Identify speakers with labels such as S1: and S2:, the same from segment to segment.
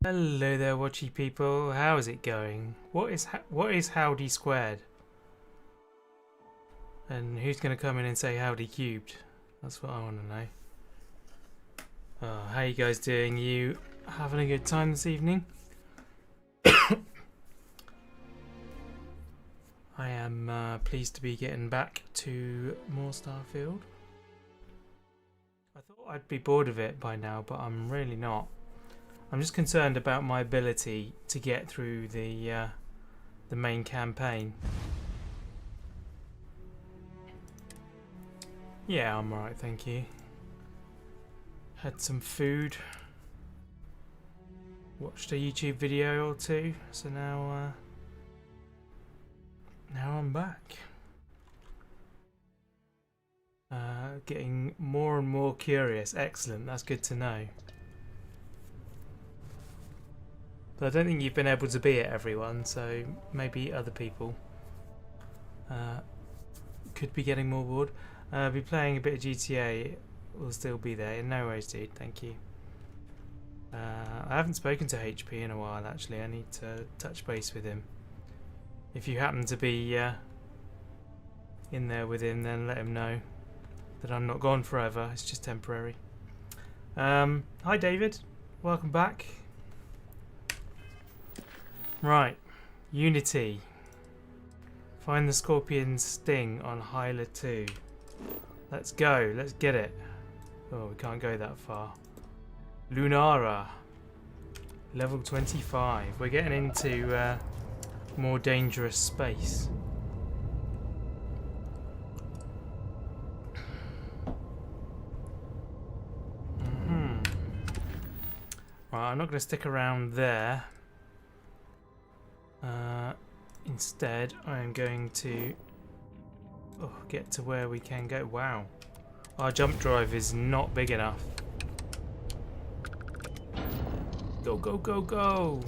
S1: Hello there, watchy people. How is it going? What is Howdy Squared? And who's going to come in and say Howdy Cubed? That's what I want to know. How you guys doing? You having a good time this evening? I am pleased to be getting back to more Starfield. I thought I'd be bored of it by now, but I'm really not. I'm just concerned about my ability to get through the main campaign. Yeah, I'm alright, thank you. Had some food. Watched a YouTube video or two, so now I'm back. Getting more and more curious. Excellent, that's good to know. But I don't think you've been able to be at everyone, so maybe other people could be getting more bored. Be playing a bit of GTA, will still be there. No worries, dude, thank you. I haven't spoken to HP in a while, actually. I need to touch base with him. If you happen to be in there with him, then let him know that I'm not gone forever, it's just temporary. Hi David, welcome back. Right, Unity. Find the Scorpion's sting on Hyla 2. Let's go, let's get it. Oh, we can't go that far. Lunara. Level 25. We're getting into more dangerous space. Right, I'm not going to stick around there. Instead, I am going to get to where we can go. Wow, our jump drive is not big enough. Go, go, go, go!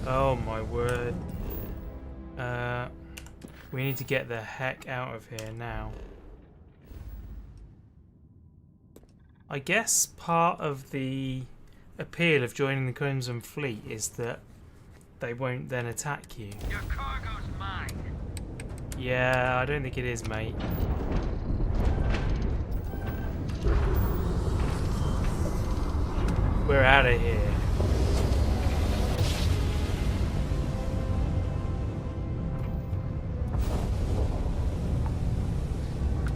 S1: Oh my word. We need to get the heck out of here now. I guess part of the appeal of joining the Crimson Fleet is that they won't then attack you.
S2: Your cargo's mine.
S1: Yeah, I don't think it is, mate. We're out of here.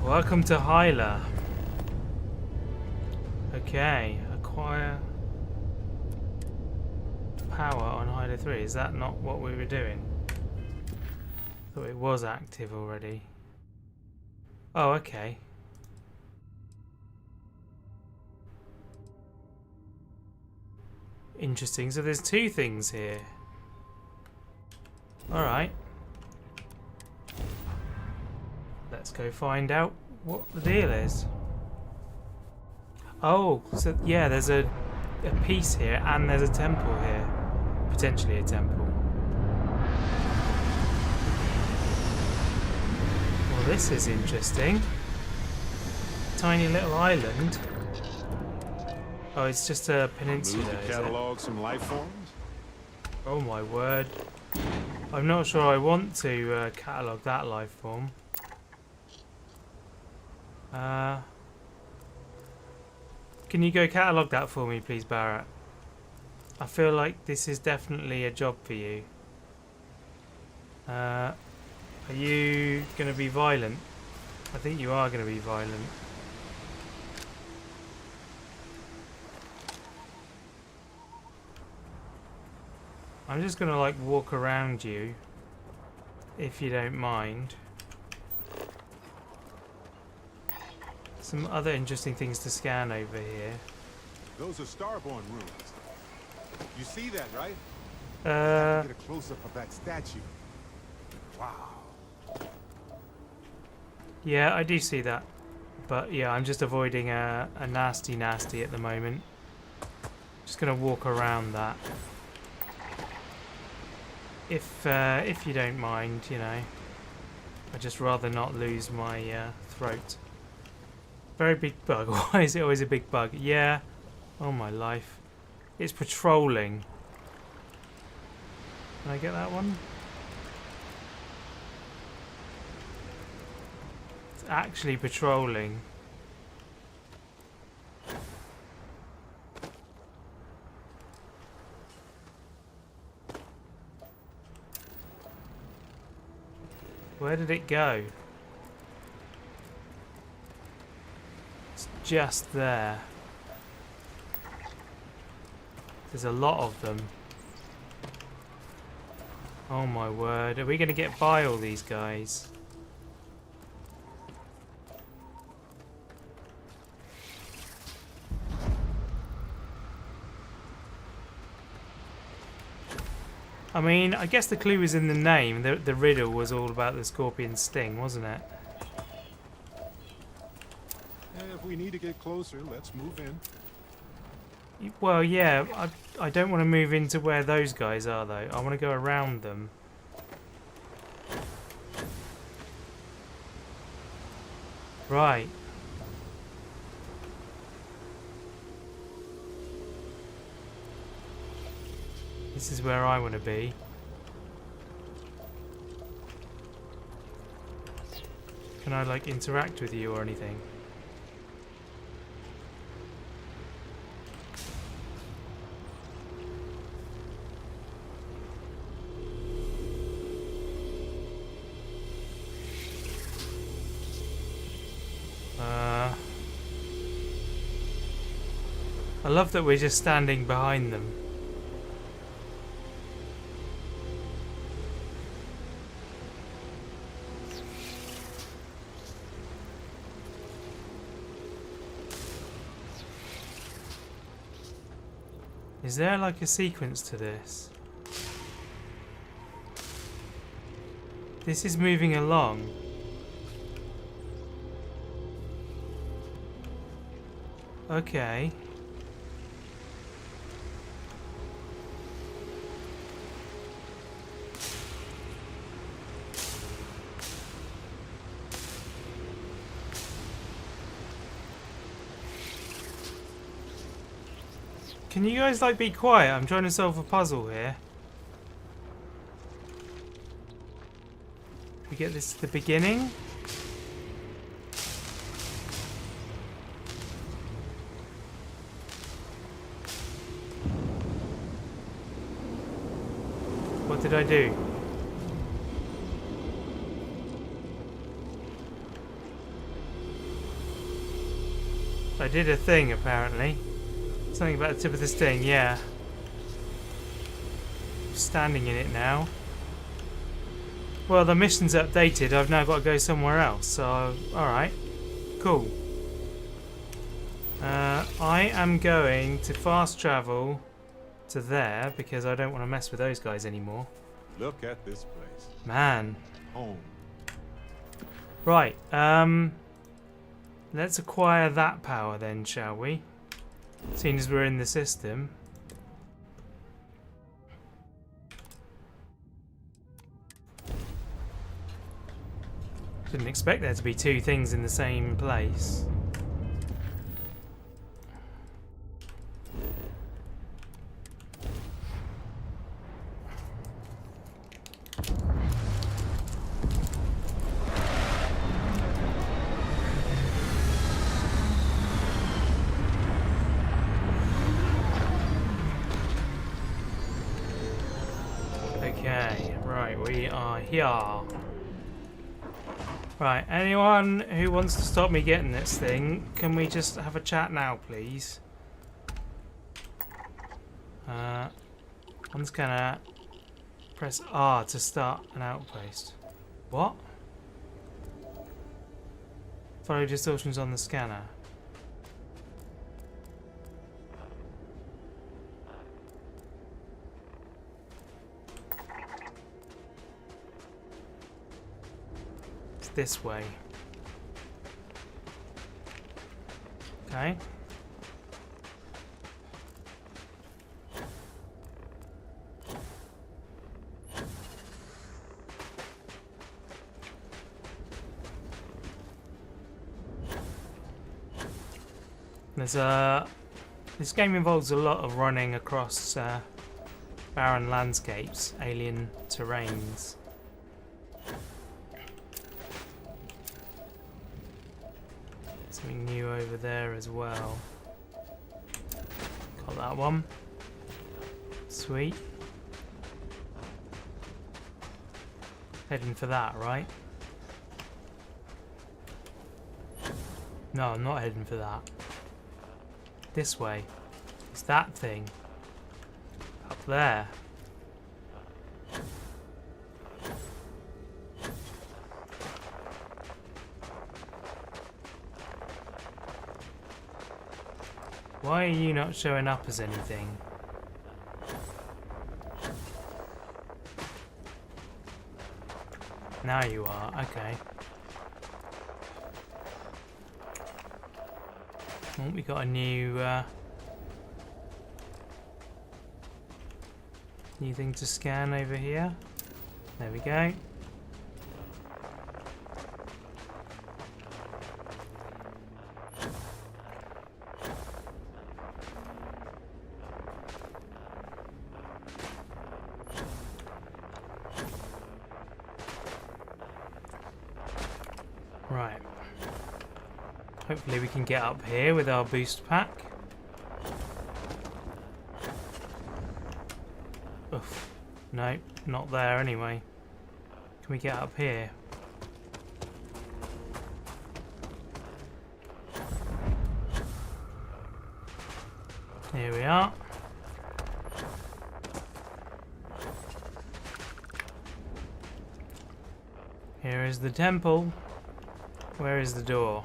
S1: Welcome to Hyla. Okay, acquire power on Hyla 3. Is that not what we were doing? I thought it was active already. Oh, okay. Interesting. So there's two things here. Alright. Let's go find out what the deal is. Oh, so yeah, there's a piece here and there's a temple here. Potentially a temple. Well, this is interesting. Tiny little island. Oh, it's just a peninsula,
S3: Move to catalog some life forms?
S1: Oh my word. I'm not sure I want to catalogue that life form. Can you go catalogue that for me, please, Barrett? I feel like this is definitely a job for you. Are you going to be violent? I think you are going to be violent. I'm just going to like walk around you, if you don't mind. Some other interesting things to scan over here.
S3: Those are Starborn ruins. You see that, right? Get a close-up of that statue. Wow.
S1: Yeah, I do see that. But yeah, I'm just avoiding a nasty at the moment. Just gonna walk around that. If you don't mind, you know. I'd just rather not lose my throat. Very big bug. Why is it always a big bug? Yeah. Oh my life. It's patrolling. Can I get that one? It's actually patrolling. Where did it go? It's just there. There's a lot of them. Oh my word. Are we going to get by all these guys? I mean, I guess the clue was in the name. The riddle was all about the scorpion sting, wasn't it?
S3: If we need to get closer, let's move in.
S1: Well, yeah, I don't want to move into where those guys are, though. I want to go around them. Right. This is where I want to be. Can I, like, interact with you or anything? I love that we're just standing behind them. Is there like a sequence to this? This is moving along. Okay. Can you guys like be quiet? I'm trying to solve a puzzle here. We get this to the beginning. What did I do? I did a thing apparently. Something about the tip of the sting, yeah. Standing in it now. Well, the mission's updated. I've now got to go somewhere else. So, alright. Cool. I am going to fast travel to there because I don't want to mess with those guys anymore.
S3: Look at this place.
S1: Man.
S3: Home.
S1: Right. Let's acquire that power then, shall we? Seeing as we're in the system. Didn't expect there to be two things in the same place. Okay, right, we are here. Right, anyone who wants to stop me getting this thing, can we just have a chat now, please? I'm just gonna press R to start an outpost. What? Follow distortions on the scanner. This way. Okay. This game involves a lot of running across barren landscapes, alien terrains. Something new over there as well. Got that one. Sweet. Heading for that, right? No, I'm not heading for that. This way. It's that thing. Up there. Why are you not showing up as anything? Now you are, okay. Oh, we got a new thing to scan over here. There we go. Right. Hopefully we can get up here with our boost pack. Oof. No, not there anyway. Can we get up here? Here we are. Here is the temple. Where is the door?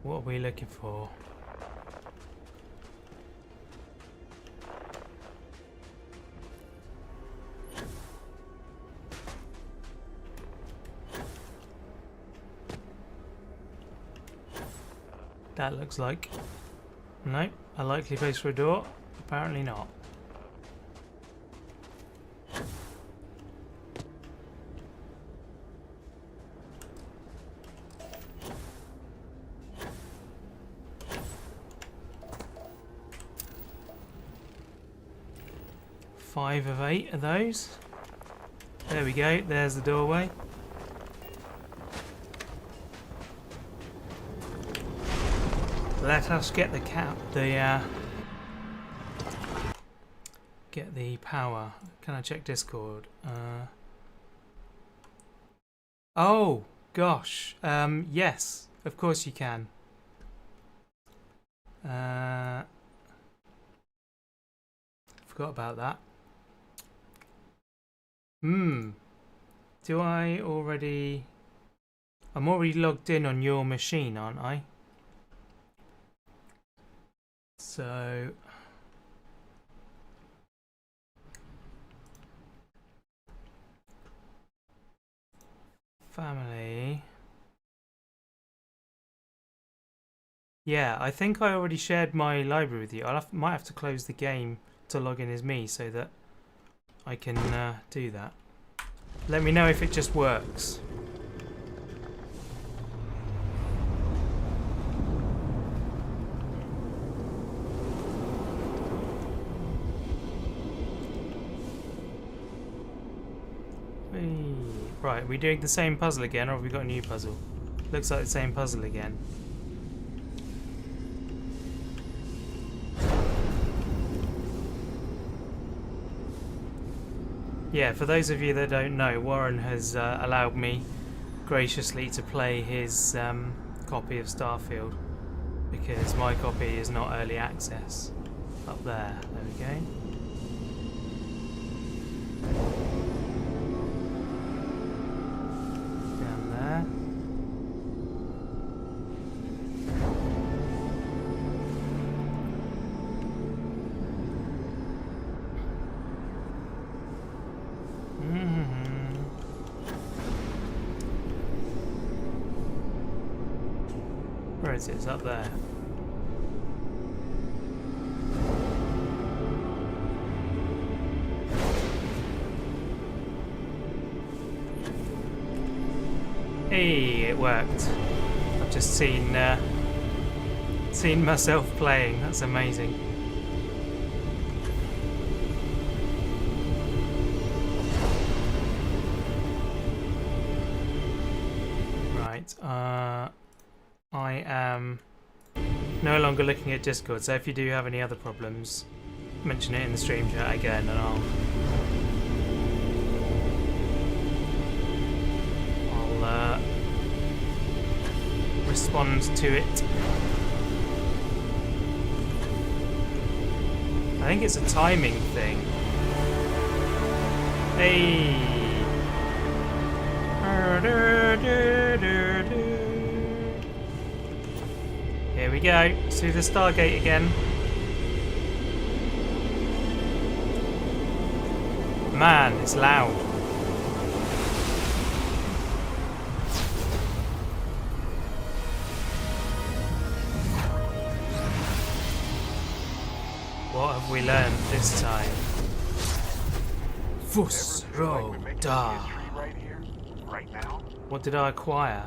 S1: What are we looking for? That looks like... Nope, a likely place for a door. Apparently not. Five of 8 of those. There we go, there's the doorway. Let us get the get the power. Can I check Discord? Oh gosh, yes, of course you can. Forgot about that. Do I already... I'm already logged in on your machine, aren't I? So... Family... Yeah, I think I already shared my library with you. Might have to close the game to log in as me so that I can do that. Let me know if it just works. Right, are we doing the same puzzle again, or have we got a new puzzle? Looks like the same puzzle again. Yeah, for those of you that don't know, Warren has allowed me graciously to play his copy of Starfield because my copy is not early access. Up there, there we go. Down there. Where is it? It's up there. Hey, it worked. I've just seen myself playing. That's amazing. Right. I am no longer looking at Discord, so if you do have any other problems, mention it in the stream chat again, and I'll respond to it. I think it's a timing thing. Hey. Here we go. To the Stargate again. Man, it's loud. What have we learned this time? Fus ro da. What did I acquire?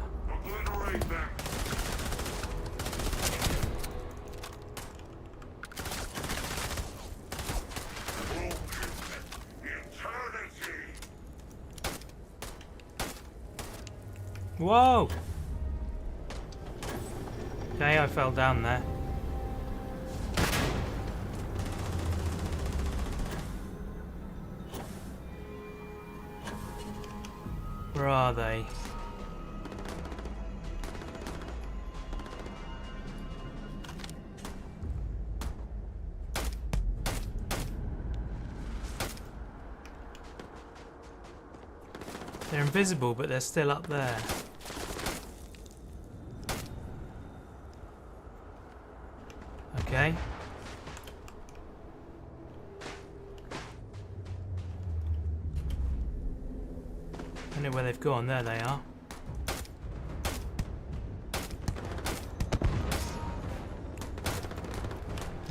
S1: Whoa! Okay, I fell down there. Where are they? They're invisible, but they're still up there. Okay. I don't know where they've gone. There they are.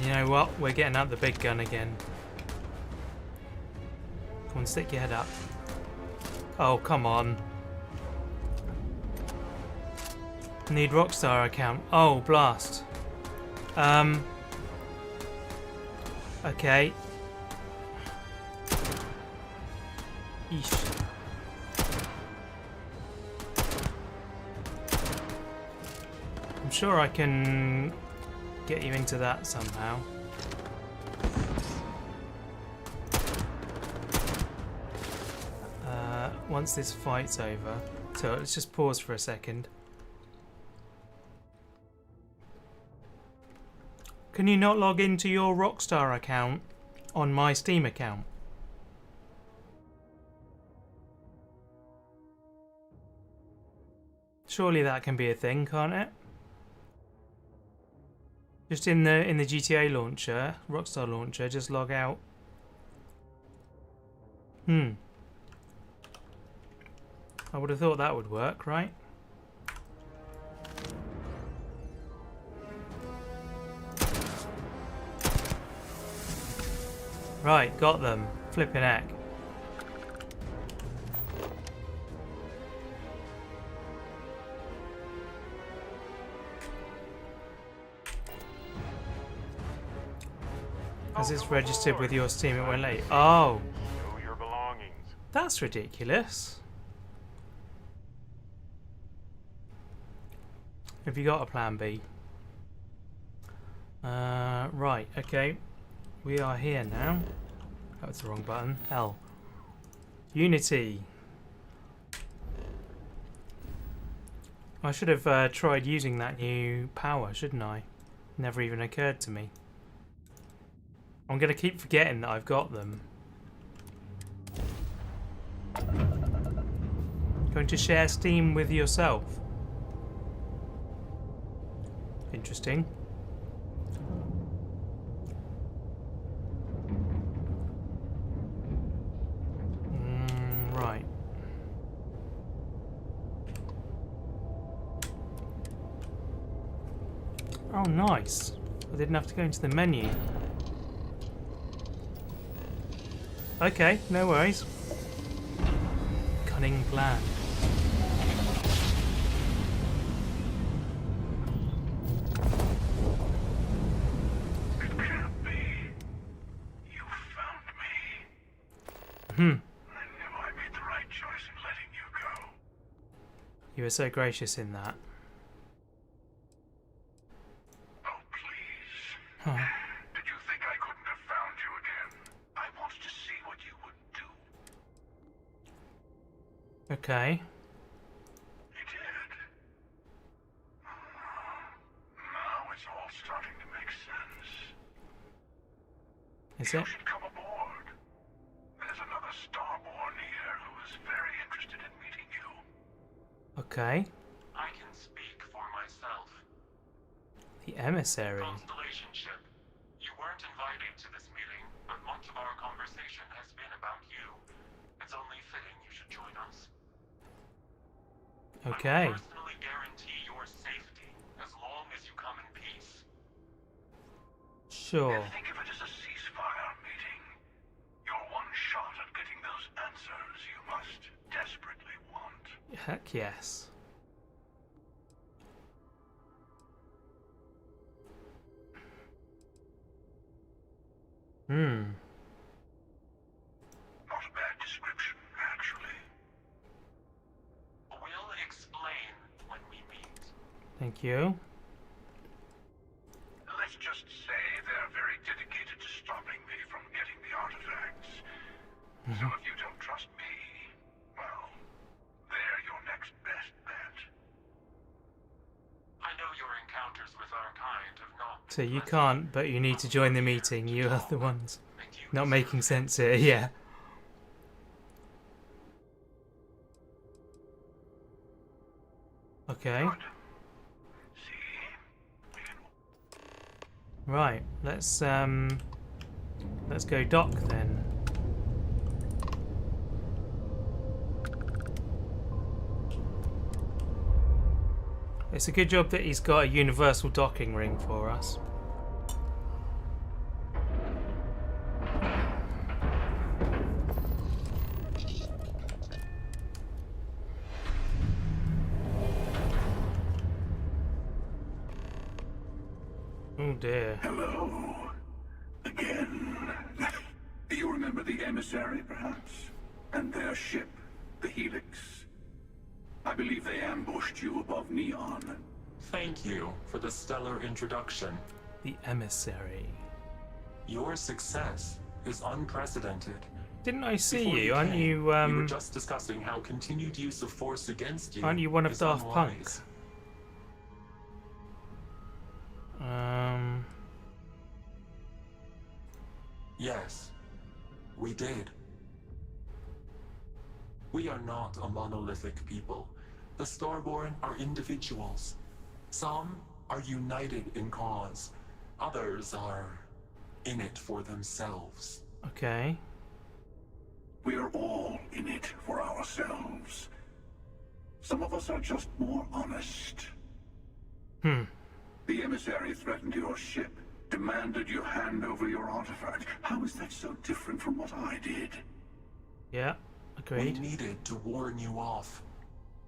S1: You know what? We're getting out the big gun again. Come on, stick your head up. Oh, come on. Need Rockstar account. Oh, blast. Okay. Eesh. I'm sure I can get you into that somehow. Once this fight's over. So let's just pause for a second. Can you not log into your Rockstar account on my Steam account? Surely that can be a thing, can't it? Just in the GTA launcher, Rockstar launcher, just log out. I would have thought that would work, right? Right, got them. Flipping heck. As it's registered with your Steam, it went late. Oh!
S2: Show your belongings.
S1: That's ridiculous. Have you got a plan B? Right, okay. We are here now. That was the wrong button. L. Unity. I should have tried using that new power, shouldn't I? Never even occurred to me. I'm going to keep forgetting that I've got them. Going to share Steam with yourself. Interesting. Right. Oh, nice. I didn't have to go into the menu. Okay, no worries. Cunning plan. Hmm.
S2: I knew I made the right choice in letting you go.
S1: You were so gracious in that.
S2: Oh, please.
S1: Huh.
S2: Did you think I couldn't have found you again? I wanted to see what you would do.
S1: Okay.
S2: You did. Now it's all starting to make sense.
S1: Is
S2: You
S1: it?
S2: should come aboard. There's another Starborn here who is very interested in meeting you.
S1: Okay.
S4: I can speak for myself.
S1: The emissary.
S4: Constellation ship, you weren't invited to this meeting, but much of our conversation has been about you. It's only fitting you should join us.
S1: Okay.
S4: I will personally guarantee your safety as long as you come in peace.
S1: Sure.
S2: Think of it as a ceasefire meeting. Your one shot at getting those answers you must desperately want.
S1: Heck yes. Hmm.
S2: Not a bad description, actually.
S4: We'll explain when we meet.
S1: Thank you.
S2: Let's just say they're very dedicated to stopping me from getting the artifacts. So if you don't trust me, well, they're your next best bet.
S4: I know your encounters with our kind have not been
S1: So you
S4: pleasant,
S1: can't, but you need to join the meeting. You are the ones
S4: and you
S1: not
S4: deserve
S1: making
S4: it.
S1: sense here. Yeah. Okay.
S2: Good. See? We can
S1: Right. Let's go dock then. It's a good job that he's got a universal docking ring for us. Oh dear.
S2: Hello. Again. You remember the emissary, perhaps? And their ship, the Helix? I believe they ambushed you above Neon.
S4: Thank you for the stellar introduction.
S1: The emissary.
S4: Your success is unprecedented.
S1: Didn't I see
S4: Before
S1: you? Aren't
S4: came,
S1: you
S4: we were just discussing how continued use of force against you
S1: aren't you one of
S4: is
S1: Daft Punk?
S4: unwise. Yes, we did. We are not a monolithic people. The Starborn are individuals. Some are united in cause. Others are in it for themselves.
S1: Okay.
S2: We are all in it for ourselves. Some of us are just more honest.
S1: Hmm.
S2: The emissary threatened your ship, demanded you hand over your artifact. How is that so different from what I did?
S1: Yeah.
S4: We
S1: Agreed.
S4: needed to warn you off.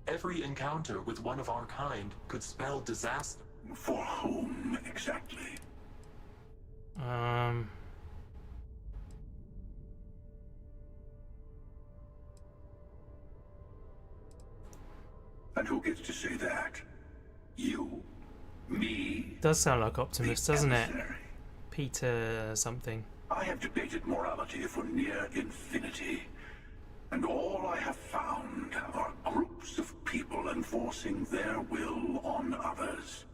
S4: Every encounter with one of our kind could spell disaster.
S2: For whom, exactly? And who gets to say that? You? Me?
S1: Does sound like Optimus, doesn't it?
S2: Emissary?
S1: Peter something.
S2: I have debated morality for near infinity. And all I have found are groups of people enforcing their will on others.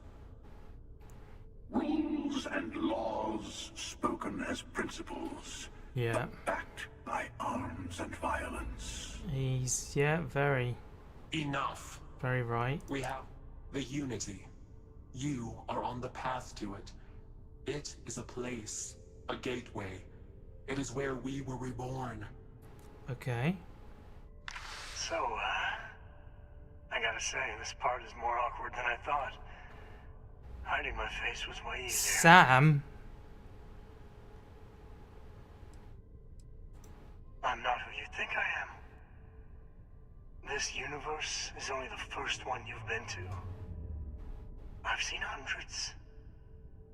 S2: Rules and laws spoken as principles,
S1: Yeah.
S2: but backed by arms and violence.
S1: He's very
S4: Enough.
S1: very right.
S4: We have the unity. You are on the path to it. It is a place, a gateway. It is where we were reborn.
S1: Okay.
S5: So, I gotta say, this part is more awkward than I thought. Hiding my face was way easier.
S1: Sam.
S5: I'm not who you think I am. This universe is only the first one you've been to. I've seen hundreds.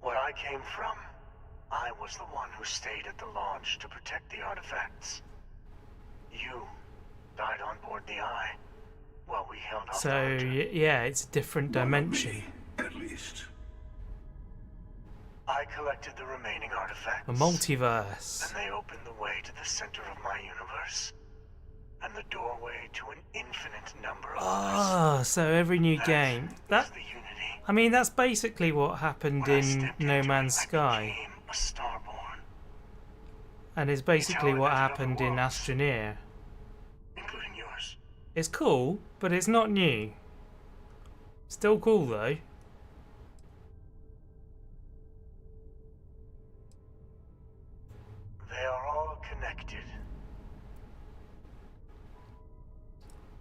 S5: Where I came from, I was the one who stayed at the launch to protect the artifacts. You died on board the Eye while we held off
S1: So
S5: the Hunter.
S1: yeah, it's a different
S2: One of
S1: dimension.
S2: me, at least.
S5: I collected the remaining artifacts.
S1: A multiverse.
S5: And they opened the way to the center of my universe. And the doorway to an infinite number of others.
S1: So every new
S5: That
S1: game.
S5: is
S1: That
S5: the unity.
S1: I mean, that's basically what happened
S5: When I
S1: in
S5: stepped
S1: No
S5: into
S1: Man's
S5: it, I
S1: Sky,
S5: became a Starborn,
S1: and it's basically what
S5: Intelligent
S1: happened in
S5: worlds.
S1: Astroneer.
S5: including yours.
S1: It's cool, but it's not new. Still cool though.
S5: They are all connected.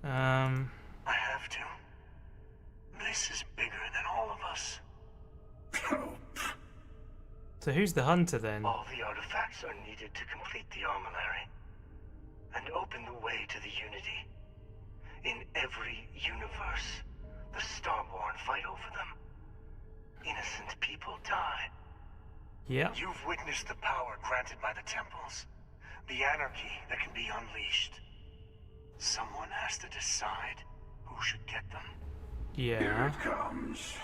S5: I have to. This is bigger than all of us.
S1: So who's the hunter then?
S5: All the artifacts are needed to complete the armillary and open the way to the unity. In every universe, the Starborn fight over them. Innocent people die.
S1: Yeah.
S5: You've witnessed the power granted by the temples, the anarchy that can be unleashed. Someone has to decide who should get them.
S2: Here
S1: Yeah.
S2: it comes.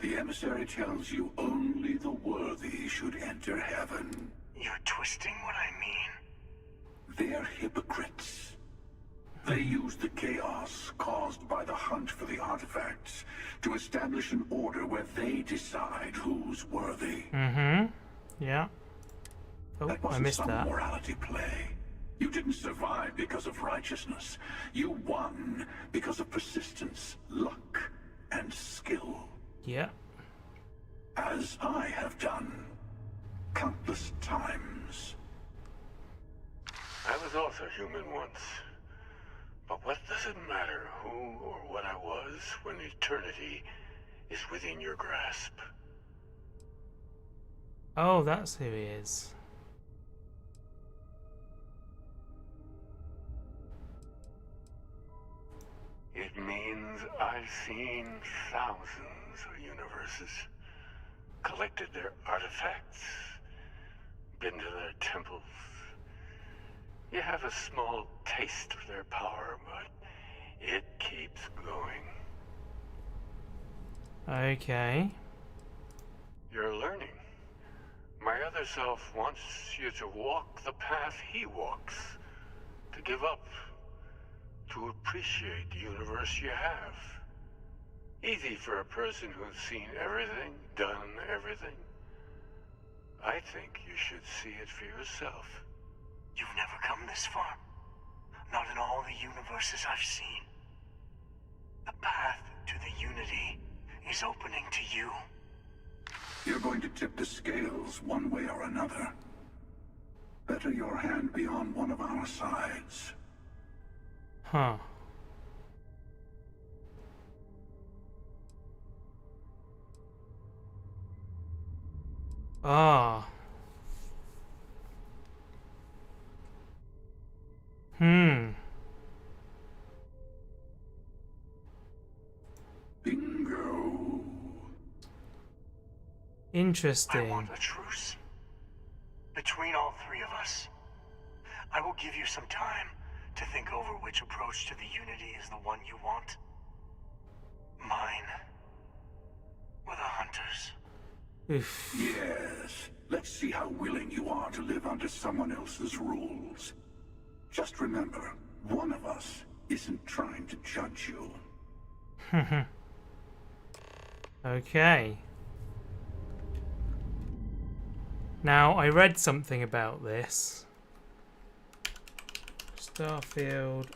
S2: The emissary tells you only the worthy should enter heaven.
S5: You're twisting what I mean.
S2: They're hypocrites. They use the chaos caused by the hunt for the artifacts to establish an order where they decide who's worthy.
S1: Mm-hmm. Yeah. Oh,
S2: That
S1: I
S2: wasn't
S1: missed
S2: some
S1: that.
S2: morality play. You didn't survive because of righteousness. You won because of persistence, luck, and skill.
S1: Yeah.
S2: As I have done countless times.
S6: I was also human once. But what does it matter who or what I was when eternity is within your grasp?
S1: Oh, that's who he is.
S6: It means I've seen thousands of universes, collected their artifacts, been to their temples. You have a small taste of their power, but it keeps going.
S1: Okay.
S6: You're learning. My other self wants you to walk the path he walks, to give up, to appreciate the universe you have. Easy for a person who's seen everything, done everything. I think you should see it for yourself.
S5: You've never come this far. Not in all the universes I've seen. The path to the unity is opening to you.
S2: You're going to tip the scales one way or another. Better your hand be on one of our sides.
S1: Huh. Ah.
S2: Bingo.
S1: Interesting.
S5: I want a truce. Between all three of us. I will give you some time to think over which approach to the unity is the one you want. Mine. Or the Hunters.
S1: Oof.
S2: Yes. Let's see how willing you are to live under someone else's rules. Just remember, one of us isn't trying to judge you.
S1: Okay. Now, I read something about this. Starfield,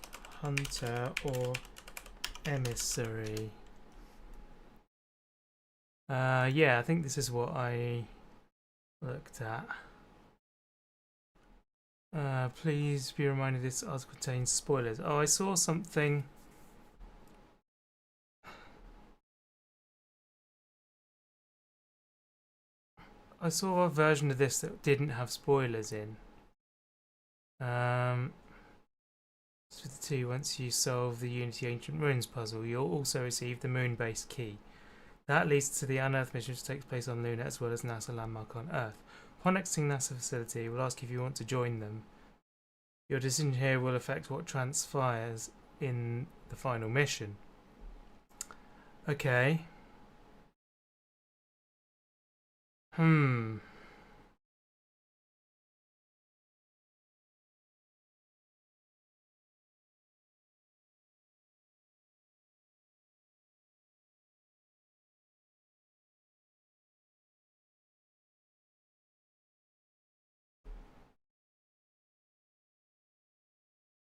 S1: Hunter, or Emissary. Yeah, I think this is what I looked at. Please be reminded this article contains spoilers. Oh, I saw something. I saw a version of this that didn't have spoilers in. So the two, once you solve the Unity Ancient Ruins puzzle, you'll also receive the moon-based key. That leads to the Unearth mission, which takes place on Luna as well as NASA landmark on Earth. Upon exiting NASA facility, it will ask if you want to join them. Your decision here will affect what transpires in the final mission. Okay.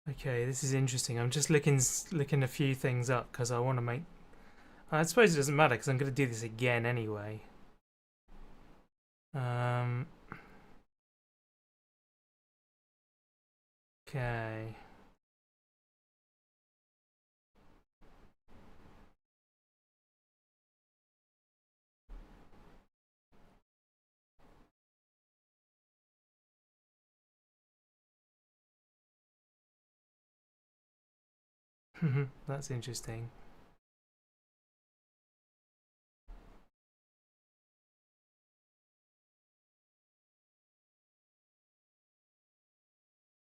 S1: Okay, this is interesting. I'm just looking a few things up because I want to make... I suppose it doesn't matter because I'm going to do this again anyway. Okay. That's interesting.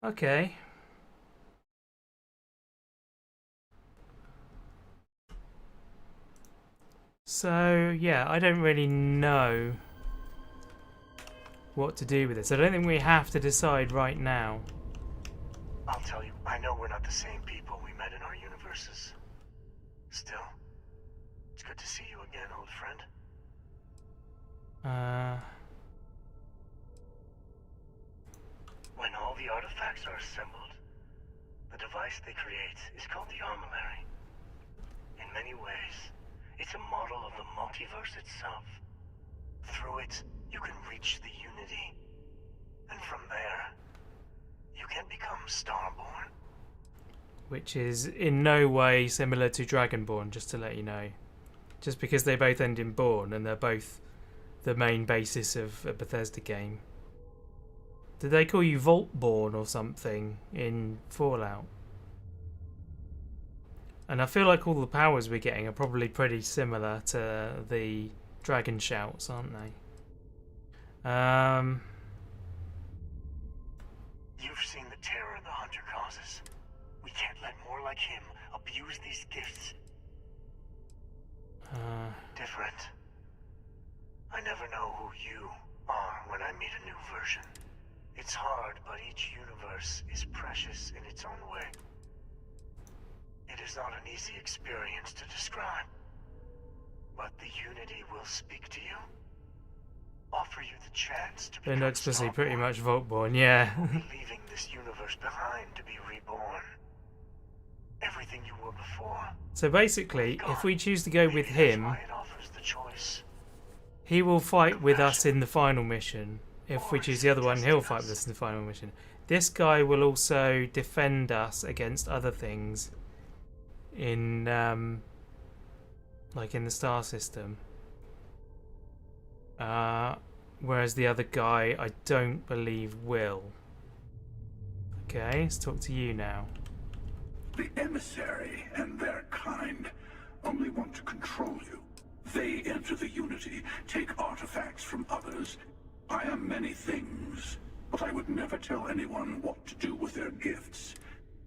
S1: Okay. So, yeah, I don't really know what to do with this. I don't think we have to decide right now.
S5: I'll tell you, I know we're not the same people we met in our universes. Still, it's good to see you again, old friend. When all the artifacts are assembled, the device they create is called the Armillary. In many ways, it's a model of the multiverse itself. Through it, you can reach the Unity. And from there, you can become Starborn.
S1: Which is in no way similar to Dragonborn, just to let you know. Just because they both end in Born and they're both the main basis of a Bethesda game. Did they call you Vaultborn or something in Fallout? And I feel like all the powers we're getting are probably pretty similar to the Dragon Shouts, aren't they?
S5: You've seen the terror the Hunter causes. We can't let more like him abuse these gifts. Different. I never know who you are when I meet a new version. It's hard, but each universe is precious in its own way. It is not an easy experience to describe, but the Unity will speak to you. Offer you the chance to become
S1: explicitly pretty
S5: Starborn.
S1: much Vaultborn, yeah.
S5: Leaving this universe behind to be reborn. Everything you were before.
S1: So basically, if we choose to go with
S5: Maybe that's
S1: him,
S5: why it offers the choice.
S1: he will fight with us in the final mission. If we choose the other one, he'll fight with us in the final mission. This guy will also defend us against other things in, like in the star system. Whereas the other guy, I don't believe will. Okay, let's talk to you now.
S2: The emissary and their kind only want to control you. They enter the Unity, take artifacts from others. I am many things, but I would never tell anyone what to do with their gifts.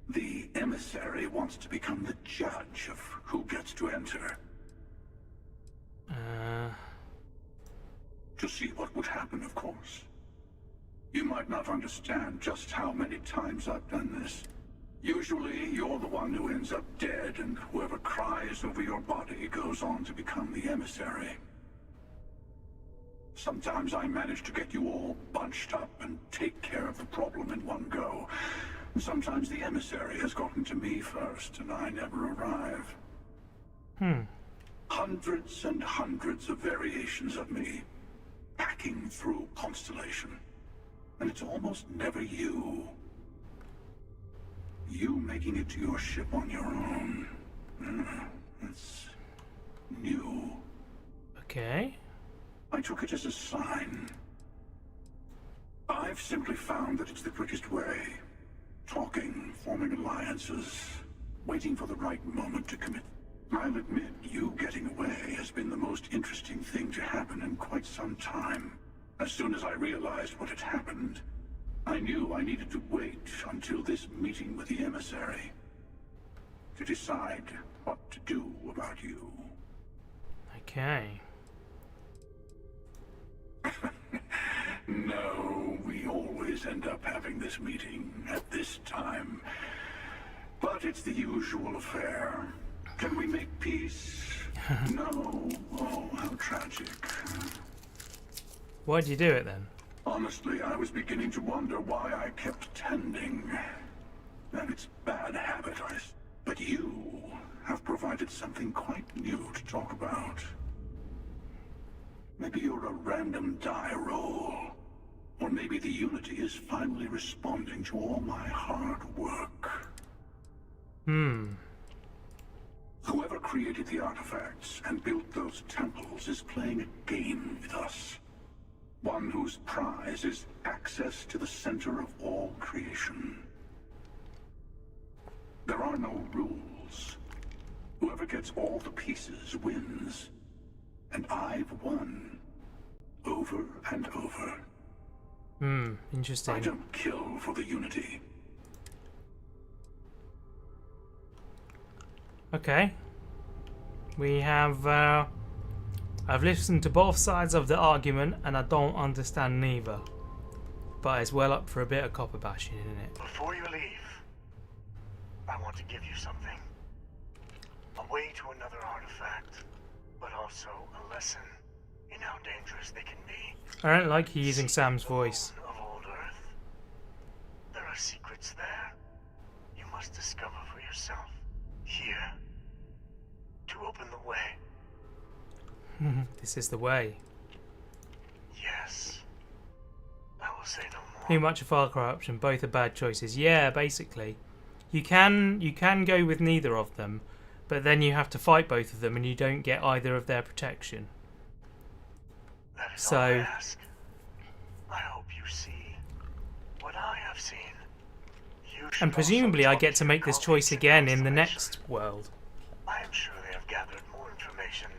S2: The emissary wants to become the judge of who gets to enter. To see what would happen, of course. You might not understand just how many times I've done this. Usually, you're the one who ends up dead, and whoever cries over your body goes on to become the emissary. Sometimes I manage to get you all bunched up and take care of the problem in one go. Sometimes the emissary has gotten to me first, and I never arrive. Hundreds and hundreds of variations of me, packing through Constellation. And it's almost never you. You making it to your ship on your own. It's new.
S1: Okay.
S2: I took it as a sign. I've simply found that it's the quickest way. Talking, forming alliances, waiting for the right moment to commit. I'll admit, you getting away has been the most interesting thing to happen in quite some time. As soon as I realized what had happened, I knew I needed to wait until this meeting with the emissary to decide what to do about you.
S1: Okay.
S2: No, we always end up having this meeting at this time. But it's the usual affair. Can we make peace? No. Oh, how tragic.
S1: Why'd you do it then?
S2: Honestly, I was beginning to wonder why I kept tending. And it's bad habit, But you have provided something quite new to talk about. Maybe you're a random die roll. Or maybe the Unity is finally responding to all my hard work. Whoever created the artifacts and built those temples is playing a game with us. One whose prize is access to the center of all creation. There are no rules. Whoever gets all the pieces wins. And I've won. Over and over.
S1: Interesting.
S2: I don't kill for the Unity.
S1: Okay. We have, I've listened to both sides of the argument and I don't understand neither. But it's well up for a bit of copper bashing, isn't it?
S5: Before you leave, I want to give you something. A way to another artifact, but also a lesson in how dangerous they can be.
S1: I don't like you using Sam's voice.
S5: Of old Earth. There are secrets there. You must discover for yourself. Here. To open the way.
S1: This is the way.
S5: Yes. I will say no more.
S1: Too much a Far Cry option. Both are bad choices. Yeah, basically. You can go with neither of them, but then you have to fight both of them and you don't get either of their protection.
S5: That is
S1: So
S5: all I ask. I hope you see what I have seen. You should
S1: and presumably
S5: also
S1: I get
S5: talk
S1: to make
S5: your
S1: this choice
S5: colleagues in
S1: again in the
S5: Constellation.
S1: next world.
S5: I am sure they have gathered more information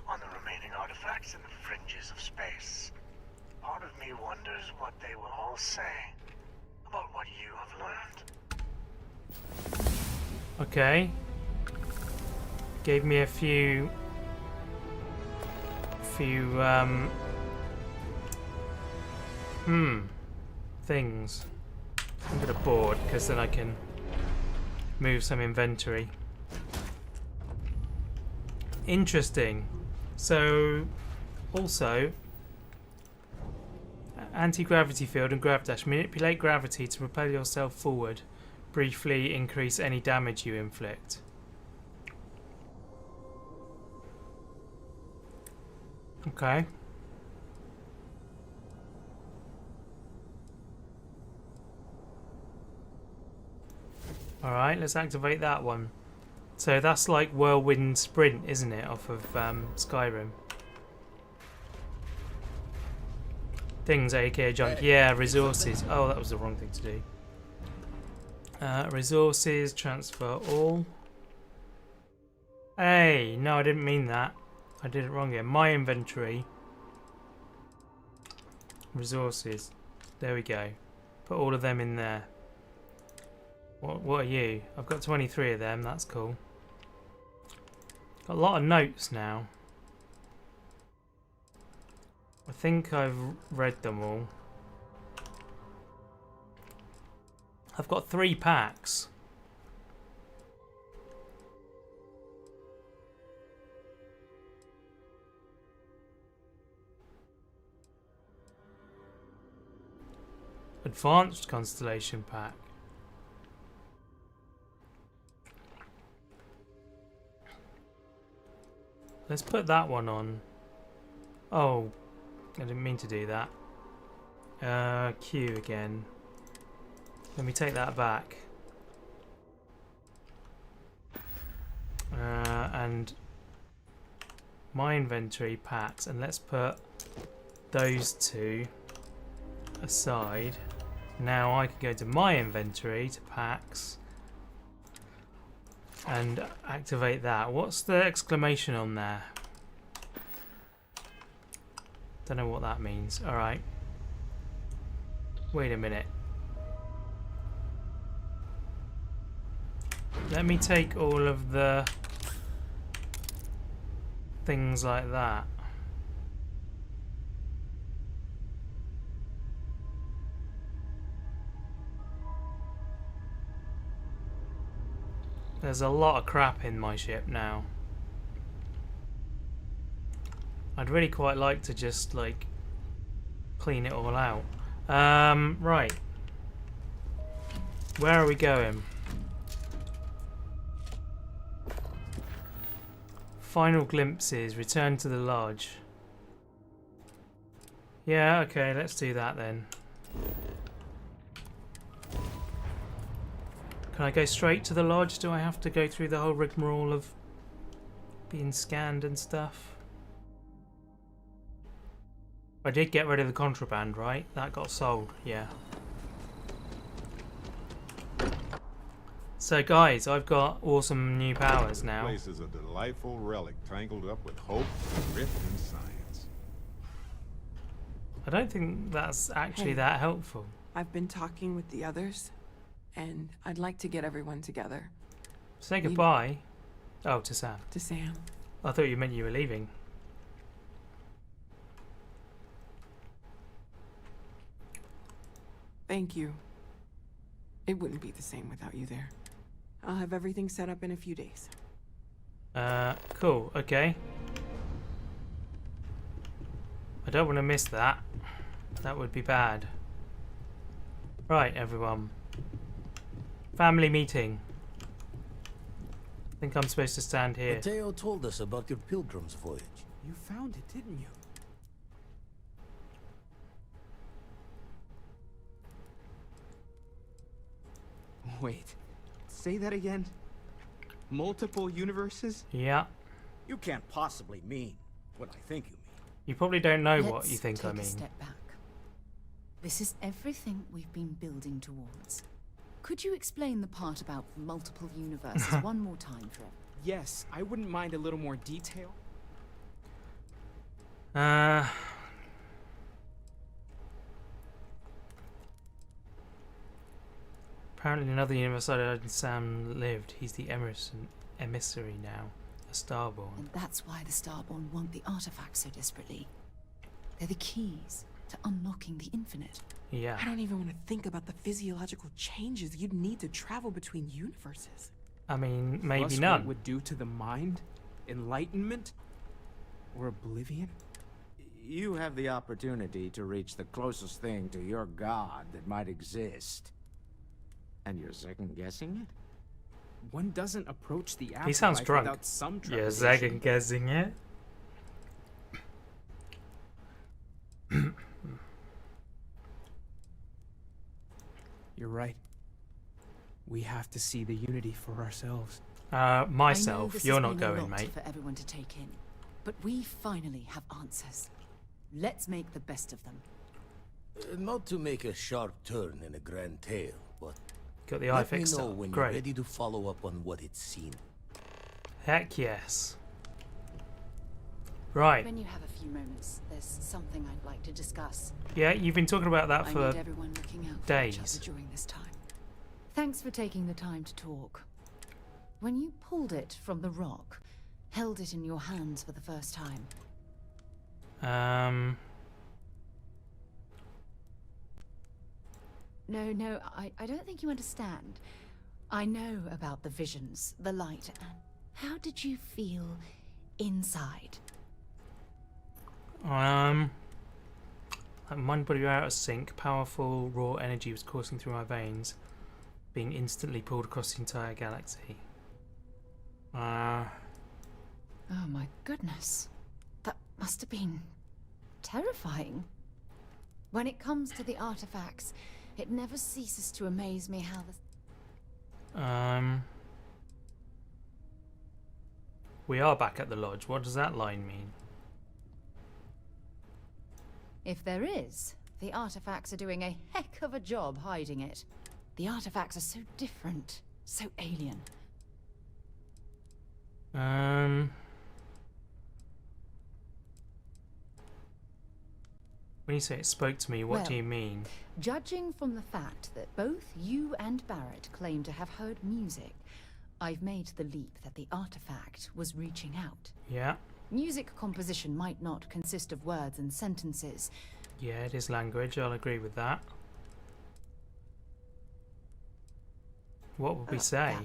S5: on the remaining artifacts in the fringes of space. Part of me wonders what they will all say about what you have learned.
S1: Okay. Gave me a few things. I'm gonna board because then I can move some inventory. Interesting. So also anti-gravity field and grav dash. Manipulate gravity to propel yourself forward. Briefly increase any damage you inflict. Okay. Alright, let's activate that one. So that's like Whirlwind Sprint, isn't it, off of Skyrim? Things, aka junk. Yeah, resources. Oh, that was the wrong thing to do. Resources, transfer all. Hey, no, I didn't mean that. I did it wrong here. My inventory. Resources. There we go. Put all of them in there. What are you? I've got 23 of them. That's cool. Got a lot of notes now. I think I've read them all. I've got 3 packs. Advanced Constellation pack. Let's put that one on. Oh, I didn't mean to do that. Q again. Let me take that back. And my inventory packs, and let's put those 2 aside. Now I can go to my inventory to packs and activate that. What's the exclamation on there? Don't know what that means. Alright. Wait a minute. Let me take all of the things like that. There's a lot of crap in my ship now. I'd really quite like to just like clean it all out. Right. Where are we going? Final glimpses. Return to the lodge. Yeah, okay, let's do that then. Can I go straight to the lodge? Do I have to go through the whole rigmarole of being scanned and stuff? I did get rid of the contraband, right? That got sold, yeah. So guys, I've got awesome new powers now.
S3: This place is a delightful relic tangled up with hope, grit, and science.
S1: I don't think that's actually that helpful.
S7: I've been talking with the others, and I'd like to get everyone together.
S1: Say goodbye. Oh, to Sam.
S7: To Sam.
S1: I thought you meant you were leaving.
S7: Thank you. It wouldn't be the same without you there. I'll have everything set up in a few days.
S1: Cool, okay. I don't want to miss that. That would be bad. Right, everyone. Family meeting. I think I'm supposed to stand here.
S8: Mateo told us about your pilgrim's voyage.
S9: You found it, didn't you? Wait, say that again? Multiple universes?
S1: Yeah.
S8: You can't possibly mean what I think you mean.
S1: You probably don't know what
S10: Let's
S1: you think I
S10: take
S1: mean.
S10: a step back. This is everything we've been building towards. Could you explain the part about multiple universes one more time, Trev?
S9: Yes, I wouldn't mind a little more detail.
S1: Apparently another universe other than Sam lived. He's the emissary now. A Starborn.
S10: And that's why the Starborn want the artifacts so desperately. They're the keys to unlocking the infinite.
S1: Yeah.
S7: I don't even want to think about the physiological changes you'd need to travel between universes.
S1: I mean, maybe
S9: Plus
S1: none.
S9: what it would do to the mind? Enlightenment? Or oblivion?
S11: You have the opportunity to reach the closest thing to your god that might exist. And you're second-guessing it?
S9: One doesn't approach the
S1: He sounds
S9: afterlife
S1: drunk.
S9: without some
S1: You're
S9: trepidation.
S1: second guessing it.
S9: You're right. We have to see the unity for ourselves.
S10: I know
S1: Myself,
S10: this
S1: you're
S10: has
S1: not
S10: been a
S1: going,
S10: lot
S1: mate.
S10: for everyone to take in, but we finally have answers. Let's make the best of them.
S8: Not to make a sharp turn in a grand tale, but
S1: Got the eye
S8: let me
S1: fixed
S8: know
S1: up.
S8: when you're
S1: Great.
S8: ready to follow up on what it's seen.
S1: Heck yes. Right.
S10: When you have a few moments, there's something I'd like to discuss.
S1: Yeah, you've been talking about that
S10: I
S1: for
S10: need everyone looking out for
S1: days.
S10: each other during this time. Thanks for taking the time to talk. When you pulled it from the rock, held it in your hands for the first time, No, I don't think you understand. I know about the visions, the light, and how did you feel inside?
S1: Like mind body were out of sync. Powerful raw energy was coursing through my veins, being instantly pulled across the entire galaxy.
S10: Oh my goodness. That must have been terrifying. When it comes to the artifacts, it never ceases to amaze me how the...
S1: We are back at the lodge. What does that line mean?
S10: If there is, the artifacts are doing a heck of a job hiding it. The artifacts are so different, so alien.
S1: When you say it spoke to me, what do you mean?
S10: Judging from the fact that both you and Barrett claim to have heard music, I've made the leap that the artifact was reaching out.
S1: Yeah.
S10: Music composition might not consist of words and sentences.
S1: Yeah, it is language. I'll agree with that. What would we say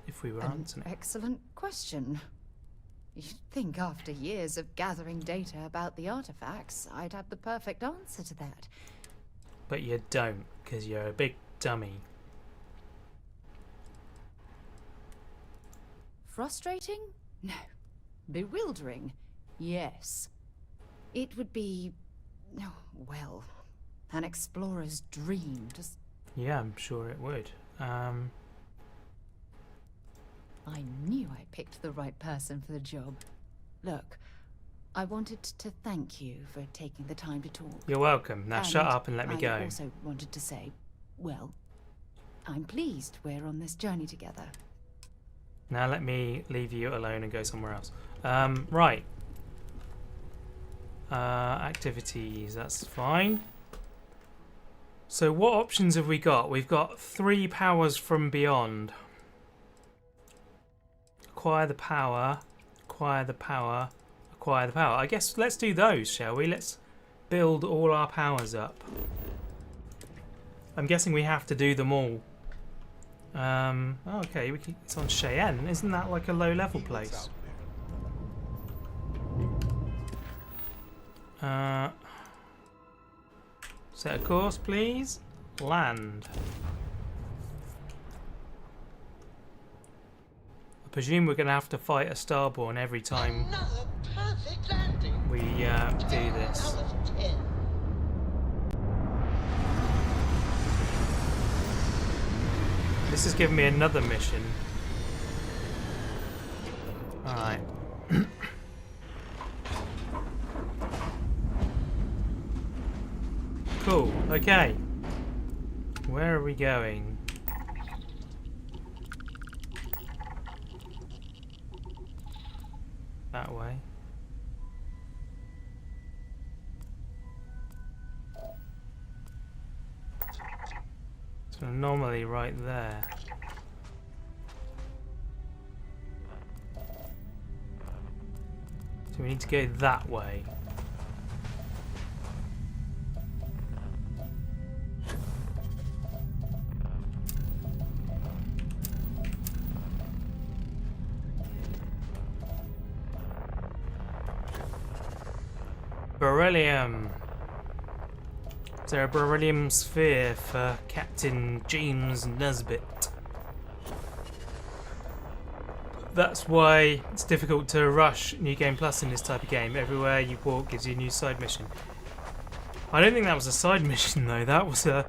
S1: if we were answering it?
S10: Excellent question. You'd think after years of gathering data about the artifacts, I'd have the perfect answer to that.
S1: But you don't, because you're a big dummy.
S10: Frustrating? No. Bewildering? Yes. It would be, oh, well, an explorer's dream. Just...
S1: Yeah, I'm sure it would.
S10: I knew I picked the right person for the job. Look, I wanted to thank you for taking the time to talk.
S1: You're welcome. Now shut up and let me go.
S10: I also wanted to say, well, I'm pleased we're on this journey together.
S1: Now let me leave you alone and go somewhere else. Right. Activities, that's fine. So what options have we got? We've got 3 powers from beyond. Acquire the power, acquire the power, acquire the power. I guess let's do those, shall we? Let's build all our powers up. I'm guessing we have to do them all. Okay, it's on Cheyenne. Isn't that like a low-level place? Set a course, please. Land. I presume we're going to have to fight a Starborn every time we do this. This has given me another mission. Alright. Cool, okay. Where are we going? That way. So normally right there. So we need to go that way. Beryllium. Is there a beryllium sphere for Captain James Nesbitt? That's why it's difficult to rush New Game Plus in this type of game. Everywhere you walk gives you a new side mission. I don't think that was a side mission though. That was a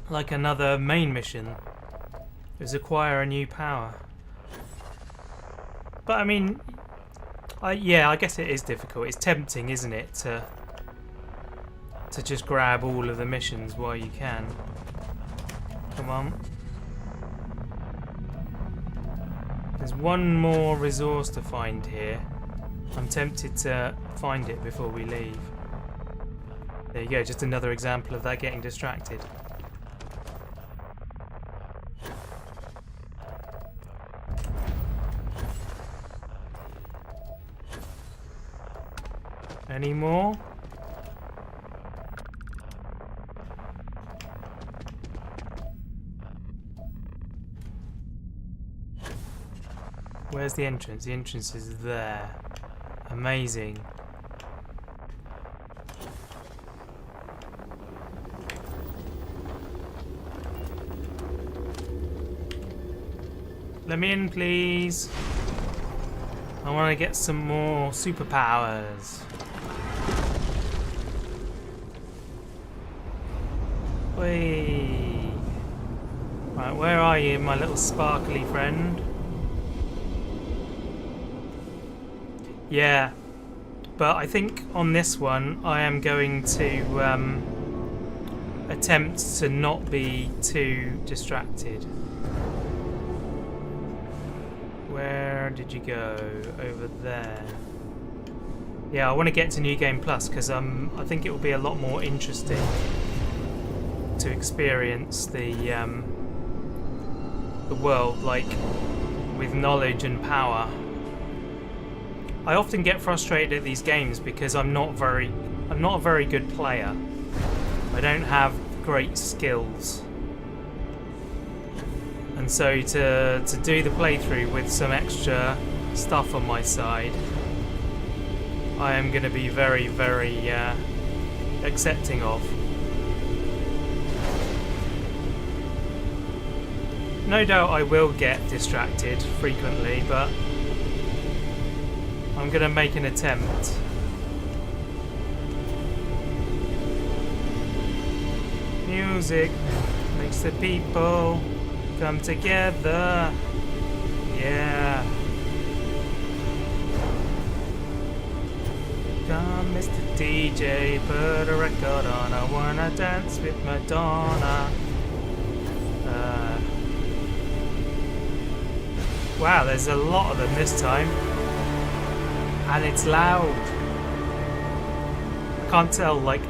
S1: like another main mission. It was acquire a new power. But I mean, yeah, I guess it is difficult. It's tempting, isn't it, to just grab all of the missions while you can. Come on. There's one more resource to find here. I'm tempted to find it before we leave. There you go, just another example of that getting distracted. Any more? Where's the entrance? The entrance is there. Amazing. Let me in, please. I want to get some more superpowers. Whee! Right, where are you, my little sparkly friend? Yeah, but I think on this one I am going to attempt to not be too distracted. Where did you go? Over there. Yeah, I want to get to New Game Plus because I think it will be a lot more interesting to experience the the world, like with knowledge and power. I often get frustrated at these games because I'm not a very good player. I don't have great skills. And so to do the playthrough with some extra stuff on my side, I am going to be very, very accepting of. No doubt I will get distracted frequently, but I'm going to make an attempt. Music makes the people come together. Yeah. Come, Mr. DJ, put a record on. I wanna dance with Madonna. Wow, there's a lot of them this time. And it's loud. I can't tell, like,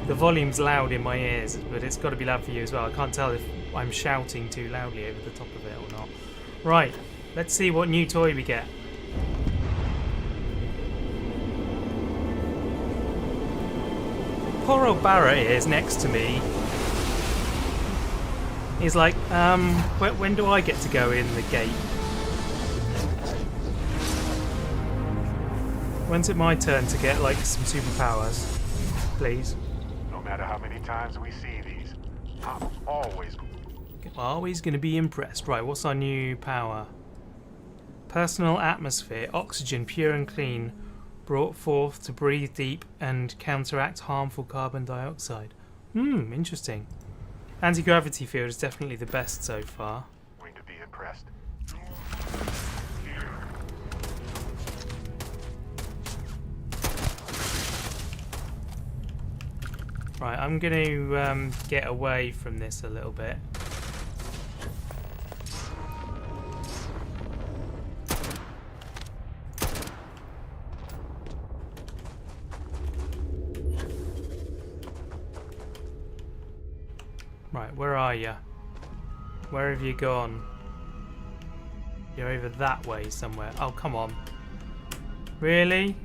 S1: the volume's loud in my ears, but it's got to be loud for you as well. I can't tell if I'm shouting too loudly over the top of it or not. Right, let's see what new toy we get. Poor old Barrett is next to me. He's like, when do I get to go in the gate? When's it my turn to get, like, some superpowers? Please.
S3: No matter how many times we see these, I'm always
S1: going to be impressed. Right, what's our new power? Personal atmosphere. Oxygen, pure and clean. Brought forth to breathe deep and counteract harmful carbon dioxide. Interesting. Anti-gravity field is definitely the best so far.
S3: going to be impressed.
S1: Right, I'm going to get away from this a little bit. Right, where are you? Where have you gone? You're over that way somewhere. Oh, come on. Really?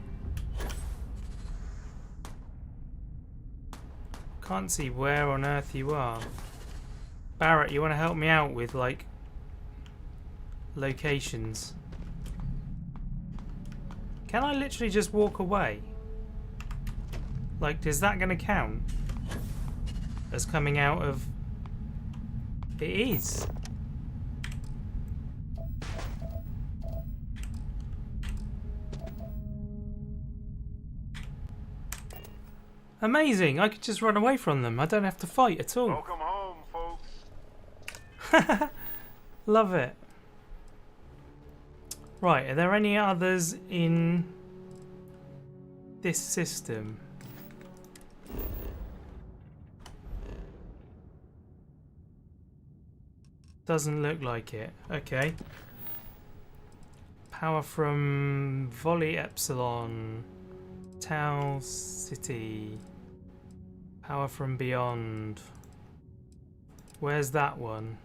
S1: Can't see where on earth you are. Barrett, you want to help me out with, like, locations? Can I literally just walk away? Like, is that going to count as coming out of... It is. Amazing! I could just run away from them. I don't have to fight at all.
S3: Welcome home, folks.
S1: Love it. Right, are there any others in this system? Doesn't look like it. Okay. Power from Volley Epsilon. Tau City. Power from Beyond. Where's that one?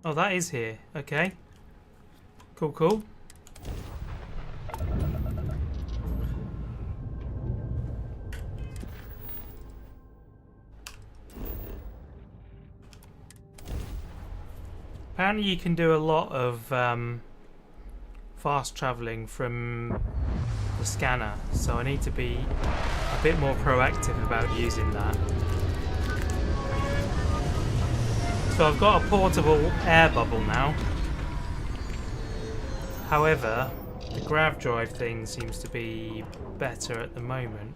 S1: Oh, that is here. Okay. Cool, cool. Apparently you can do a lot of fast travelling from the scanner, so I need to be a bit more proactive about using that. So I've got a portable air bubble now. However, the grav drive thing seems to be better at the moment.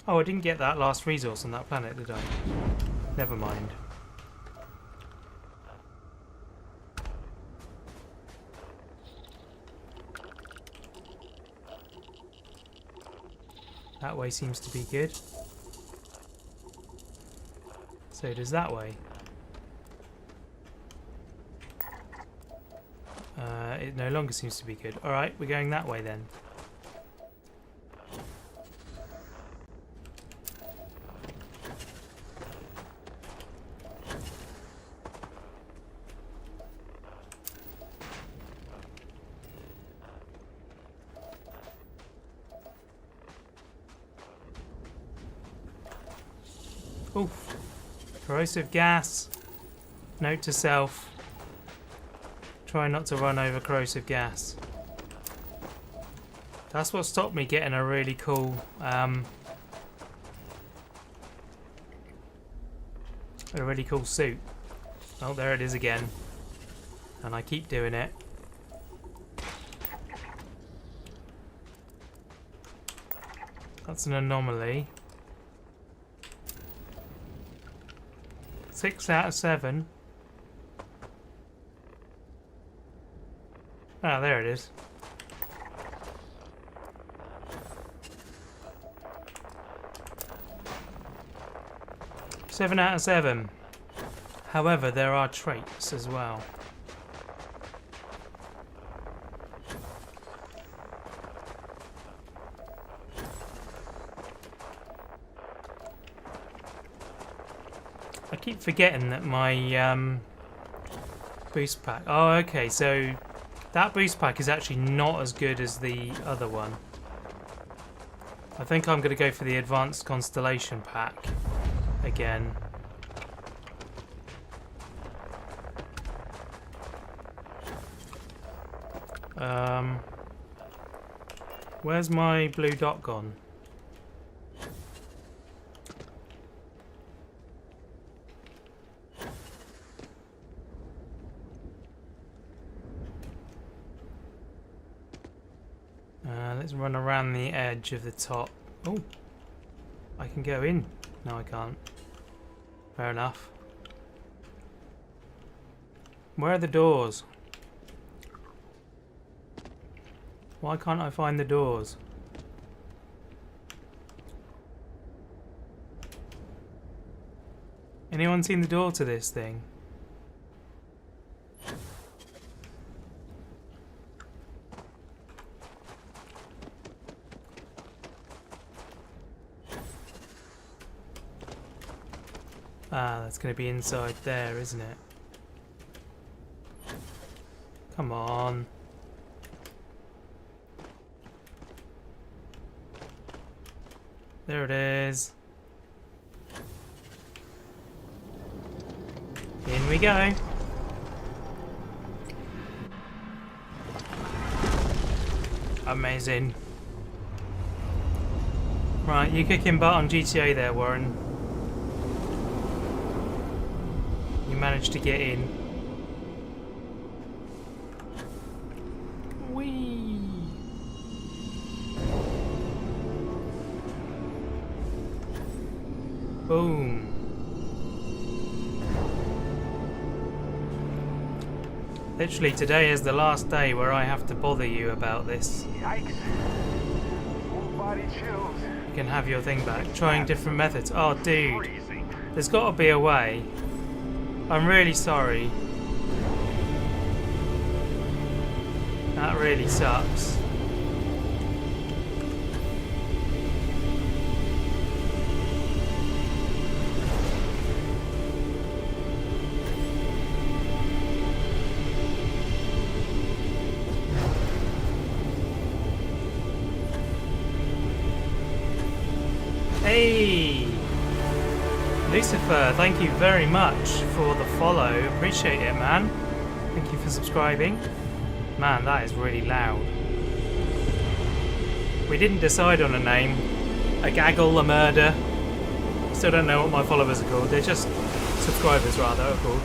S1: Oh, I didn't get that last resource on that planet, did I? Never mind. That way seems to be good. So does that way. It no longer seems to be good. Alright, we're going that way then. Oof. Corrosive gas. Note to self. Try not to run over corrosive gas. That's what stopped me getting a really cool suit. Oh, there it is again. And I keep doing it. That's an anomaly. 6 out of 7. Ah, there it is. Seven out of 7. However, there are traits as well. I keep forgetting that my boost pack... Oh, okay, so that boost pack is actually not as good as the other one. I think I'm going to go for the advanced constellation pack again. Where's my blue dot gone? Let's run around the edge of the top. Oh, I can go in. No, I can't. Fair enough. Where are the doors? Why can't I find the doors? Anyone seen the door to this thing? Ah, that's going to be inside there, isn't it? Come on. There it is. In we go. Amazing. Right, you kicking butt on GTA there, Warren. You managed to get in. Whee! Boom. Literally today is the last day where I have to bother you about this.
S5: Yikes. Full body chills.
S1: You can have your thing back. Trying different methods. Oh, dude. There's got to be a way. I'm really sorry. That really sucks. Hey! Lucifer, thank you very much for the follow. Appreciate it, man. Thank you for subscribing. Man, that is really loud. We didn't decide on a name. A gaggle, a murder. Still don't know what my followers are called. They're just subscribers, rather, are called.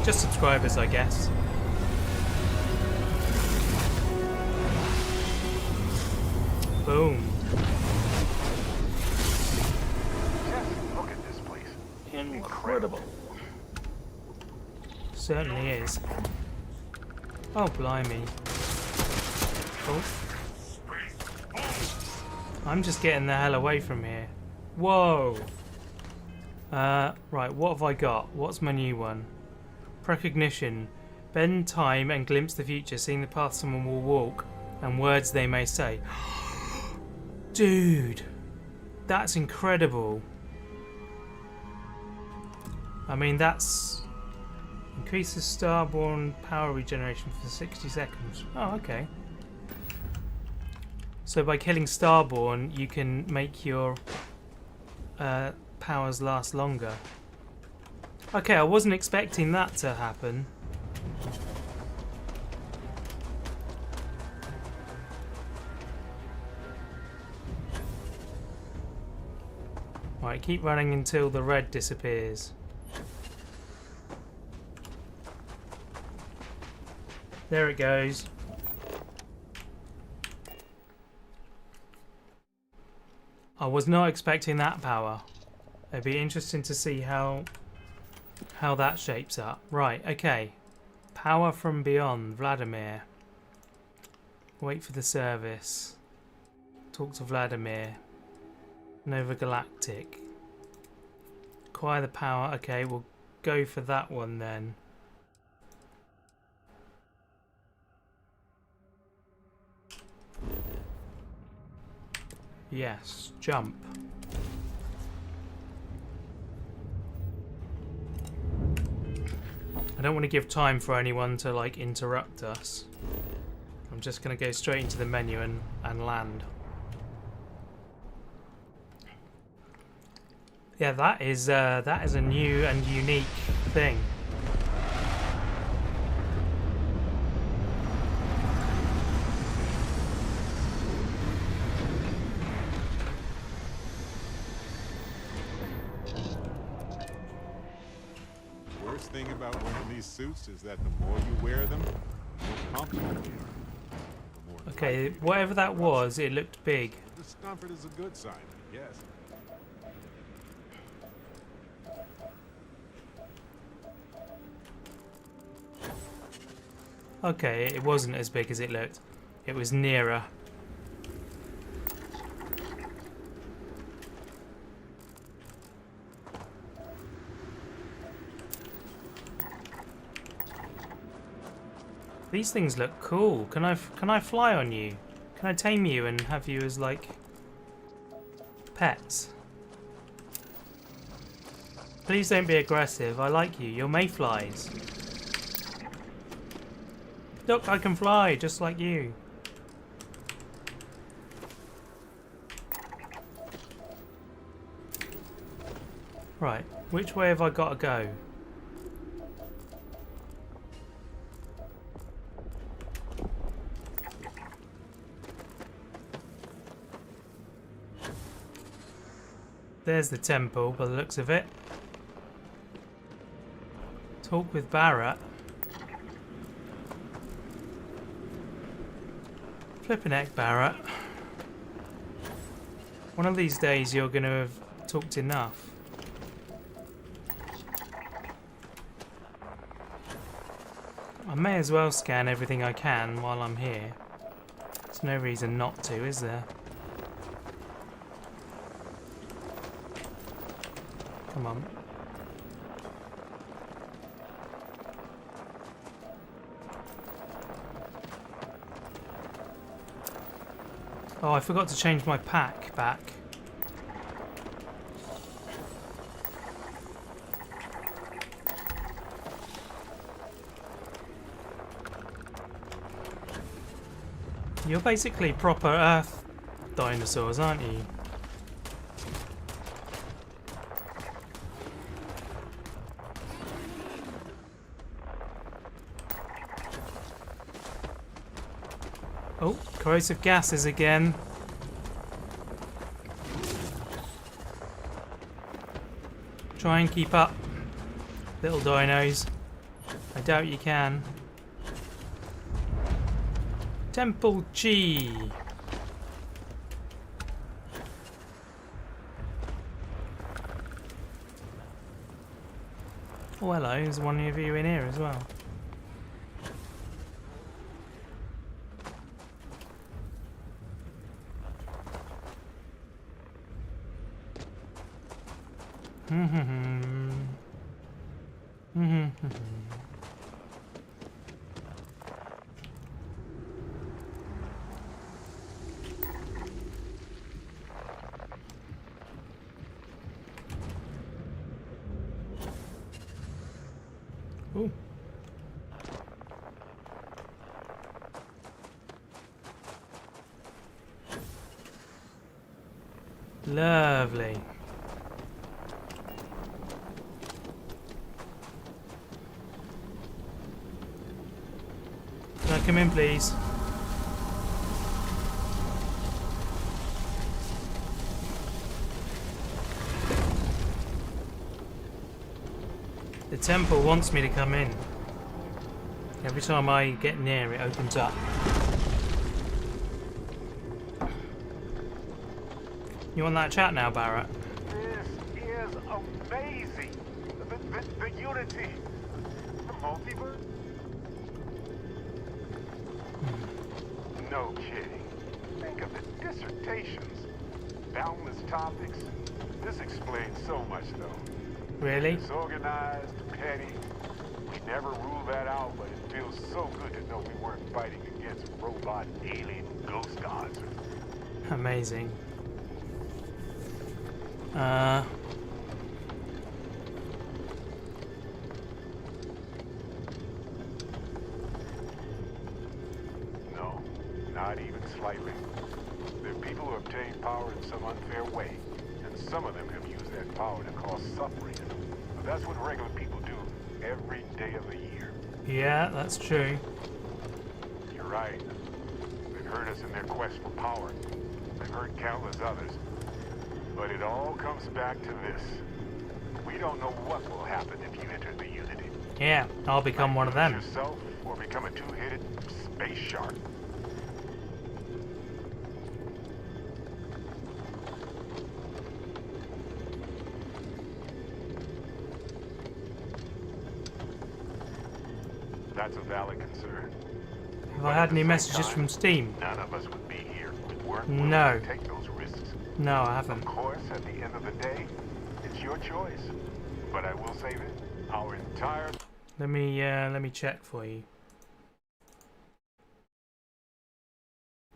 S1: Just subscribers, I guess. Boom. Incredible. Certainly is. Oh, blimey. Oh. I'm just getting the hell away from here. Whoa. Right, what have I got? What's my new one? Precognition. Bend time and glimpse the future, seeing the path someone will walk and words they may say. Dude. That's incredible. I mean, that's... Increases starborn power regeneration for 60 seconds. Oh, okay. So by killing starborn, you can make your powers last longer. Okay, I wasn't expecting that to happen. Right, keep running until the red disappears. There it goes. I was not expecting that power. It'd be interesting to see how that shapes up. Right, okay. Power from beyond, Vladimir. Wait for the service. Talk to Vladimir. Nova Galactic. Acquire the power. Okay, we'll go for that one then. Yes, jump. I don't want to give time for anyone to like interrupt us. I'm just going to go straight into the menu and land. Yeah, that is a new and unique thing.
S3: Worst thing about wearing these suits is that the more you wear them, the more comfortable they are. The more
S1: Okay,
S3: likely
S1: whatever that was, it looked big.
S3: discomfort is a good sign, I guess.
S1: Okay, it wasn't as big as it looked. It was nearer. These things look cool. Can I fly on you? Can I tame you and have you as like pets? Please don't be aggressive. I like you. You're mayflies. Look, I can fly just like you. Right, which way have I got to go? There's the temple by the looks of it. Talk with Barrett. Flippin' heck, Barrett. One of these days you're going to have talked enough. I may as well scan everything I can while I'm here. There's no reason not to, is there? Come on. Oh, I forgot to change my pack back. You're basically proper Earth dinosaurs, aren't you? Oh, corrosive gases again. Try and keep up, little dinos. I doubt you can. Temple Chi. Oh, hello, there's one of you in here as well. Ooh. Lovely. come in, please. The temple wants me to come in. Every time I get near, it opens up. You want that chat now, Barrett?
S3: This is amazing. The unity. The multiverse. No kidding. Think of the dissertations. Boundless topics. This explains so much, though.
S1: Really?
S3: It's organized, petty. We never ruled that out, but it feels so good to know we weren't fighting against robot alien ghost gods.
S1: Amazing.
S3: No, not even slightly. There are people who obtain power in some unfair way, and some of them have used that power to cause suffering. But that's what regular people do every day of the year.
S1: Yeah, that's true.
S3: You're right. They've hurt us in their quest for power. They've hurt countless others. But it all comes back to this. We don't know what will happen if you enter the Unity.
S1: Yeah, I'll become one of them.
S3: Yourself, or become a two-headed space shark. That's a valid concern.
S1: Have I had any messages from Steam?
S3: None of us would be here. We weren't
S1: No.
S3: willing to take those risks.
S1: No, I haven't.
S3: Of course, at the end of the day, it's your choice. But I will say this: our entire
S1: Let me check for you.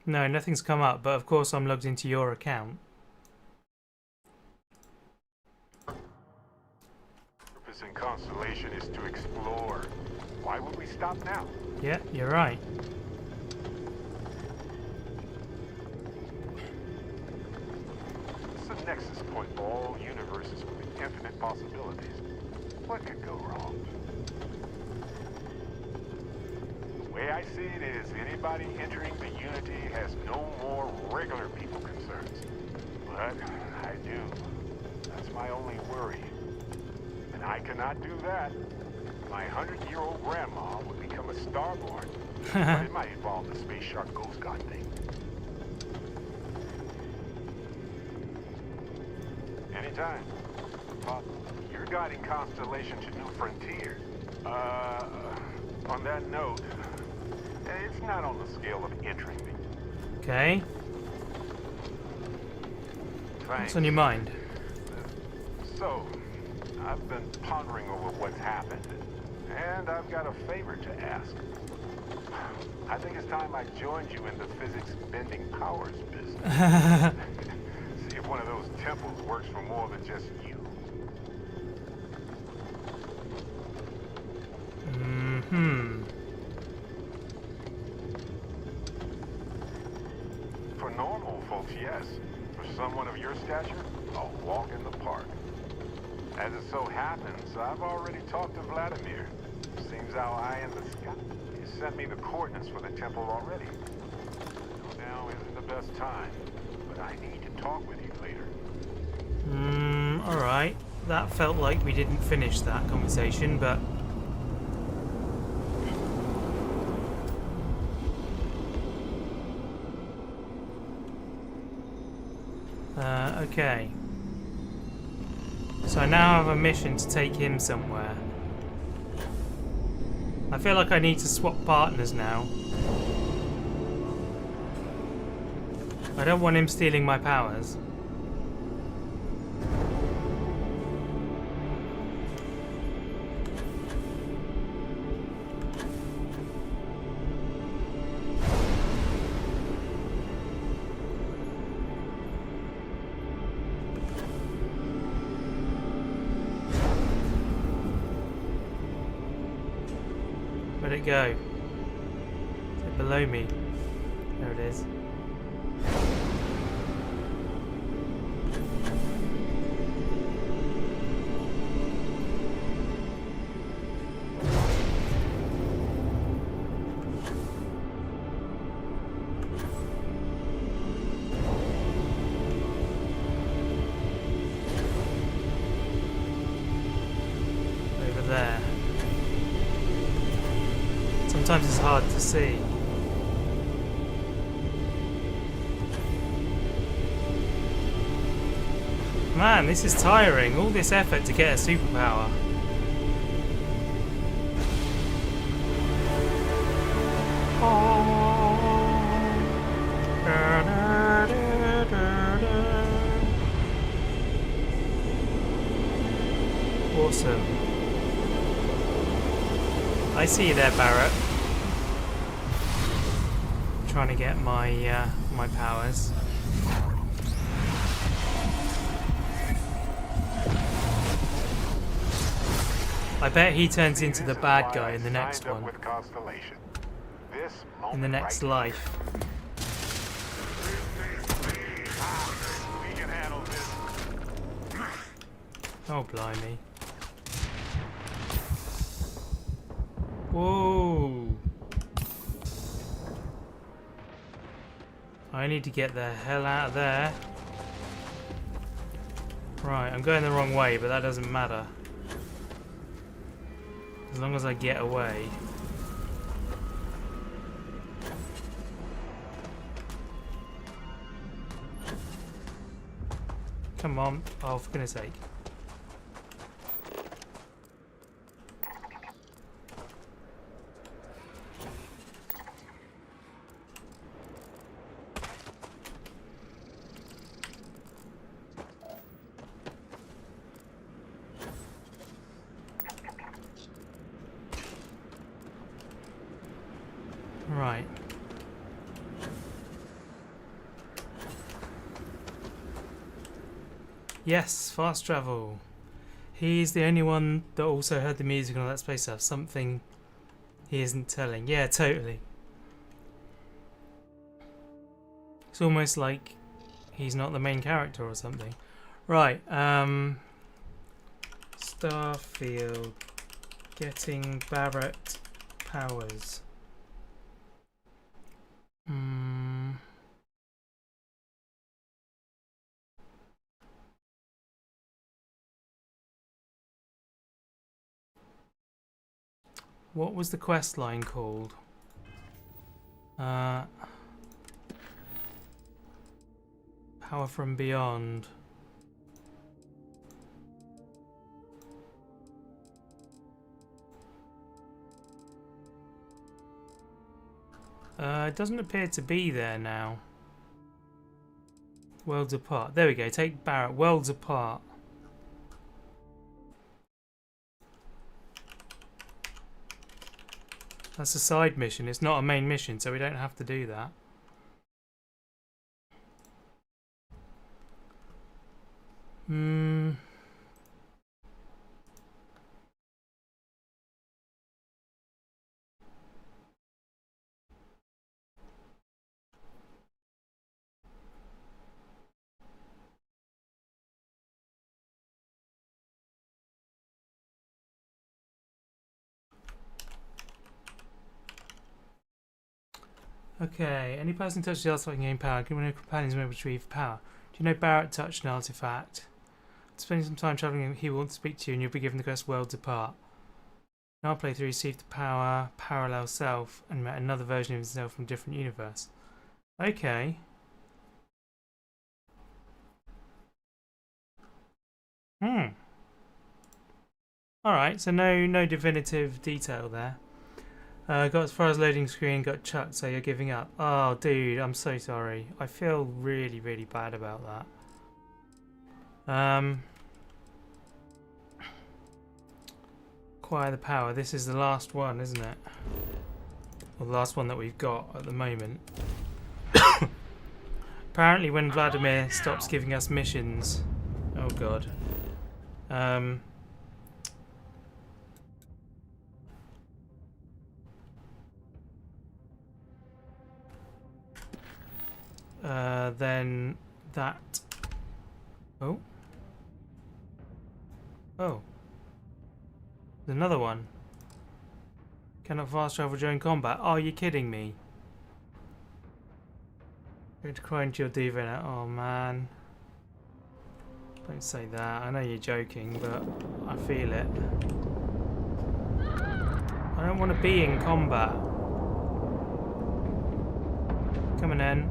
S1: No, nothing's come up, but of course I'm logged into your account.
S3: purpose in Constellation is to explore. Why would we stop now?
S1: Yeah, you're right.
S3: It's a nexus point for all universes with infinite possibilities. What could go wrong? The way I see it is, anybody entering the Unity has no more regular people concerns. But I do. That's my only worry. And I cannot do that. My 100-year-old grandma would become a starborn. But it might involve the space shark ghost god thing. Anytime. Pop, you're guiding Constellation to new frontiers. On that note, it's not on the scale of entering me.
S1: Okay. What's on your mind?
S3: So, I've been pondering over what's happened, and I've got a favor to ask. I think it's time I joined you in the physics-bending powers business. See if one of those temples works for more than just you. For normal folks, yes. For someone of your stature, a walk in the park. As it so happens, I've already talked to Vladimir. Seems our eye in the sky. He sent me the coordinates for the temple already. Now isn't the best time, but I need to talk with you later.
S1: Alright. That felt like we didn't finish that conversation, but... okay. So I now have a mission to take him somewhere. I feel like I need to swap partners now. I don't want him stealing my powers. Where'd it go? Is it below me? There it is. sometimes it's hard to see. Man, this is tiring. All this effort to get a superpower. Awesome. I see you there, Barrett. Trying to get my my powers. I bet he turns into the bad guy in the next one. In the next life. Oh, blimey. Whoa. I need to get the hell out of there. Right, I'm going the wrong way, but that doesn't matter. As long as I get away. Come on. Oh, for goodness sake. Right. Yes, fast travel. He's the only one that also heard the music and all that space stuff. Something he isn't telling. Yeah, totally. It's almost like he's not the main character or something. Right, Starfield. Getting Barrett powers. What was the quest line called? Power from Beyond. It doesn't appear to be there now. Worlds Apart. There we go. Take Barrett. Worlds Apart. That's a side mission. It's not a main mission, so we don't have to do that. Okay, any person touches the artifact can gain power. When a companion is able to retrieve power. Do you know Barrett touched an artifact? Spending some time traveling, he will want to speak to you and you'll be given the quest Worlds Apart. In our playthrough, he received the power Parallel Self and met another version of himself from a different universe. Okay. Alright, so no definitive detail there. Got as far as loading screen, got chucked, so you're giving up. Oh, dude, I'm so sorry. I feel really, really bad about that. Acquire the power. This is the last one, isn't it? Or the last one that we've got at the moment. Apparently when Vladimir stops giving us missions... Oh, God. Then that... Oh. Oh. There's another one. Cannot fast travel during combat. Oh, you're kidding me. Going to cry into your diva now. Oh, man. Don't say that. I know you're joking, but I feel it. I don't want to be in combat. Coming in.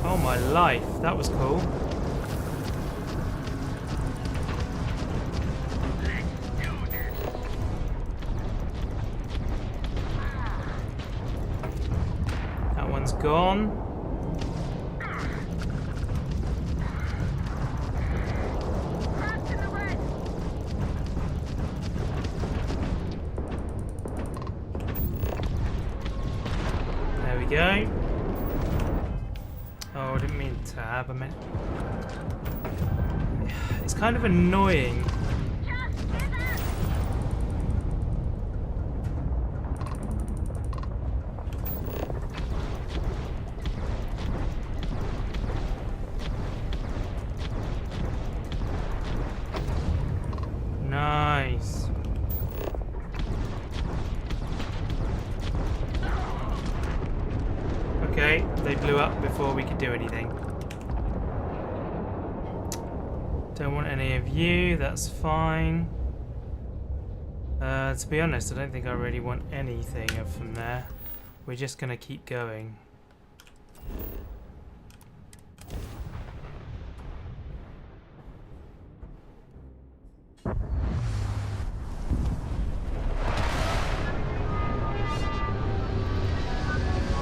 S1: Oh my life, that was cool. That one's gone. There we go. Oh, I didn't mean tab, I meant... It's kind of annoying. Nice. Okay, they blew up before we could do anything. Don't want any of you, that's fine. To be honest, I don't think I really want anything from there. We're just gonna keep going.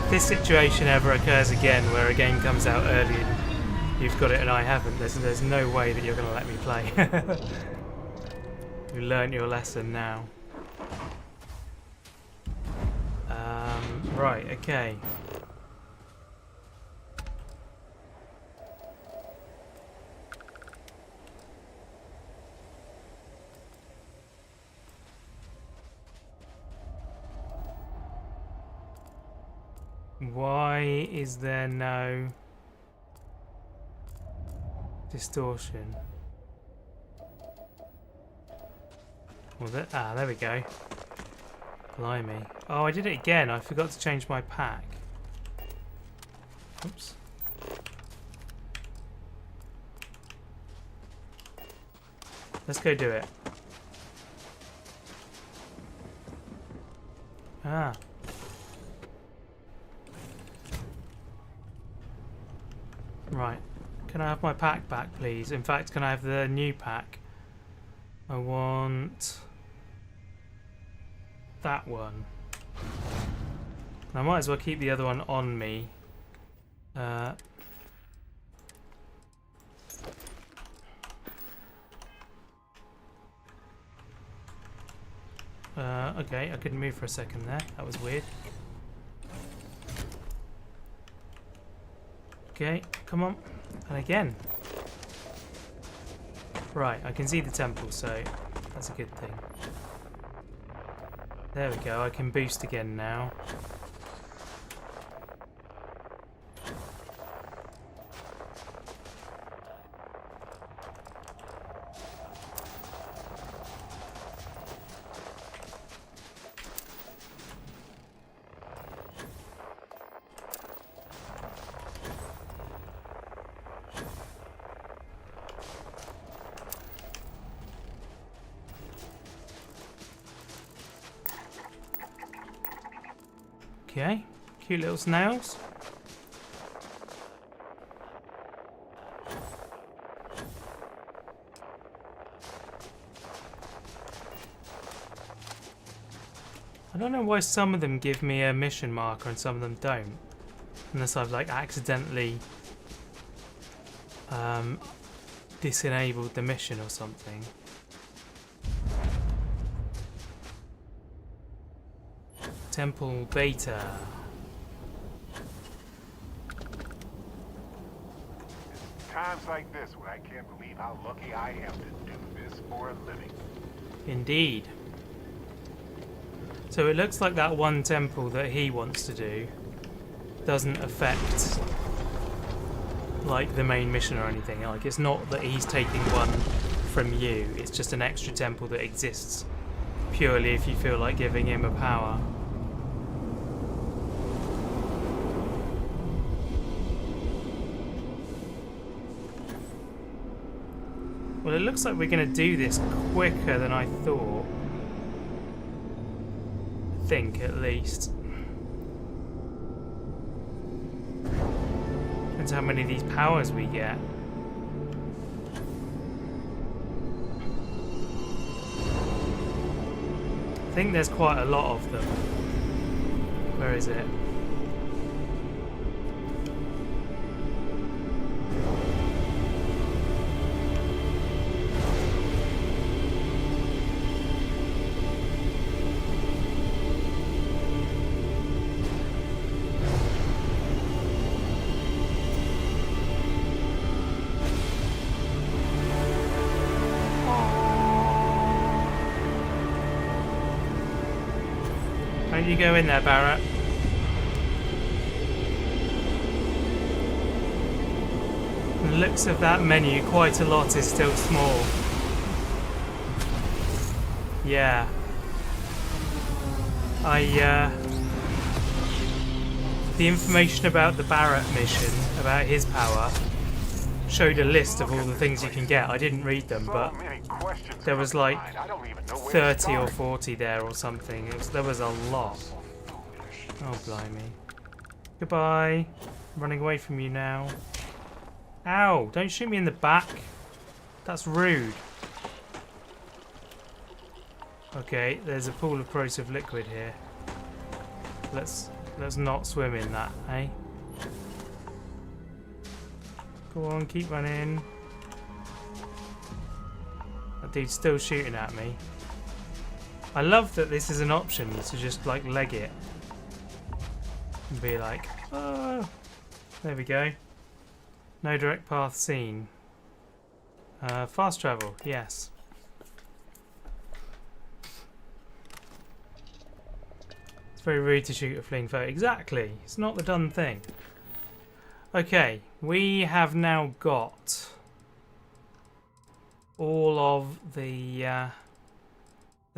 S1: If this situation ever occurs again where a game comes out early and you've got it and I haven't, there's no way that you're going to let me play. You learnt your lesson now. Right, okay. Why is there no distortion? Well, there we go. Blimey. Oh, I did it again. I forgot to change my pack. Oops. Let's go do it. Ah. Right. Can I have my pack back, please? In fact, can I have the new pack? I want that one. And I might as well keep the other one on me. Okay, I couldn't move for a second there. That was weird. Okay, come on. And again. Right, I can see the temple, so that's a good thing. There we go, I can boost again now. Okay, cute little snails. I don't know why some of them give me a mission marker and some of them don't. Unless I've like accidentally disenabled the mission or something. Temple Beta.
S3: It's times like this when I can't believe how lucky I am to do this for a living.
S1: Indeed. So it looks like that one temple that he wants to do doesn't affect like the main mission or anything. Like it's not that he's taking one from you, it's just an extra temple that exists purely if you feel like giving him a power. Well, it looks like we're going to do this quicker than I thought. think, at least. Depends how many of these powers we get. I think there's quite a lot of them. Where is it? Don't you go in there, Barrett. From the looks of that menu, quite a lot is still small. Yeah. The information about the Barrett mission, about his power, showed a list of all the things you can get. I didn't read them, but there was like 30 or 40 there or something. There was a lot. Oh, blimey. Goodbye. I'm running away from you now. Ow! Don't shoot me in the back. That's rude. Okay, there's a pool of corrosive liquid here. Let's not swim in that, eh? Go on, keep running. That dude's still shooting at me. I love that this is an option to just like leg it. And be like, oh, there we go. No direct path seen. Fast travel, yes. It's very rude to shoot a fleeing foe. Exactly, it's not the done thing. Okay, we have now got all of the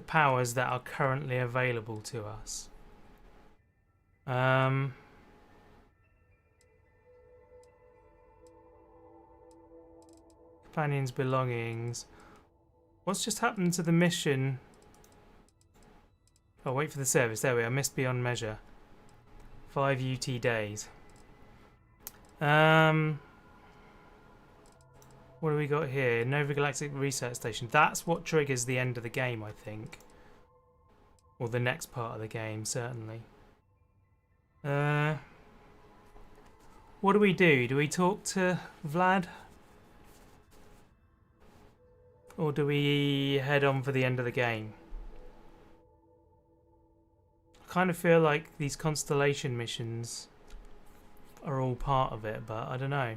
S1: powers that are currently available to us. Companions' belongings. What's just happened to the mission? Oh, wait for the service. There we are. Missed beyond measure. 5 UT days. What do we got here? Nova Galactic Research Station. That's what triggers the end of the game, I think. Or the next part of the game, certainly. What do we do? Do we talk to Vlad? Or do we head on for the end of the game? I kind of feel like these constellation missions are all part of it, but I don't know.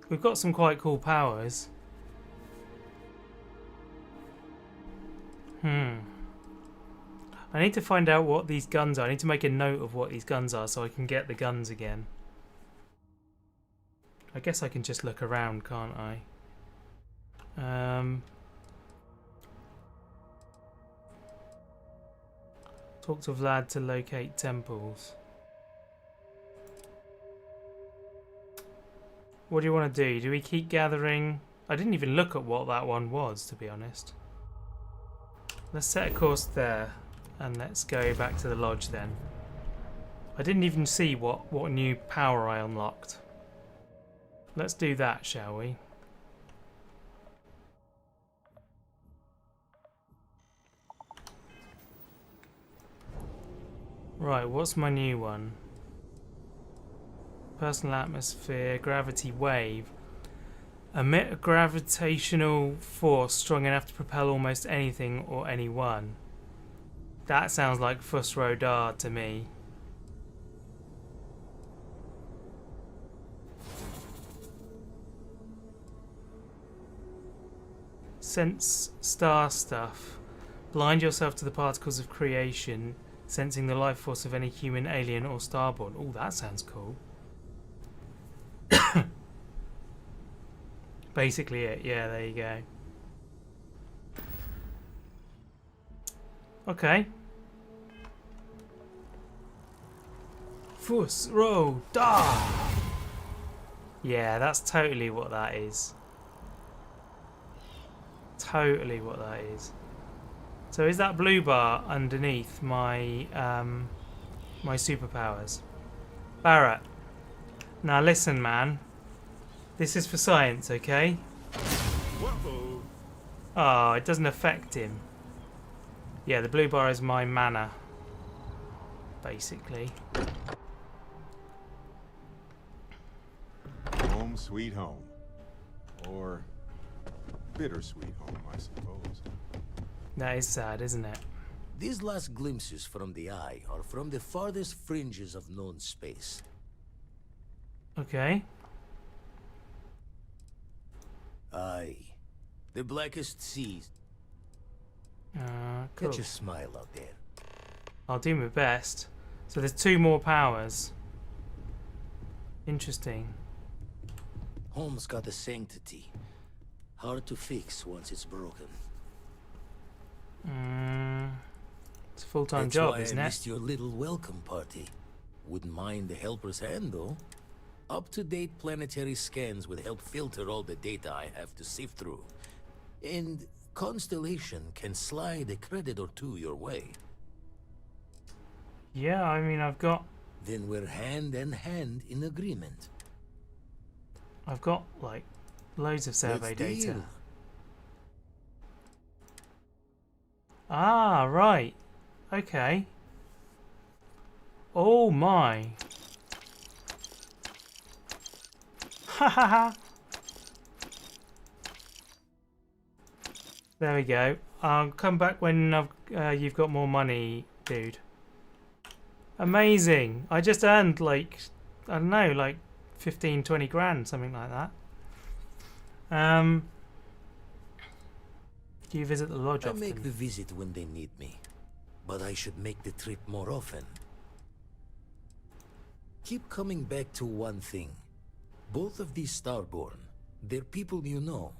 S1: We've got some quite cool powers. I need to find out what these guns are. I need to make a note of what these guns are so I can get the guns again. I guess I can just look around, can't I? Talk to Vlad to locate temples. What do you want to do? Do we keep gathering? I didn't even look at what that one was, to be honest. Let's set a course there, and let's go back to the lodge then. I didn't even see what new power I unlocked. Let's do that, shall we? Right, what's my new one? Personal atmosphere, gravity wave. Emit a gravitational force strong enough to propel almost anything or anyone. That sounds like Fuss Rodar to me. Sense star stuff. Blind yourself to the particles of creation, sensing the life force of any human, alien, or starborn. Oh, that sounds cool. Basically it. Yeah, there you go. Okay. Fuss Rodar. Yeah, that's totally what that is. totally what that is. So is that blue bar underneath my my superpowers? Barrett. Now listen, man. This is for science, okay? Oh, it doesn't affect him. Yeah, the blue bar is my mana, basically.
S12: Home sweet home. Or bittersweet home, I suppose.
S1: That is sad, isn't it?
S8: These last glimpses from the eye are from the farthest fringes of known space.
S1: Okay.
S8: Aye. The blackest seas.
S1: Cool.
S8: Catch a smile out there.
S1: I'll do my best. So there's 2 more powers. Interesting.
S8: Home's got a sanctity. Hard to fix once it's broken.
S1: It's a full-time
S8: That's
S1: job,
S8: why
S1: isn't
S8: I
S1: it?
S8: missed your little welcome party. Wouldn't mind the helper's hand, though. Up-to-date planetary scans would help filter all the data I have to sift through. And Constellation can slide a credit or 2 your way.
S1: Yeah, I mean, I've got
S8: Then we're hand in hand in agreement.
S1: like loads of survey
S8: Let's
S1: data.
S8: deal.
S1: Ah, right. Okay. Oh my. Ha ha ha. There we go. I'll come back when you've got more money, dude. Amazing. I just earned like, I don't know, like 15, 20 grand, something like that. Do you visit the lodge
S8: I
S1: often?
S8: make the visit when they need me, but I should make the trip more often. Keep coming back to one thing. Both of these Starborn, they're people you know.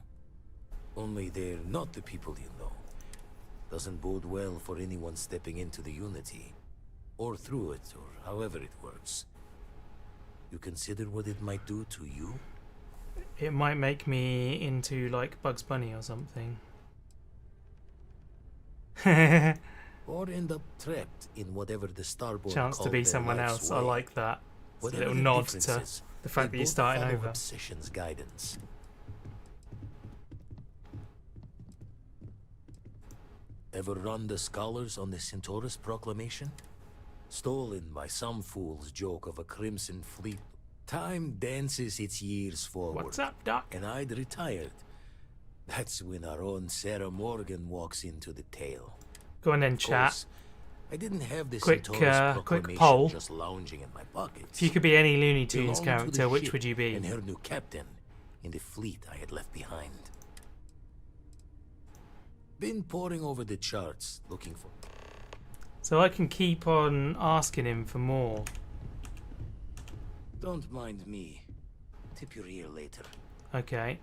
S8: Only they're not the people you know. Doesn't bode well for anyone stepping into the Unity. Or through it, or however it works. You consider what it might do to you?
S1: It might make me into like Bugs Bunny or something.
S8: Or end up trapped in whatever the Starborn
S1: Chance to
S8: call
S1: be
S8: their
S1: someone
S8: life's
S1: else. I
S8: way.
S1: like that. It's a
S8: Whatever
S1: little
S8: the
S1: nod to
S8: differences,
S1: the fact
S8: they
S1: that you're
S8: both
S1: starting
S8: follow
S1: over.
S8: Obsession's guidance. Ever run the scholars on the Centaurus proclamation? Stolen by some fool's joke of a Crimson Fleet. Time dances its years forward.
S1: What's up, Doc?
S8: And I'd retired. That's when our own Sarah Morgan walks into the tale.
S1: Go on then,
S8: Of
S1: chat.
S8: course, I didn't have the
S1: Quick,
S8: Centaurus
S1: quick
S8: proclamation
S1: poll.
S8: just lounging in my pockets.
S1: If you could be any Looney Tunes
S8: Belonged to the
S1: character, which
S8: ship
S1: would you be?
S8: And her new captain in the fleet I had left behind. Been poring over the charts, looking for...
S1: So I can keep on asking him for more.
S8: Don't mind me. Tip your ear later.
S1: Okay.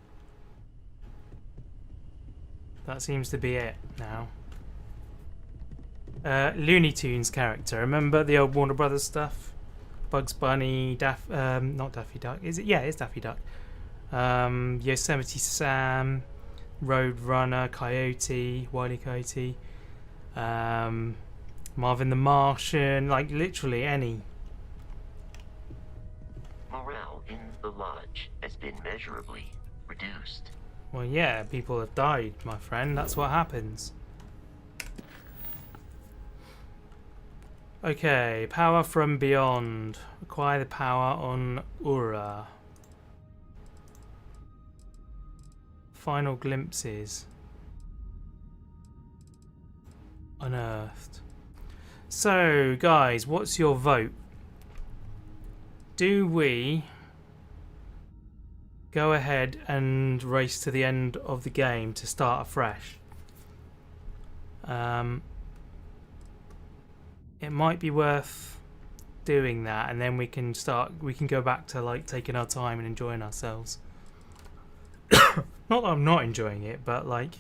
S1: That seems to be it now. Looney Tunes character. Remember the old Warner Brothers stuff? Bugs Bunny, not Daffy Duck. Is it? Yeah, it's Daffy Duck. Yosemite Sam, Roadrunner, Coyote, Wile E. Coyote, Marvin the Martian, like literally any.
S13: Morale in the lodge has been measurably reduced.
S1: Well, yeah, people have died, my friend. That's what happens. Okay, power from beyond. Acquire the power on Ura. Final glimpses. Unearthed. So, guys, what's your vote? Do we go ahead and race to the end of the game to start afresh? It might be worth doing that, and then we can go back to like taking our time and enjoying ourselves. Not that I'm not enjoying it, but like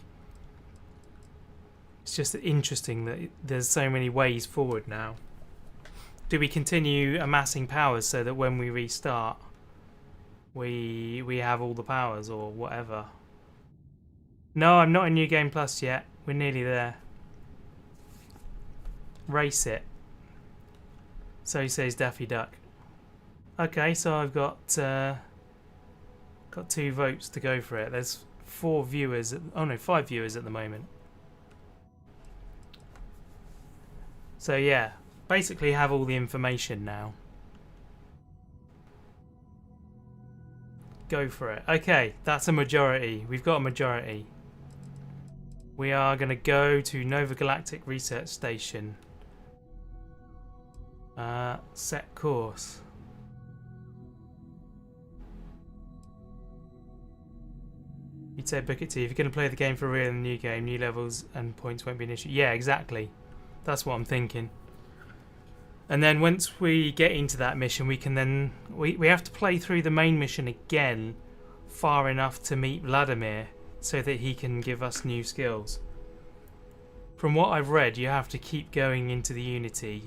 S1: it's just interesting that there's so many ways forward now. Do we continue amassing powers so that when we restart we have all the powers or whatever? No, I'm not in New Game Plus yet. We're nearly there. Race it. So he says Daffy Duck. Okay, so I've got 2 votes to go for it. There's 4 viewers. Oh no, 5 viewers at the moment. So yeah, basically have all the information now. Go for it. Okay, that's a majority. We've got a majority. We are going to go to Nova Galactic Research Station. Set course. You'd say book it to. If you're going to play the game for real in the new game, new levels and points won't be an issue. Yeah, exactly. That's what I'm thinking. And then once we get into that mission, we can then... We have to play through the main mission again far enough to meet Vladimir so that he can give us new skills. From what I've read, you have to keep going into the Unity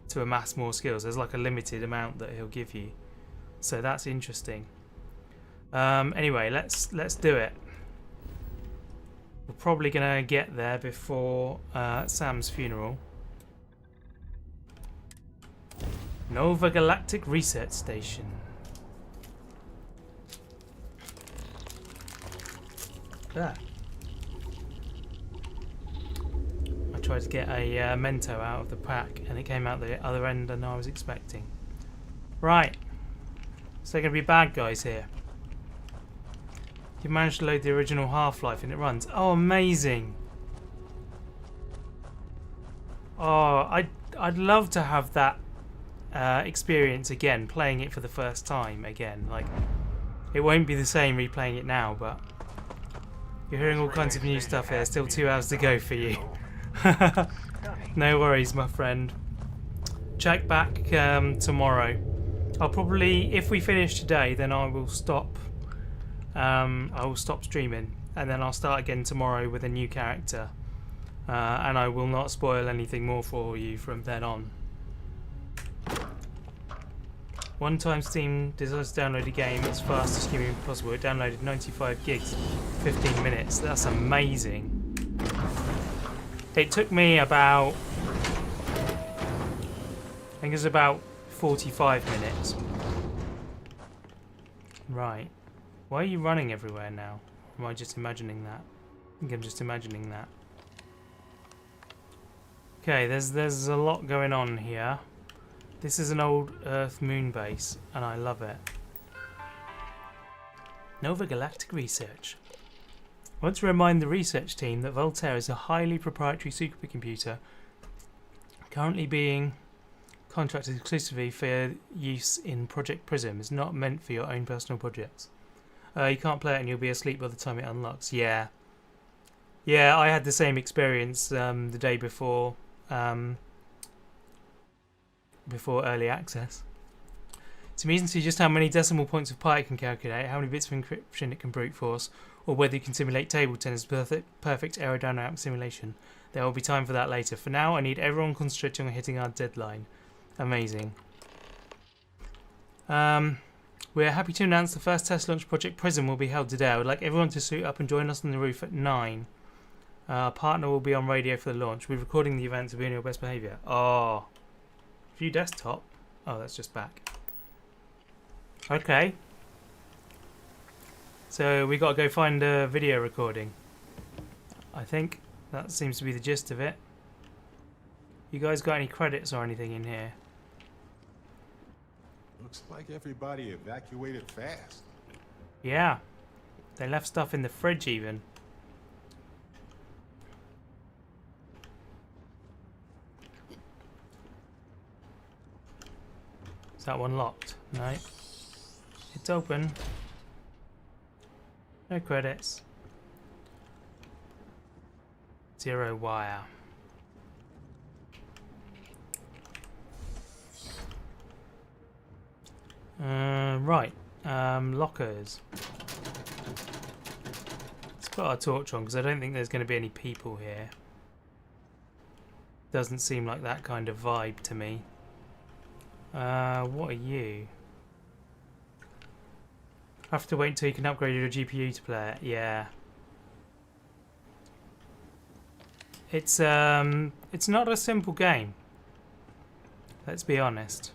S1: to amass more skills. There's like a limited amount that he'll give you. So that's interesting. Anyway, let's do it. We're probably going to get there before Sam's funeral. Nova Galactic Research Station. There. I tried to get a Mento out of the pack and it came out the other end than I was expecting. Right. So they're going to be bad guys here. You managed to load the original Half-Life and it runs. Oh, amazing. Oh, I'd love to have that experience again, playing it for the first time again. Like, it won't be the same replaying it now, but you're hearing all kinds of new stuff here. Still 2 hours to go for you. No worries, my friend. Check back tomorrow. I'll probably, if we finish today, then I will stop. I will stop streaming, and then I'll start again tomorrow with a new character. And I will not spoil anything more for you from then on. One time Steam decides to download a game as fast as humanly possible. It downloaded 95 gigs, 15 minutes. That's amazing. It took me about, I think it was about 45 minutes. Right. Why are you running everywhere now? Or am I just imagining that? I think I'm just imagining that. Okay, there's a lot going on here. This is an old Earth moon base, and I love it. Nova Galactic Research. I want to remind the research team that Voltaire is a highly proprietary supercomputer currently being contracted exclusively for use in Project Prism. It's not meant for your own personal projects. You can't play it and you'll be asleep by the time it unlocks. Yeah. Yeah, I had the same experience the day before early access. It's amazing to see just how many decimal points of pi it can calculate, how many bits of encryption it can brute force, or whether you can simulate table tennis perfect aerodynamic simulation. There will be time for that later. For now, I need everyone concentrating on hitting our deadline. Amazing. We're happy to announce the first test launch Project Prism will be held today. I would like everyone to suit up and join us on the roof at 9. Our partner will be on radio for the launch. We're recording the event to be on your best behaviour. Oh. View desktop. Oh, that's just back. Okay. So we got to go find a video recording. I think that seems to be the gist of it. You guys got any credits or anything in here?
S12: Looks like everybody evacuated fast.
S1: Yeah. They left stuff in the fridge even. Is that one locked? No. It's open. No credits. 0 wire. Right. Lockers. Let's put our torch on because I don't think there's going to be any people here. Doesn't seem like that kind of vibe to me. What are you? Have to wait until you can upgrade your GPU to play it. Yeah. It's not a simple game. Let's be honest.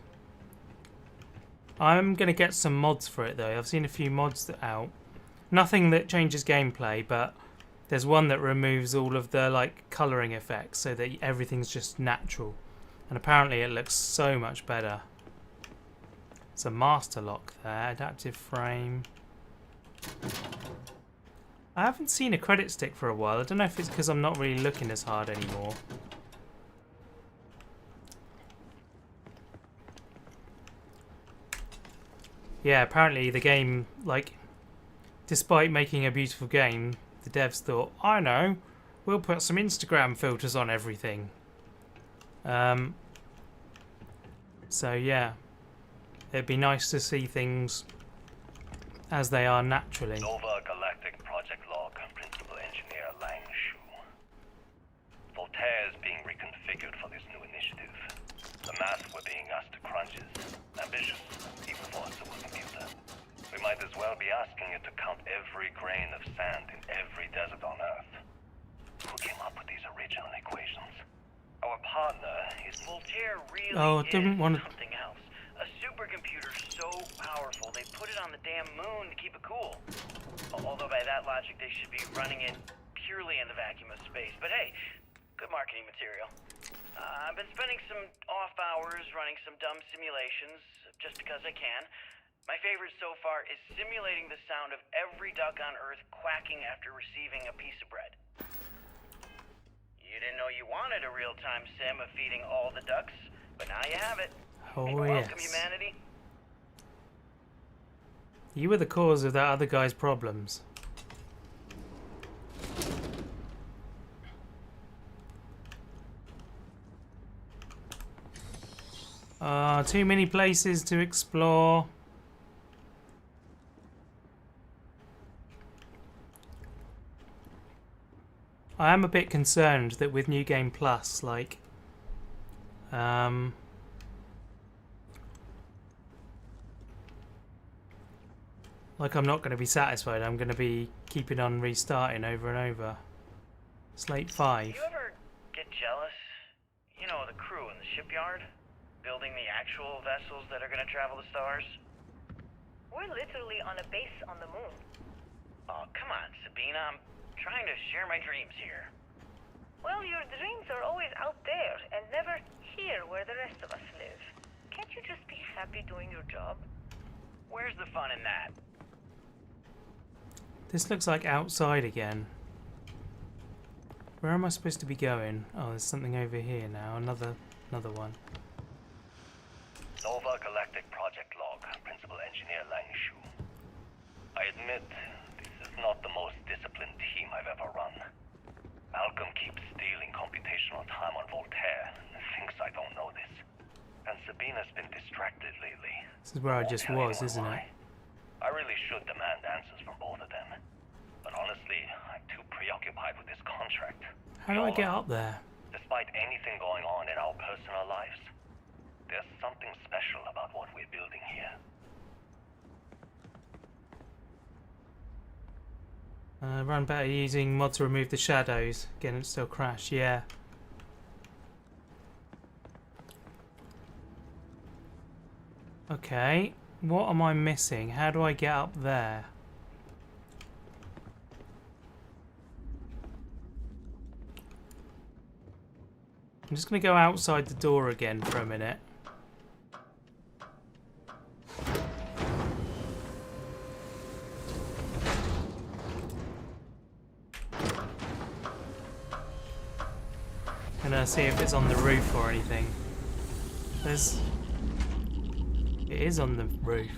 S1: I'm gonna get some mods for it though. I've seen a few mods that out. Nothing that changes gameplay, but there's one that removes all of the like colouring effects so that everything's just natural. And apparently it looks so much better. It's a master lock there, adaptive frame. I haven't seen a credit stick for a while. I don't know if it's because I'm not really looking as hard anymore. Yeah, apparently the game, like, despite making a beautiful game, the devs thought, I know, we'll put some Instagram filters on everything. So yeah, it'd be nice to see things as they are naturally.
S14: Nova Galactic Project Log, Principal Engineer Lang Shu. Voltaire is being reconfigured for this new initiative. The math we're being asked to crunch is ambitious, even for a supercomputer. We might as well be asking it to count every grain of sand in every desert on Earth. Who came up with these original equations? Our partner is Voltaire really something else. A supercomputer so powerful they put it on the damn moon to keep it cool. Although by that logic they should be running it purely in the vacuum of space. But hey, good marketing material. I've been spending some off hours running some dumb simulations just because I can. My favorite so far is simulating the sound of every duck on Earth quacking after receiving a piece of bread. You didn't know you wanted a real-time sim of feeding all the ducks, but now you have it.
S1: Oh,
S14: welcome,
S1: yes.
S14: humanity.
S1: You were the cause of that other guy's problems. Too many places to explore. I am a bit concerned that with New Game Plus, like, like I'm not going to be satisfied. I'm going to be keeping on restarting over and over. Slate 5.
S14: Do you ever get jealous? You know, the crew in the shipyard? Building the actual vessels that are going to travel the stars?
S15: We're literally on a base on the moon.
S14: Oh, come on, Sabina. I'm trying to share my dreams here.
S15: Well, your dreams are always out there and never here where the rest of us live. Can't you just be happy doing your job?
S14: Where's the fun in that?
S1: This looks like outside again. Where am I supposed to be going? Oh, there's something over here now. Another one.
S14: Nova Galactic Project Log, Principal Engineer Lang Shu. I admit, this is not the most disciplined team I've ever run. Malcolm keeps stealing computational time on Voltaire and thinks I don't know this. And Sabina's been distracted lately.
S1: This is where I just was, isn't it?
S14: I really should demand answers from both of them. But honestly, I'm too preoccupied with this contract.
S1: How do I get up there?
S14: Despite anything going on in our personal lives, there's something special about what we're building here.
S1: Run better using mod to remove the shadows. Again, it still crashed. Yeah. Okay. What am I missing? How do I get up there? I'm just going to go outside the door again for a minute. And see if it's on the roof or anything. It is on the roof.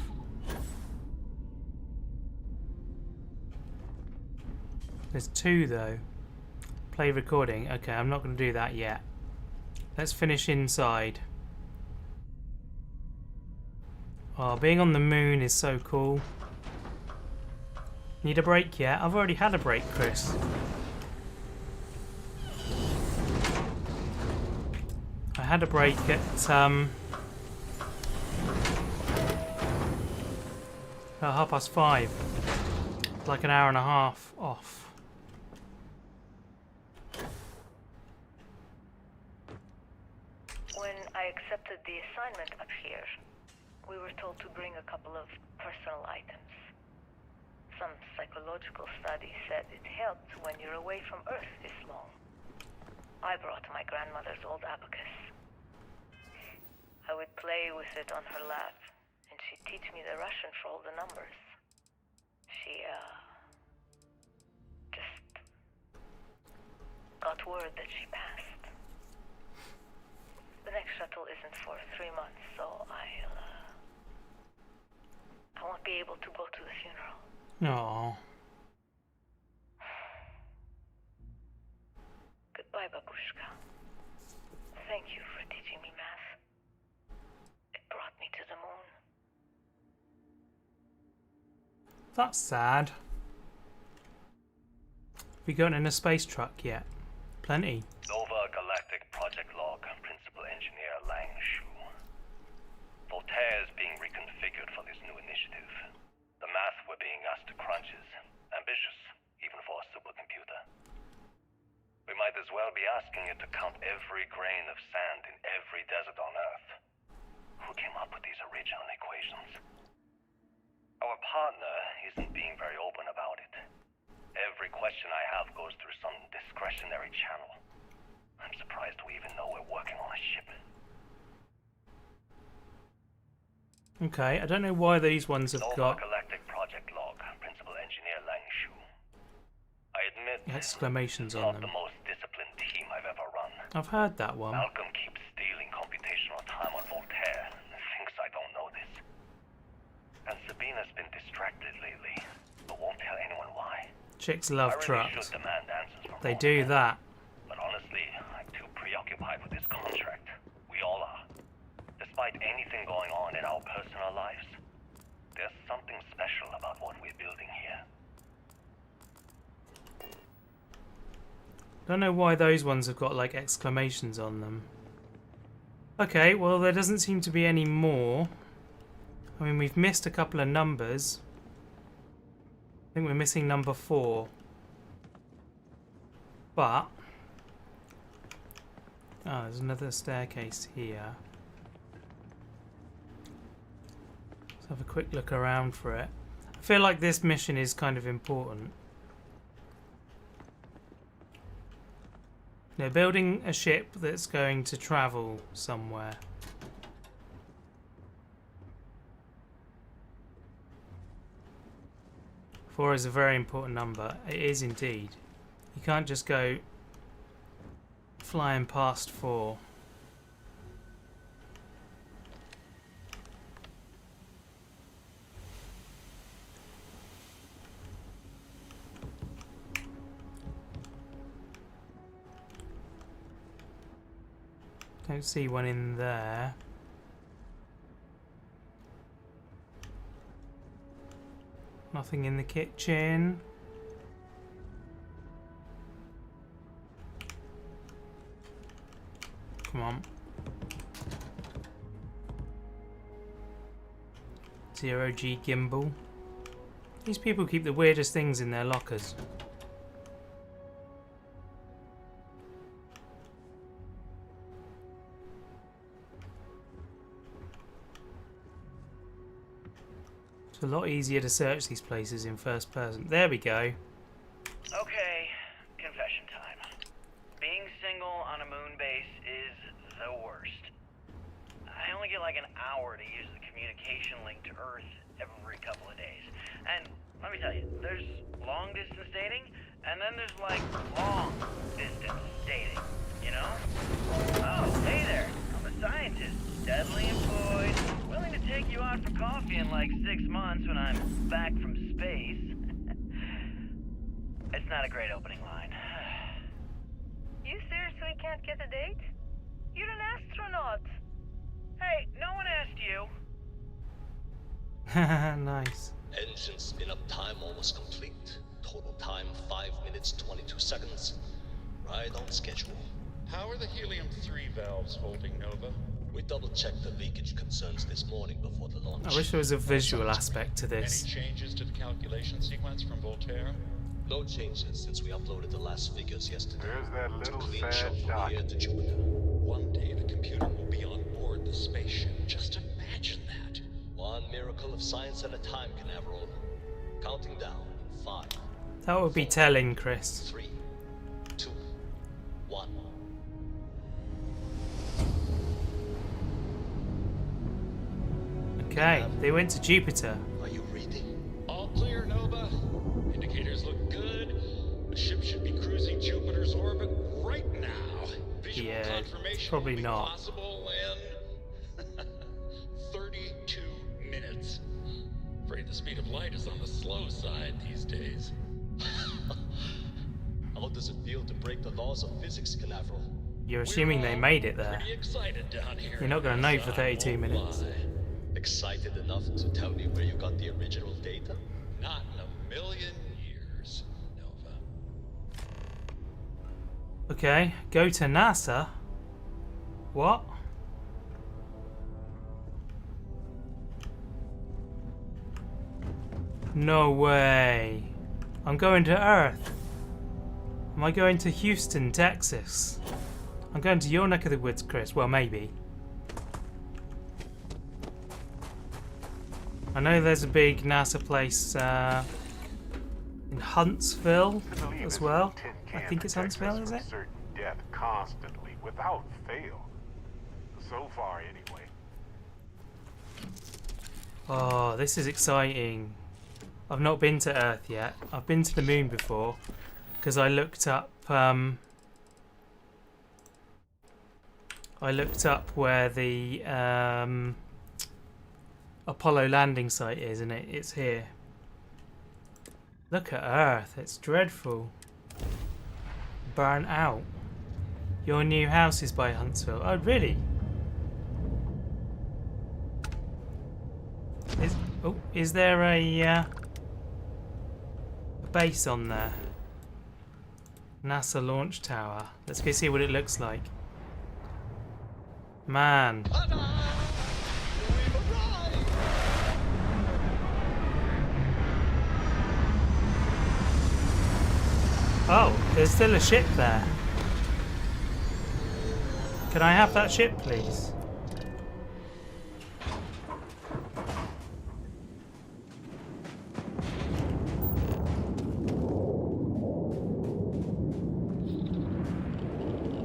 S1: There's two though. Play recording. Okay, I'm not going to do that yet. Let's finish inside. Oh, being on the moon is so cool. Need a break yet? I've already had a break, Chris. I had a break at 5:30. Like an hour and a half off.
S15: I accepted the assignment up here. We were told to bring a couple of personal items. Some psychological study said it helped when you're away from Earth this long. I brought my grandmother's old abacus. I would play with it on her lap, and she'd teach me the Russian for all the numbers. She, just got word that she passed. The next shuttle isn't for 3 months, so I won't be able to go to the funeral.
S1: Aww.
S15: Goodbye, Babushka. Thank you for teaching me math. It brought me to the moon.
S1: That's sad. We going in a space truck yet? Plenty.
S14: Nova Galactic Project Log, Principal Engineer Lang Shu. Voltaire is being reconfigured for this new initiative. The math we're being asked to crunch is ambitious, even for a supercomputer. We might as well be asking it to count every grain of sand in every desert on Earth. Who came up with these original equations? Our partner isn't being very open about it. Every question I have goes through some discretionary channel. I'm surprised we even know we're working on a ship.
S1: Okay, I don't know why these ones have got
S14: Galactic Project Log, Principal Engineer Lang Shu. I admit
S1: exclamations
S14: it's
S1: on
S14: not
S1: them.
S14: the most disciplined team I've ever run.
S1: I've heard that one.
S14: Malcolm keeps stealing computational time on Voltaire and thinks I don't know this. And Sabina's been distracted lately, but won't tell anyone why.
S1: Chicks love
S14: I really
S1: trucks.
S14: should demand answers from
S1: They
S14: Voltaire,
S1: do that.
S14: but honestly, I'm too preoccupied with this contract. We all are. Despite anything going on in our personal lives, there's something special about what we're building here.
S1: Don't know why those ones have got like exclamations on them. Okay, well there doesn't seem to be any more. I mean, we've missed a couple of numbers. I think we're missing number 4. But oh, there's another staircase here. Let's have a quick look around for it. I feel like this mission is kind of important. They're building a ship that's going to travel somewhere. 4 is a very important number. It is indeed. You can't just go flying past 4. Don't see one in there. Nothing in the kitchen. Come on. 0G gimbal. These people keep the weirdest things in their lockers. It's a lot easier to search these places in first person. There we go.
S16: Okay, confession time. Being single on a moon base is the worst. I only get like an hour to use the communication link to Earth every couple of days. And let me tell you, there's long distance dating, and then there's like long distance dating, you know? Oh, hey there, I'm a scientist, steadily employed, willing to take you out for coffee in like 6 months when I'm back from space. It's not a great opening line.
S15: You seriously can't get a date? You're an astronaut.
S16: Hey, no one asked you.
S1: Nice.
S17: Engine spin-up time almost complete. Total time 5 minutes 22 seconds. Right on schedule.
S18: How are the helium-3 valves holding, Nova?
S17: We double-checked the leakage concerns this morning before the launch.
S1: I wish there was a visual aspect to this.
S18: Any changes to the calculation sequence from Voltaire?
S17: No changes since we uploaded the last figures yesterday.
S3: There's that little
S17: clean
S3: sad
S17: shot from
S3: dot.
S17: here to Jupiter.
S18: One day the computer will be on
S17: spaceship. Just imagine that. One miracle of science at a time, Canaveral. Counting down. 5.
S1: That would be telling, Chris.
S17: 3, 2, 1.
S1: Okay, they went to Jupiter.
S17: Are you reading?
S18: All clear, Nova. Indicators look good. The ship should be cruising Jupiter's orbit right now. Visual confirmation
S1: probably
S18: will be
S1: not.
S18: possible in 32 minutes. Afraid the speed of light is on the slow side these days.
S17: How does it feel to break the laws of physics, Canaveral?
S1: You're assuming they made it there.
S18: Pretty excited down here.
S1: You're not going to know for 32 minutes.
S17: Excited enough to tell me where you got the original data?
S18: Not in a million years, Nova.
S1: Okay, go to NASA. What? No way. I'm going to Earth. Am I going to Houston, Texas? I'm going to your neck of the woods, Chris. Well, maybe. I know there's a big NASA place in Huntsville as well. I think it's Huntsville, is it?
S3: Certain death constantly, without fail. So far, anyway.
S1: Oh, this is exciting. I've not been to Earth yet. I've been to the moon before because I looked up where the Apollo landing site is, and it's here. Look at Earth, it's dreadful. Burnt out. Your new house is by Huntsville. Oh, really? Is there a base on there? NASA launch tower. Let's go see what it looks like. Man. Oh, there's still a ship there. Can I have that ship, please?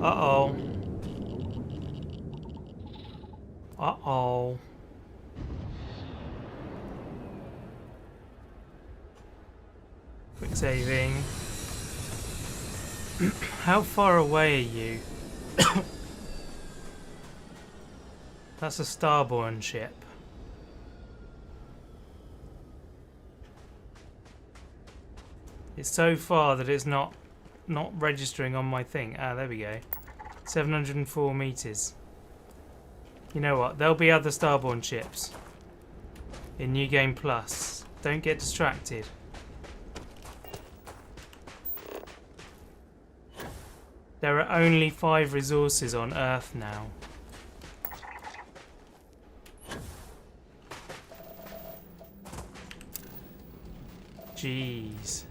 S1: Uh-oh. Uh-oh. Quick saving. How far away are you? That's a starborn ship. It's so far that it's not registering on my thing. Ah, there we go. 704 meters. You know what? There'll be other starborn ships in New Game Plus. Don't get distracted. There are only 5 resources on Earth now. Jeez.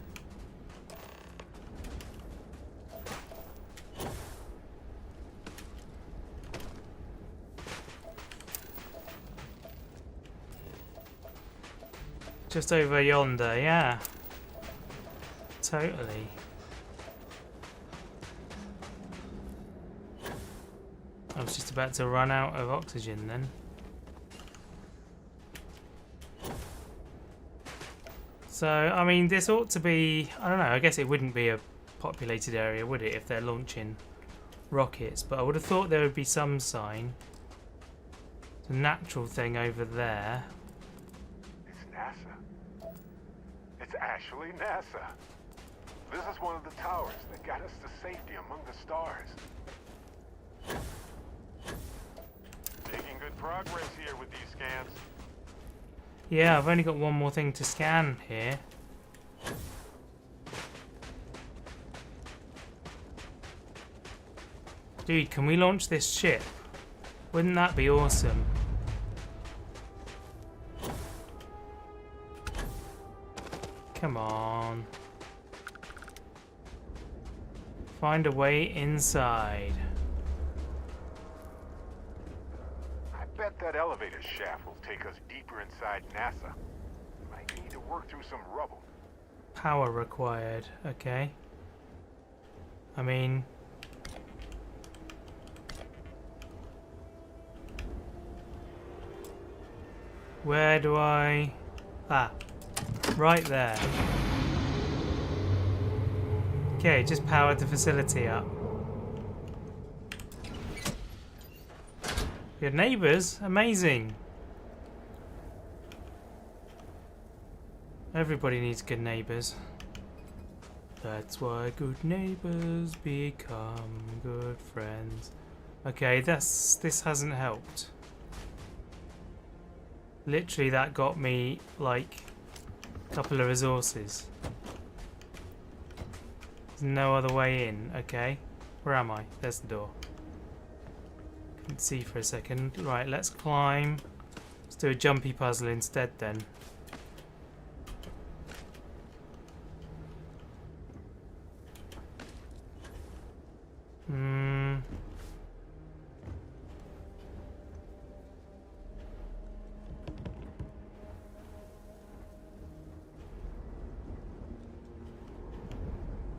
S1: Just over yonder, yeah. Totally. I was just about to run out of oxygen then. So, I mean, this ought to be... I don't know, I guess it wouldn't be a populated area, would it, if they're launching rockets? But I would have thought there would be some sign. It's a natural thing over there.
S3: It's NASA. It's actually NASA. This is one of the towers that got us to safety among the stars. Making good progress here with these scans.
S1: Yeah, I've only got one more thing to scan here. Dude, can we launch this ship? Wouldn't that be awesome? Come on. Find a way inside.
S3: I bet that elevator shaft will take us deeper inside NASA. Might need to work through some rubble.
S1: Power required. Okay. I mean... Where do I... Ah. Right there. Okay, just powered the facility up. Good neighbours? Amazing. Everybody needs good neighbours. That's why good neighbours become good friends. Okay, this hasn't helped. Literally that got me like a couple of resources. There's no other way in. Okay. Where am I? There's the door. Couldn't see for a second. Right, let's climb. Let's do a jumpy puzzle instead then.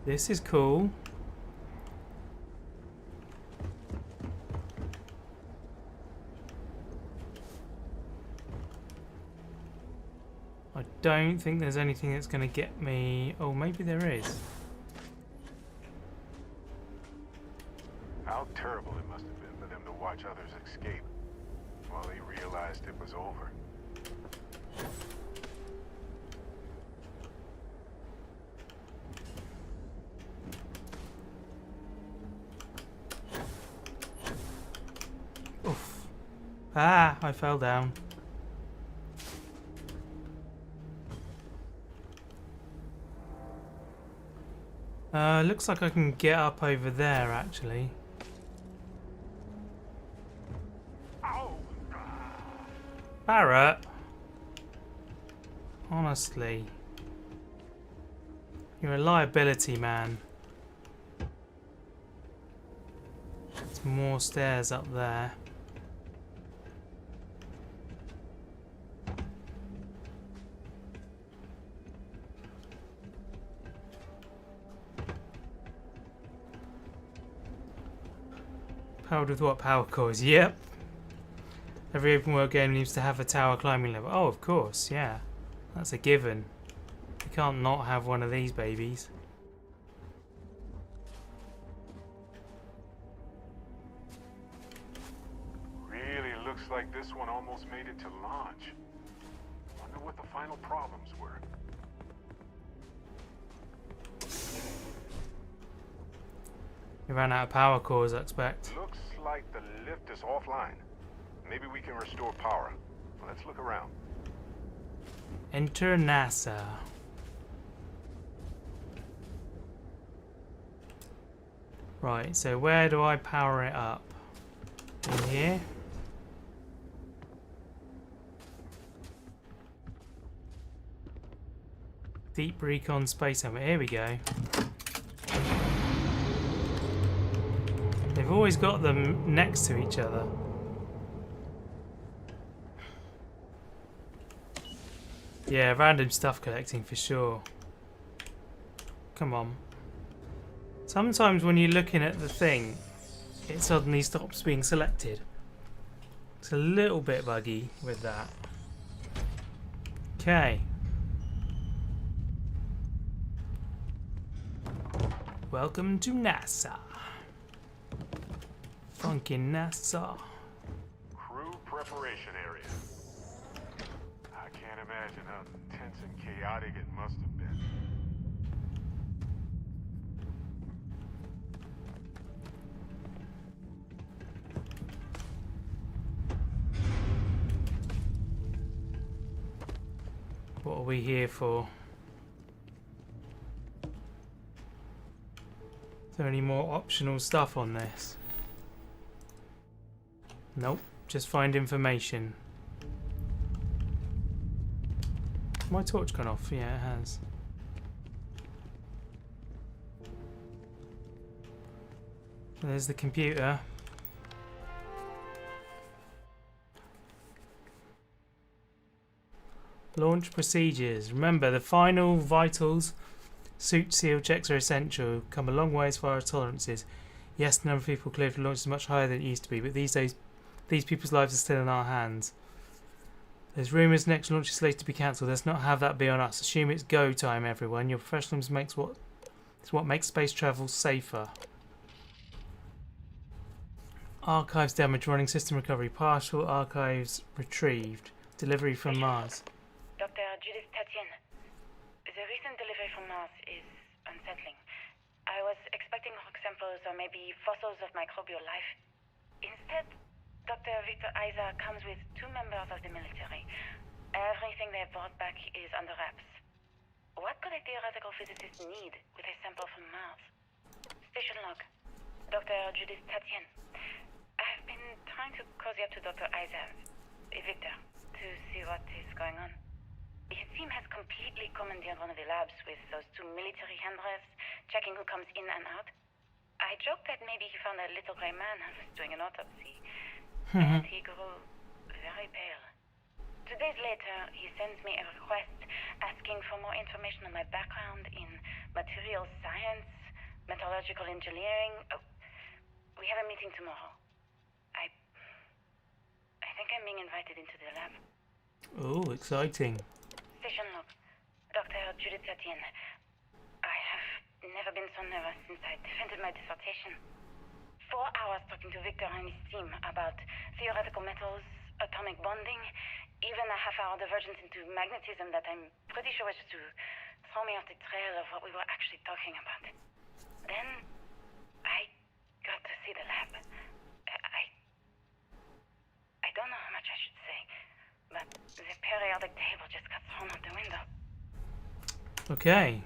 S1: This is cool. I don't think there's anything that's going to get me... Oh, maybe there is.
S3: How terrible it must have been for them to watch others escape while they realized it was over.
S1: Oof. Ah, I fell down. Looks like I can get up over there, actually. Barrett? Honestly. You're a liability, man. There's more stairs up there. Powered with what power cores? Yep. Every open world game needs to have a tower climbing level. Oh, of course, yeah. That's a given. You can't not have one of these babies.
S3: Really looks like this one almost made it to launch. Wonder what the final problems were.
S1: You ran out of power cores, I expect.
S3: Looks like the lift is offline. Maybe we can restore power. Let's look around.
S1: Enter NASA. Right, so where do I power it up? In here? Deep Recon Space Helmet. Here we go. They've always got them next to each other. Yeah, random stuff collecting for sure. Come on. Sometimes when you're looking at the thing, it suddenly stops being selected. It's a little bit buggy with that. Okay. Welcome to NASA. Funky NASA.
S3: Crew preparation area. I can't imagine how tense and chaotic it must have been.
S1: What are we here for? Is there any more optional stuff on this? Nope, just find information. My torch gone off? Yeah, it has. There's the computer. Launch procedures. Remember, the final vitals, suit seal checks are essential. Come a long way as far as tolerances. Yes, the number of people cleared for launch is much higher than it used to be, but these days, these people's lives are still in our hands. There's rumours next launch is slated to be cancelled. Let's not have that be on us. Assume it's go time, everyone. Your professionalism makes what makes space travel safer. Archives damage. Running system recovery. Partial archives retrieved. Delivery from Mars.
S15: Dr. Judith Tatien, the recent delivery from Mars is unsettling. I was expecting rock samples or maybe fossils of microbial life. Instead, Dr. Victor Isa comes with 2 members of the military. Everything they brought back is under wraps. What could a theoretical physicist need with a sample from Mars? Station log. Dr. Judith Tatien. I've been trying to cozy up to Dr. Isa, Victor, to see what is going on. His team has completely commandeered one of the labs with those 2 military handrails, checking who comes in and out. I joked that maybe he found a little grey man and was doing an autopsy. And he grew very pale. 2 days later, he sends me a request asking for more information on my background in materials science, metallurgical engineering. Oh, we have a meeting tomorrow. I think I'm being invited into the lab.
S1: Oh, exciting.
S15: Station log. Dr. Judith Tatien. I have never been so nervous since I defended my dissertation. 4 hours talking to Victor and his team about theoretical metals, atomic bonding, even a half-hour divergence into magnetism that I'm pretty sure was to throw me off the trail of what we were actually talking about. Then, I got to see the lab. I don't know how much I should say, but the periodic table just got thrown out the window.
S1: Okay.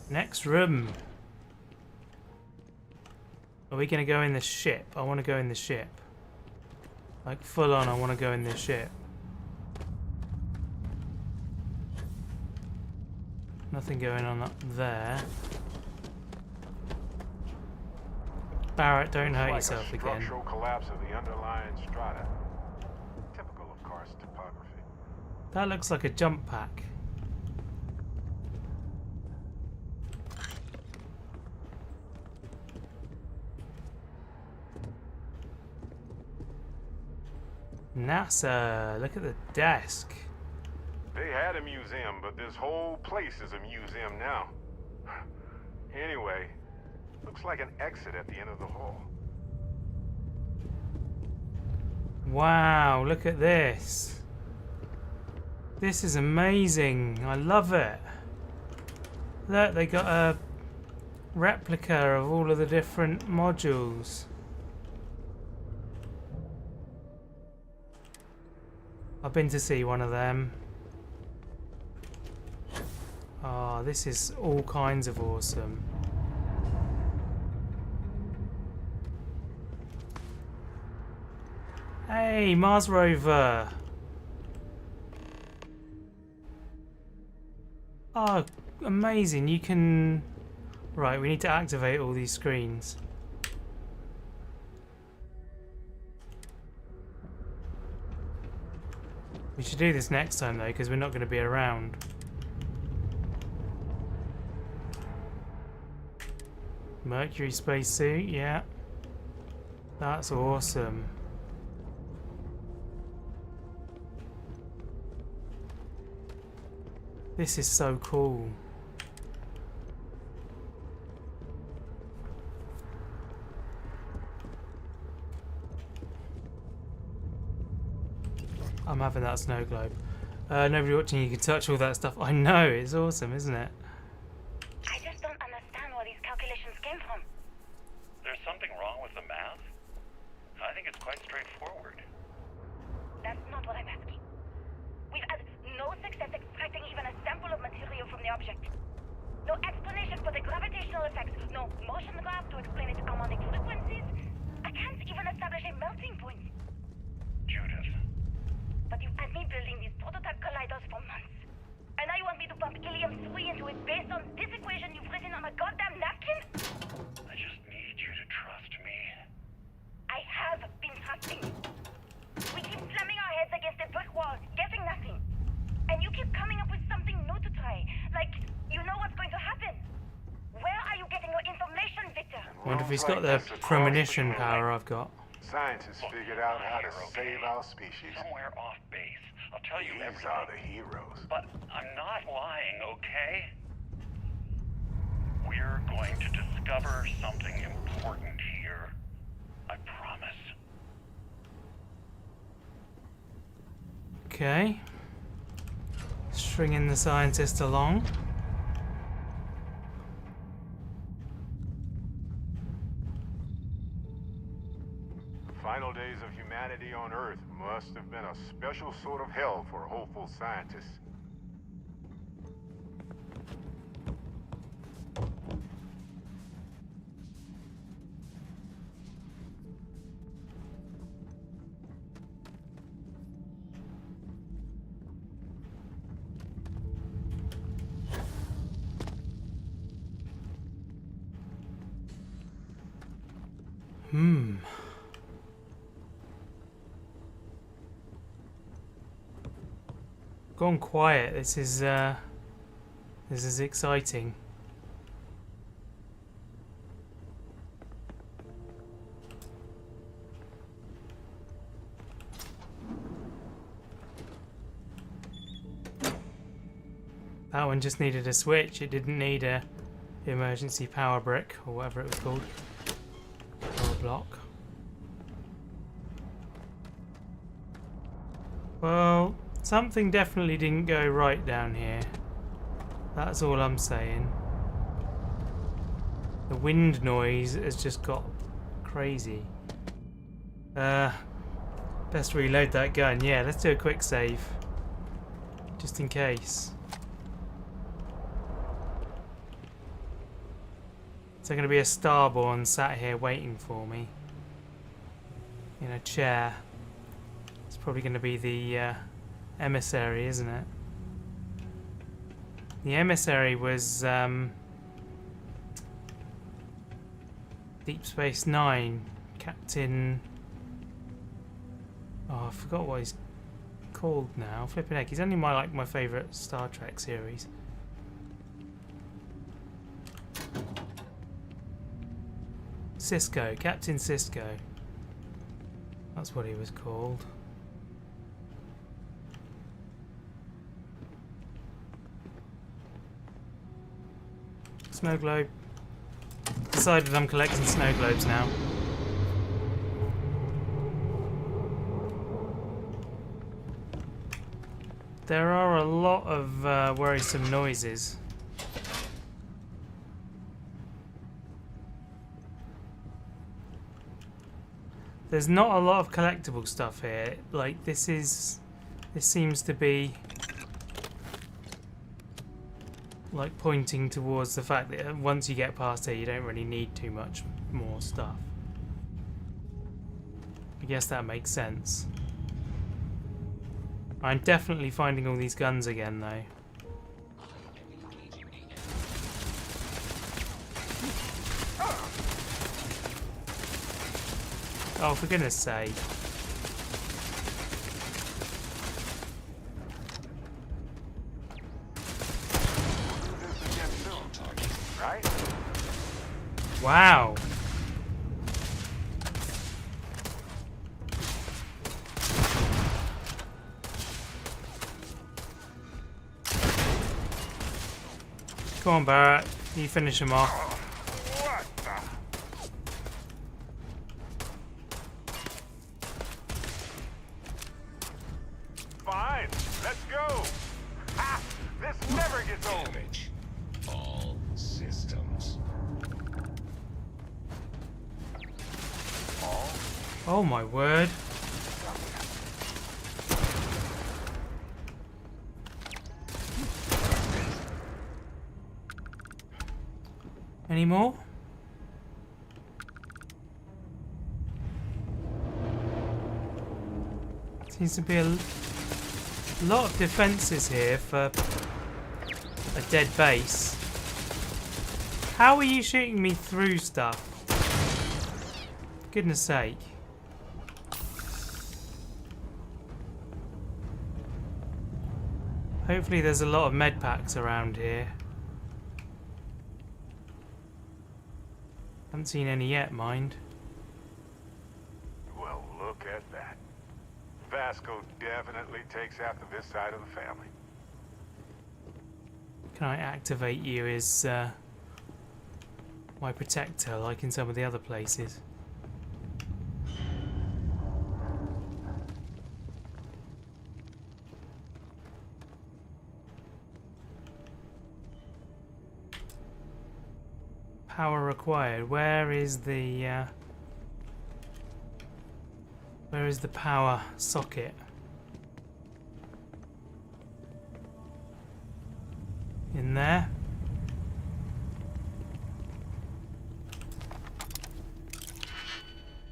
S1: Next room. Are we going to go in the ship? I want to go in the ship. Like, full on, I want to go in this ship. Nothing going on up there. Barrett, don't hurt yourself again.
S3: Structural collapse of the underlying strata. Typical of karst topography.
S1: That looks like a jump pack. NASA, look at the desk.
S3: They had a museum, but this whole place is a museum now. Anyway, looks like an exit at the end of the hall.
S1: Wow, look at this. This is amazing. I love it. Look, they got a replica of all of the different modules. I've been to see one of them. Oh, this is all kinds of awesome. Hey, Mars rover. Oh, amazing. You can... Right, we need to activate all these screens. We should do this next time though, because we're not going to be around. Mercury spacesuit, yeah. That's awesome. This is so cool. I'm having that snow globe. Nobody watching, you can touch all that stuff. I know, it's awesome, isn't it?
S15: I just don't understand where these calculations came from.
S14: There's something wrong with the math? I think it's quite straightforward.
S15: That's not what I'm asking. We've had no success extracting even a sample of material from the object. No explanation for the gravitational effects. No motion graph to explain its harmonic frequencies. I can't even establish a melting point.
S14: Judith.
S15: But you've had me building these prototype colliders for months. And now you want me to pump helium-3 into it based on this equation you've written on a goddamn napkin?
S14: I just need you to trust me.
S15: I have been trusting you. We keep
S1: I wonder if he's got
S3: Rooms
S1: the
S3: like this across
S1: premonition
S3: the
S1: power I've got.
S3: Scientists figured out how to save our species.
S14: Somewhere off base. I'll tell you
S3: These
S14: everything.
S3: are the heroes.
S14: But I'm not lying, okay? We're going to discover something important here. I promise.
S1: Okay. Stringing the scientist along.
S3: The final days of humanity on Earth must have been a special sort of hell for hopeful scientists.
S1: Gone quiet. This is exciting. That one just needed a switch. It didn't need a emergency power brick or whatever it was called. Or a block. Well, something definitely didn't go right down here. That's all I'm saying. The wind noise has just got crazy. Best reload that gun. Yeah, let's do a quick save. Just in case. Is there going to be a Starborn sat here waiting for me? In a chair. It's probably going to be the emissary, isn't it? The emissary was Deep Space Nine, Captain... Oh, I forgot what he's called now. Flipping heck, he's only my favourite Star Trek series. Cisco, Captain Cisco. That's what he was called. Snow globe. Decided I'm collecting snow globes now. There are a lot of worrisome noises. There's not a lot of collectible stuff here. Like this seems to be like pointing towards the fact that once you get past here you don't really need too much more stuff. I guess that makes sense. I'm definitely finding all these guns again though. Oh, for goodness sake.
S3: Right?
S1: Wow. Come on, Barrett. You finish him off.
S3: Fine, let's go. Ha! This never gets old.
S18: Damage. All systems.
S1: Oh my word. Any more? Seems to be a lot of defences here for a dead base. How are you shooting me through stuff? For goodness sake. Hopefully there's a lot of med packs around here. Haven't seen any yet, mind.
S3: Well, look at that. Vasco definitely takes after this side of the family.
S1: Can I activate you as my protector, like in some of the other places? Power required. Where is the power socket? In there.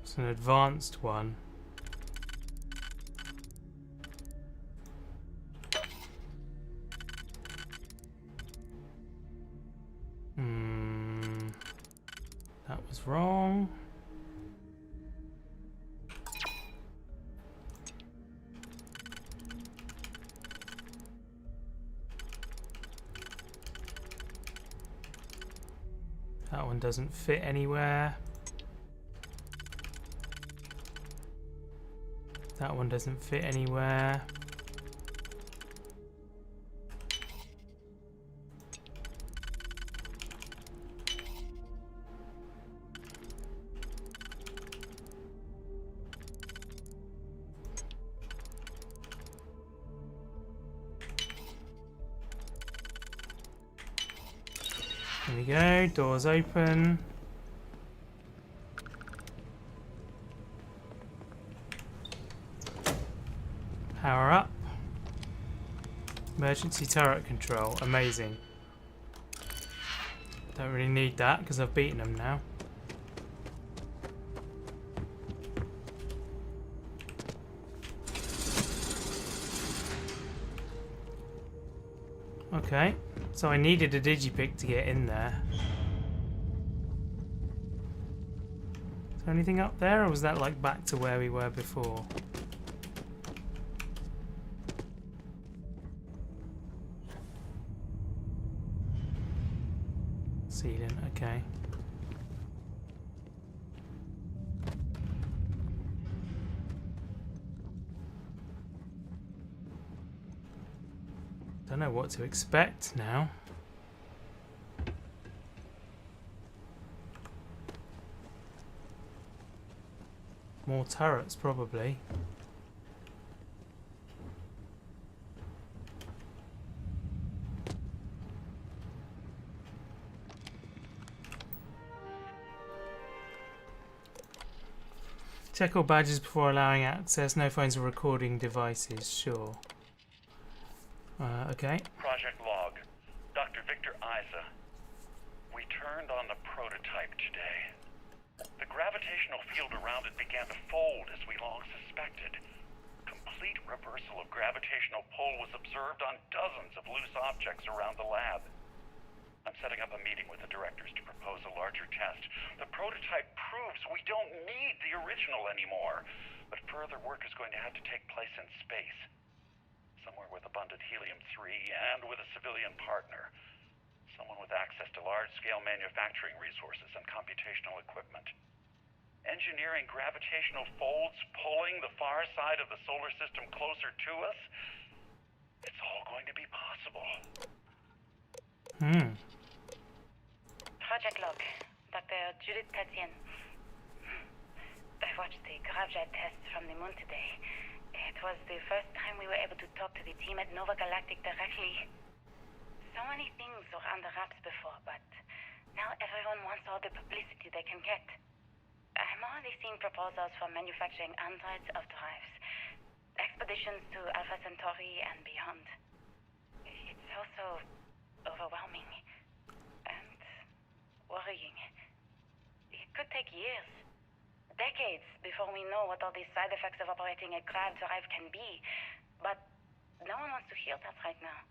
S1: It's an advanced one. That was wrong. That one doesn't fit anywhere. That one doesn't fit anywhere. There we go, doors open. Power up. Emergency turret control, amazing. Don't really need that because I've beaten them now. Okay. So I needed a digipick to get in there. Is there anything up there, or was that like back to where we were before? Sealant, okay. Don't know what to expect now. More turrets, probably. Check all badges before allowing access. No phones or recording devices. Sure. Okay.
S14: Project log. Dr. Victor Isa. We turned on the prototype today. The gravitational field around it began to fold as we long suspected. Complete reversal of gravitational pull was observed on dozens of loose objects around the lab. I'm setting up a meeting with the directors to propose a larger test. The prototype proves we don't need the original anymore, but further work is going to have to take place in space. Somewhere with abundant helium-3 and with a civilian partner. Someone with access to large-scale manufacturing resources and computational equipment. Engineering gravitational folds pulling the far side of the solar system closer to us? It's all going to be possible.
S19: Project log. Dr. Judith Tatian. I watched the gravjet tests from the moon today. It was the first time we were able to talk to the team at Nova Galactic directly. So many things were under wraps before, but now everyone wants all the publicity they can get. I'm already seeing proposals for manufacturing androids of drives, expeditions to Alpha Centauri and beyond. It's also overwhelming and worrying. It could take years, decades, before we know what all these side effects of operating a grav drive can be. But no one wants to hear that right now.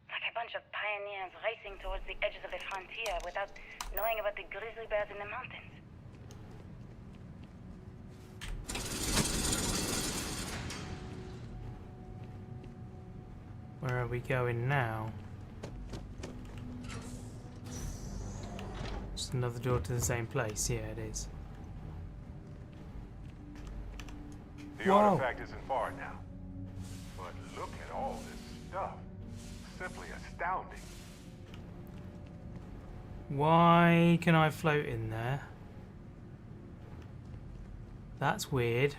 S19: Like a bunch of pioneers racing towards the edges of the frontier without knowing about the grizzly bears in the mountains.
S1: Where are we going now? Just another door to the same place. Yeah, it is.
S3: The artifact isn't far now. But look at all this stuff. Simply astounding.
S1: Why can I float in there? That's weird.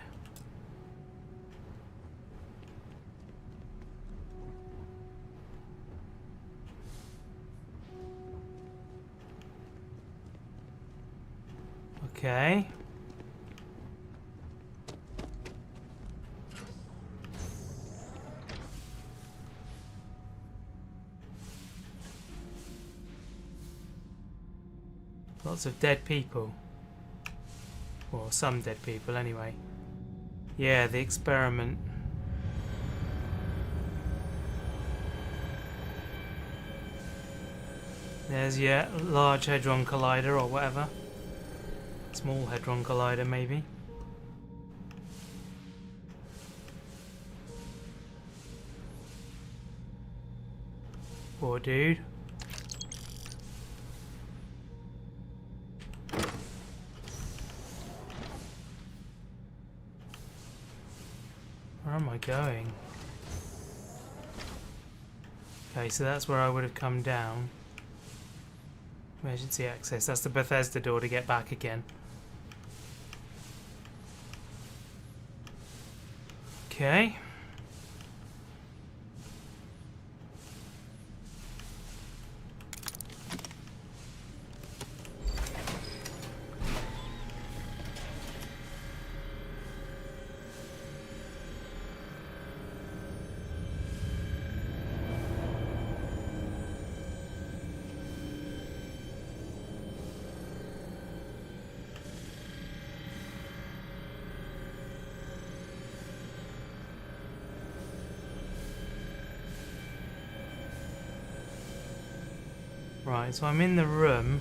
S1: Okay. Lots of dead people. Or some dead people anyway. Yeah, the experiment. There's your large hadron collider or whatever. Small hadron collider maybe. Poor dude. Where am I going? Okay, so that's where I would have come down. Emergency access. That's the Bethesda door to get back again. Okay. Right, so I'm in the room.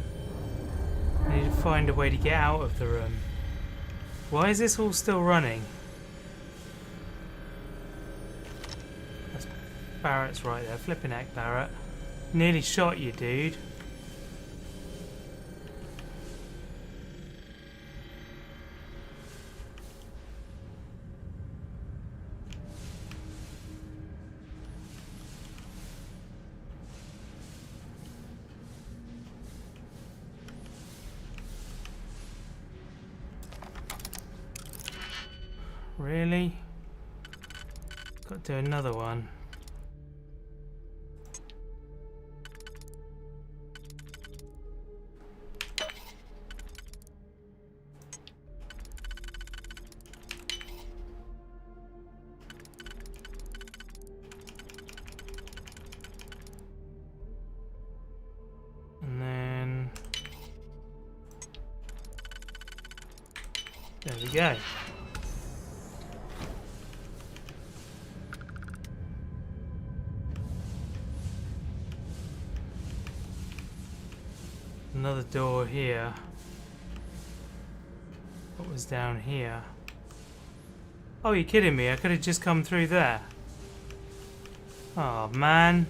S1: I need to find a way to get out of the room. Why is this all still running? That's Barrett's right there. Flipping heck, Barrett. Nearly shot you, dude. Really? Got to do another one. And then there we go. Another door here. What was down here? Oh, you're kidding me. I could have just come through there. Oh, man.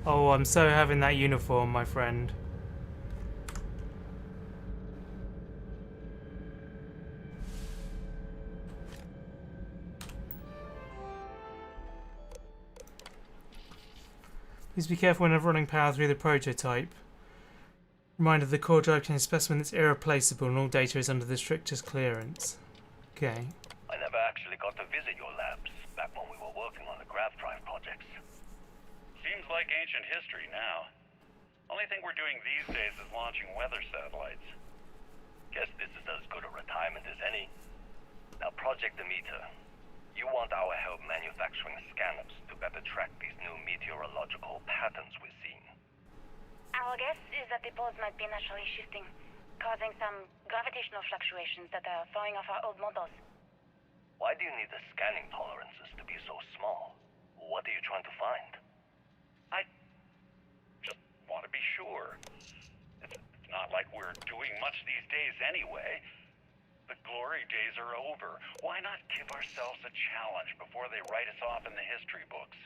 S1: Oh, I'm so having that uniform, my friend. Please be careful when running power through the prototype. Reminder, the core drive contains a specimen that's irreplaceable and all data is under the strictest clearance. Okay.
S14: I never actually got to visit your labs back when we were working on the grav drive projects.
S20: Seems like ancient history now. Only thing we're doing these days is launching weather satellites.
S14: Guess this is as good a retirement as any. Now, Project Demeter. You want our help manufacturing scanners to better track these new meteorological patterns we're seeing.
S19: Our guess is that the poles might be naturally shifting, causing some gravitational fluctuations that are throwing off our old models.
S14: Why do you need the scanning tolerances to be so small? What are you trying to find?
S20: I just want to be sure. It's not like we're doing much these days anyway. The glory days are over. Why not give ourselves a challenge before they write us off in the history books?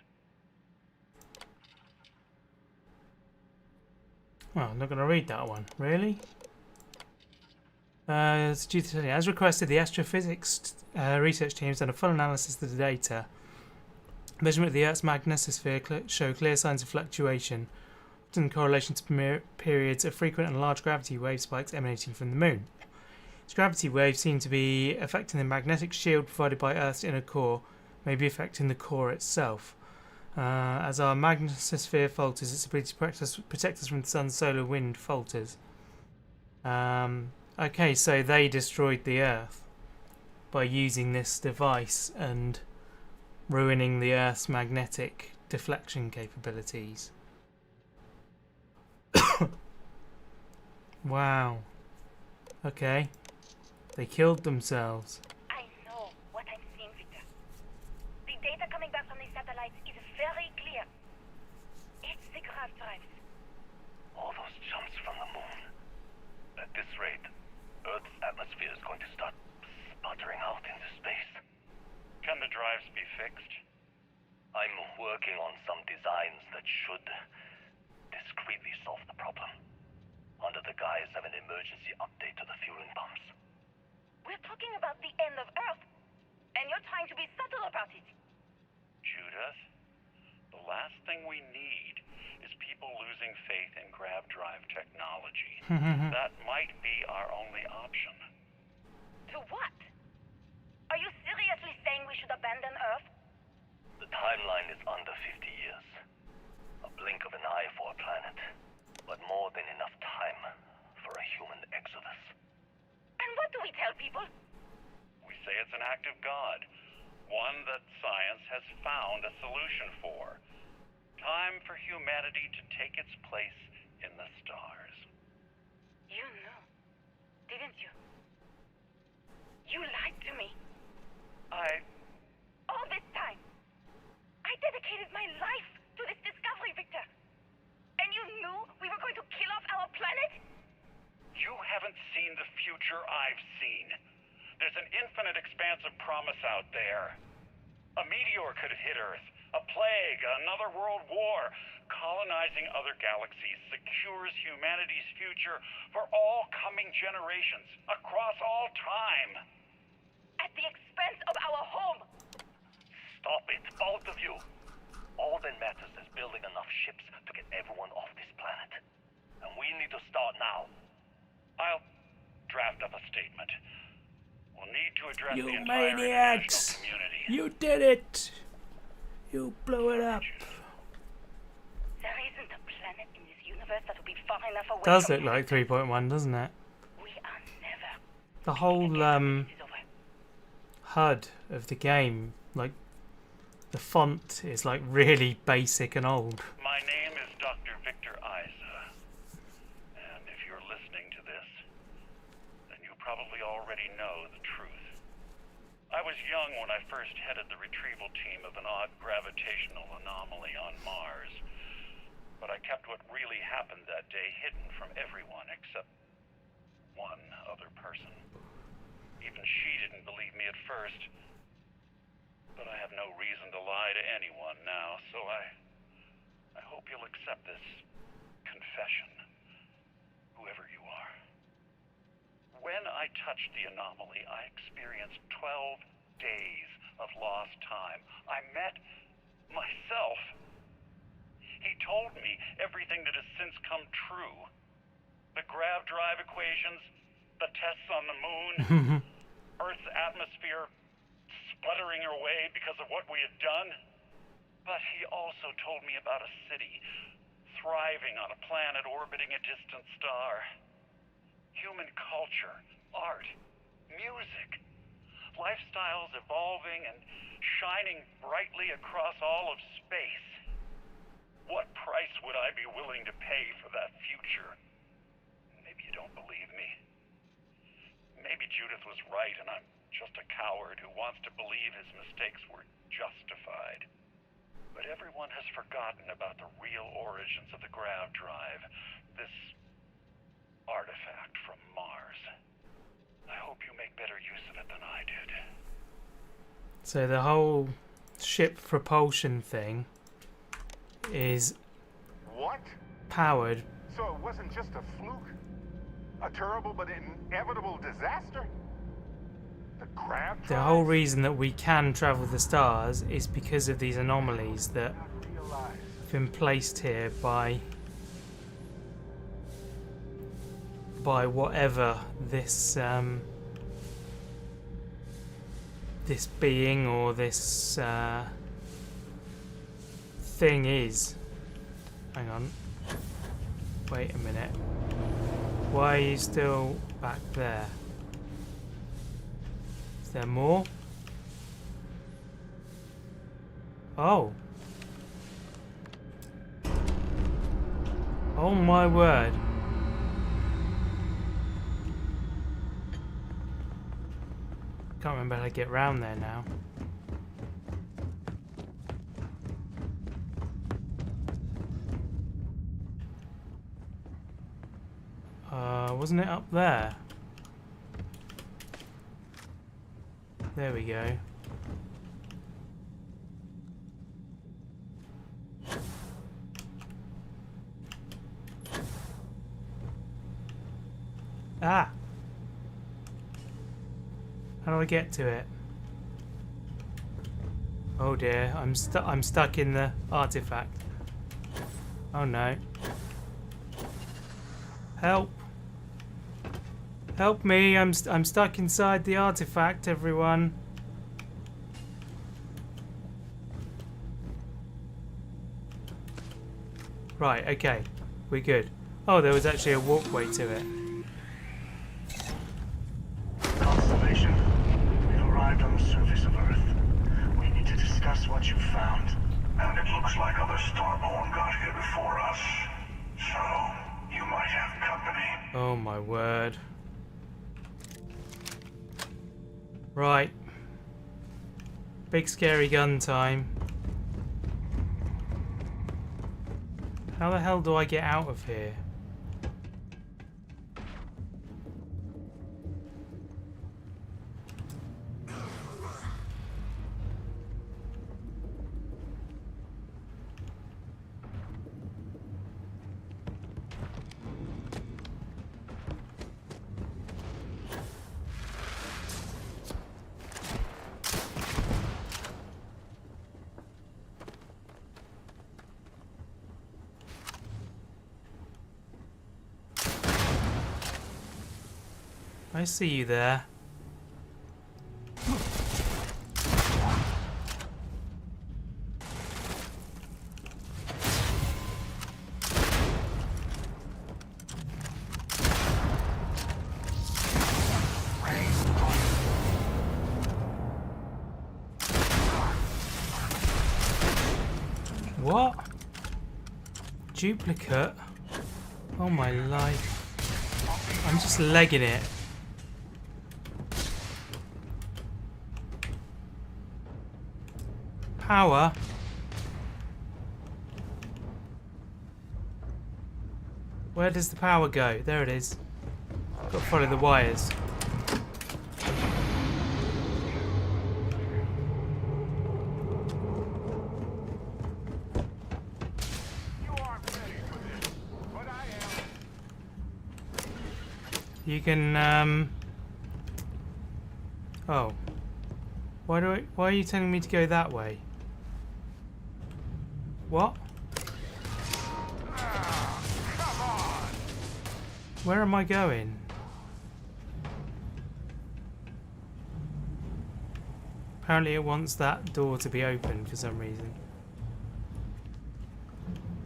S1: Well, I'm not going to read that one. Really? As requested, the astrophysics research team has done a full analysis of the data. Measurement of the Earth's magnetosphere show clear signs of fluctuation, often in correlation to periods of frequent and large gravity wave spikes emanating from the Moon. These gravity waves seem to be affecting the magnetic shield provided by Earth's inner core, maybe affecting the core itself. As our magnetosphere falters, its ability to protect us from the sun's solar wind falters. Okay, so they destroyed the Earth by using this device and ruining the Earth's magnetic deflection capabilities. Wow. Okay. They killed themselves.
S19: I know what I'm seeing, Victor. The data coming back from the satellites is very clear. It's the grav drives.
S14: All those jumps from the moon. At this rate, Earth's atmosphere is going to start sputtering out into space.
S20: Can the drives be fixed?
S14: I'm working on some designs that should discreetly solve the problem, under the guise of an emergency update to the fueling pumps.
S19: We're talking about the end of Earth, and you're trying to be subtle about it.
S20: Judith, the last thing we need is people losing faith in grav drive technology. That might be our only option.
S19: To what? Are you seriously saying we should abandon Earth?
S14: The timeline is under 50 years. A blink of an eye for a planet, but more than enough time for a human exodus.
S19: And what do we tell people?
S20: We say it's an act of God, one that science has found a solution for. Time for humanity to take its place in the stars.
S19: You knew, didn't you? You lied to me. All this time, I dedicated my life to this discovery, Victor. And you knew we were going to kill off our planet?
S20: You haven't seen the future I've seen. There's an infinite expanse of promise out there. A meteor could hit Earth, a plague, another world war. Colonizing other galaxies secures humanity's future for all coming generations, across all time.
S19: At the expense of our home.
S14: Stop it, both of you. All that matters is building enough ships to get everyone off this planet. And we need to start now.
S20: I'll draft up a statement. We'll need to address
S1: You
S20: the entire
S1: maniacs!
S20: international community.
S1: You did it! You blew it up.
S19: There isn't a planet in this universe that will be far enough away
S1: Does
S19: from
S1: look like 3.1, doesn't it?
S19: We are never.
S1: The whole HUD of the game, like the font is like really basic and old.
S20: My name is Dr. Victor Isa. And if you're listening to this, then you probably already know the truth. I was young when I first headed the retrieval team of an odd gravitational anomaly on Mars. But I kept what really happened that day hidden from everyone except one other person. Even she didn't believe me at first. But I have no reason to lie to anyone now, so I hope you'll accept this confession, whoever you are. When I touched the anomaly, I experienced 12 days of lost time. I met myself. He told me everything that has since come true. The grav drive equations, the tests on the moon, Earth's atmosphere sputtering away because of what we had done. But he also told me about a city thriving on a planet orbiting a distant star. Human culture, art, music, lifestyles evolving and shining brightly across all of space. What price would I be willing to pay for that future? Maybe you don't believe me. Maybe Judith was right and I'm just a coward who wants to believe his mistakes were justified. But everyone has forgotten about the real origins of the grav drive, this artifact from Mars. I hope you make better use of it than I did.
S1: So the whole ship propulsion thing is
S3: What?
S1: powered
S3: So it wasn't just a fluke? A terrible but inevitable disaster? The grab
S1: The whole reason that we can travel the stars is because of these anomalies that have been placed here by whatever this this being or this thing is. Hang on. Wait a minute. Why are you still back there? Is there more? Oh. Oh my word. Can't remember how to get round there now. Wasn't it up there? There we go. Ah! How do I get to it? Oh dear, I'm stuck in the artifact. Oh no. Help! Help me, I'm stuck inside the artifact, everyone. Right, okay. We're good. Oh, there was actually a walkway to it.
S5: Constellation, we've arrived on the surface of Earth. We need to discuss what you found.
S2: And it looks like other Starborn got here before us. So, you might have company.
S1: Oh my word. Right. Big scary gun time. How the hell do I get out of here? I see you there. What? Duplicate? Oh my life. I'm just legging it. Power. Where does the power go? There it is. Got to follow the wires. You can oh. Why are you telling me to go that way? What? Where am I going? Apparently it wants that door to be open for some reason.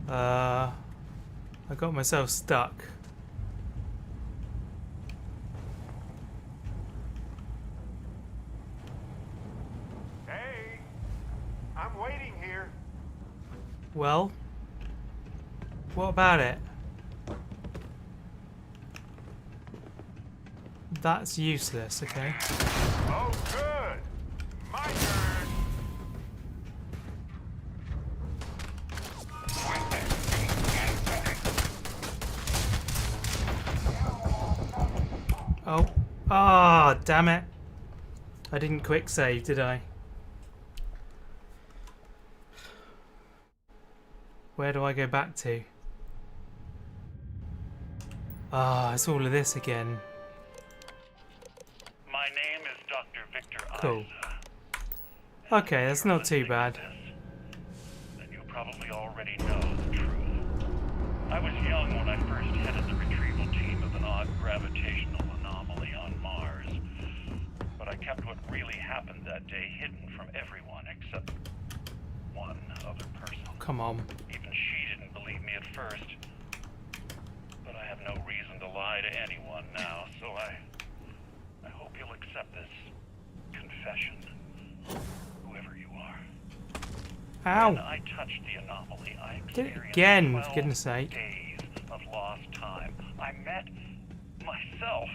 S1: I got myself stuck.
S3: Hey, I'm waiting here.
S1: Well, what about it? That's useless, okay.
S3: Oh, good. My turn.
S1: Oh. Ah, damn it. I didn't quick save, did I? Where do I go back to? Ah, it's all of this again.
S20: My name is Dr. Victor
S1: Cool.
S20: Isa.
S1: Okay, that's not too bad.
S20: Then you probably already know the truth. I was young when I first headed the retrieval team of an odd gravitational anomaly on Mars. But I kept what really happened that day hidden from everyone except one other person.
S1: Come on.
S20: Even she didn't believe me at first. But I have no reason to lie to anyone now, so I hope you'll accept this confession, whoever you are.
S1: Ow!
S20: When I touched the anomaly, I
S1: Did it
S20: experienced
S1: again,
S20: 12
S1: for goodness sake.
S20: days of lost time. I met myself.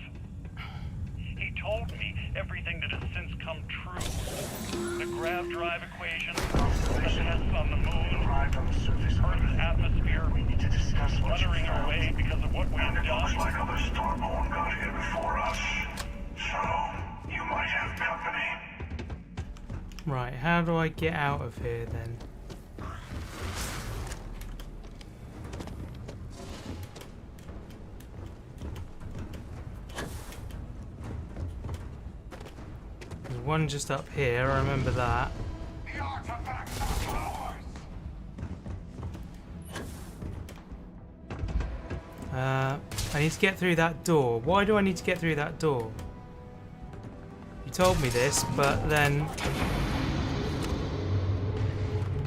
S20: He told me everything that has since come true. The grav drive equation, the tests on the moon, Earth's atmosphere,
S5: We need to discuss what you
S20: weathering our
S5: found.
S20: way because of what we've
S2: And it looks
S20: done.
S2: like other Starborn got here before us. So, you might have company.
S1: Right, how do I get out of here then? There's one just up here, I remember that.
S2: The artifacts are ours.
S1: I need to get through that door. Why do I need to get through that door? You told me this, but then...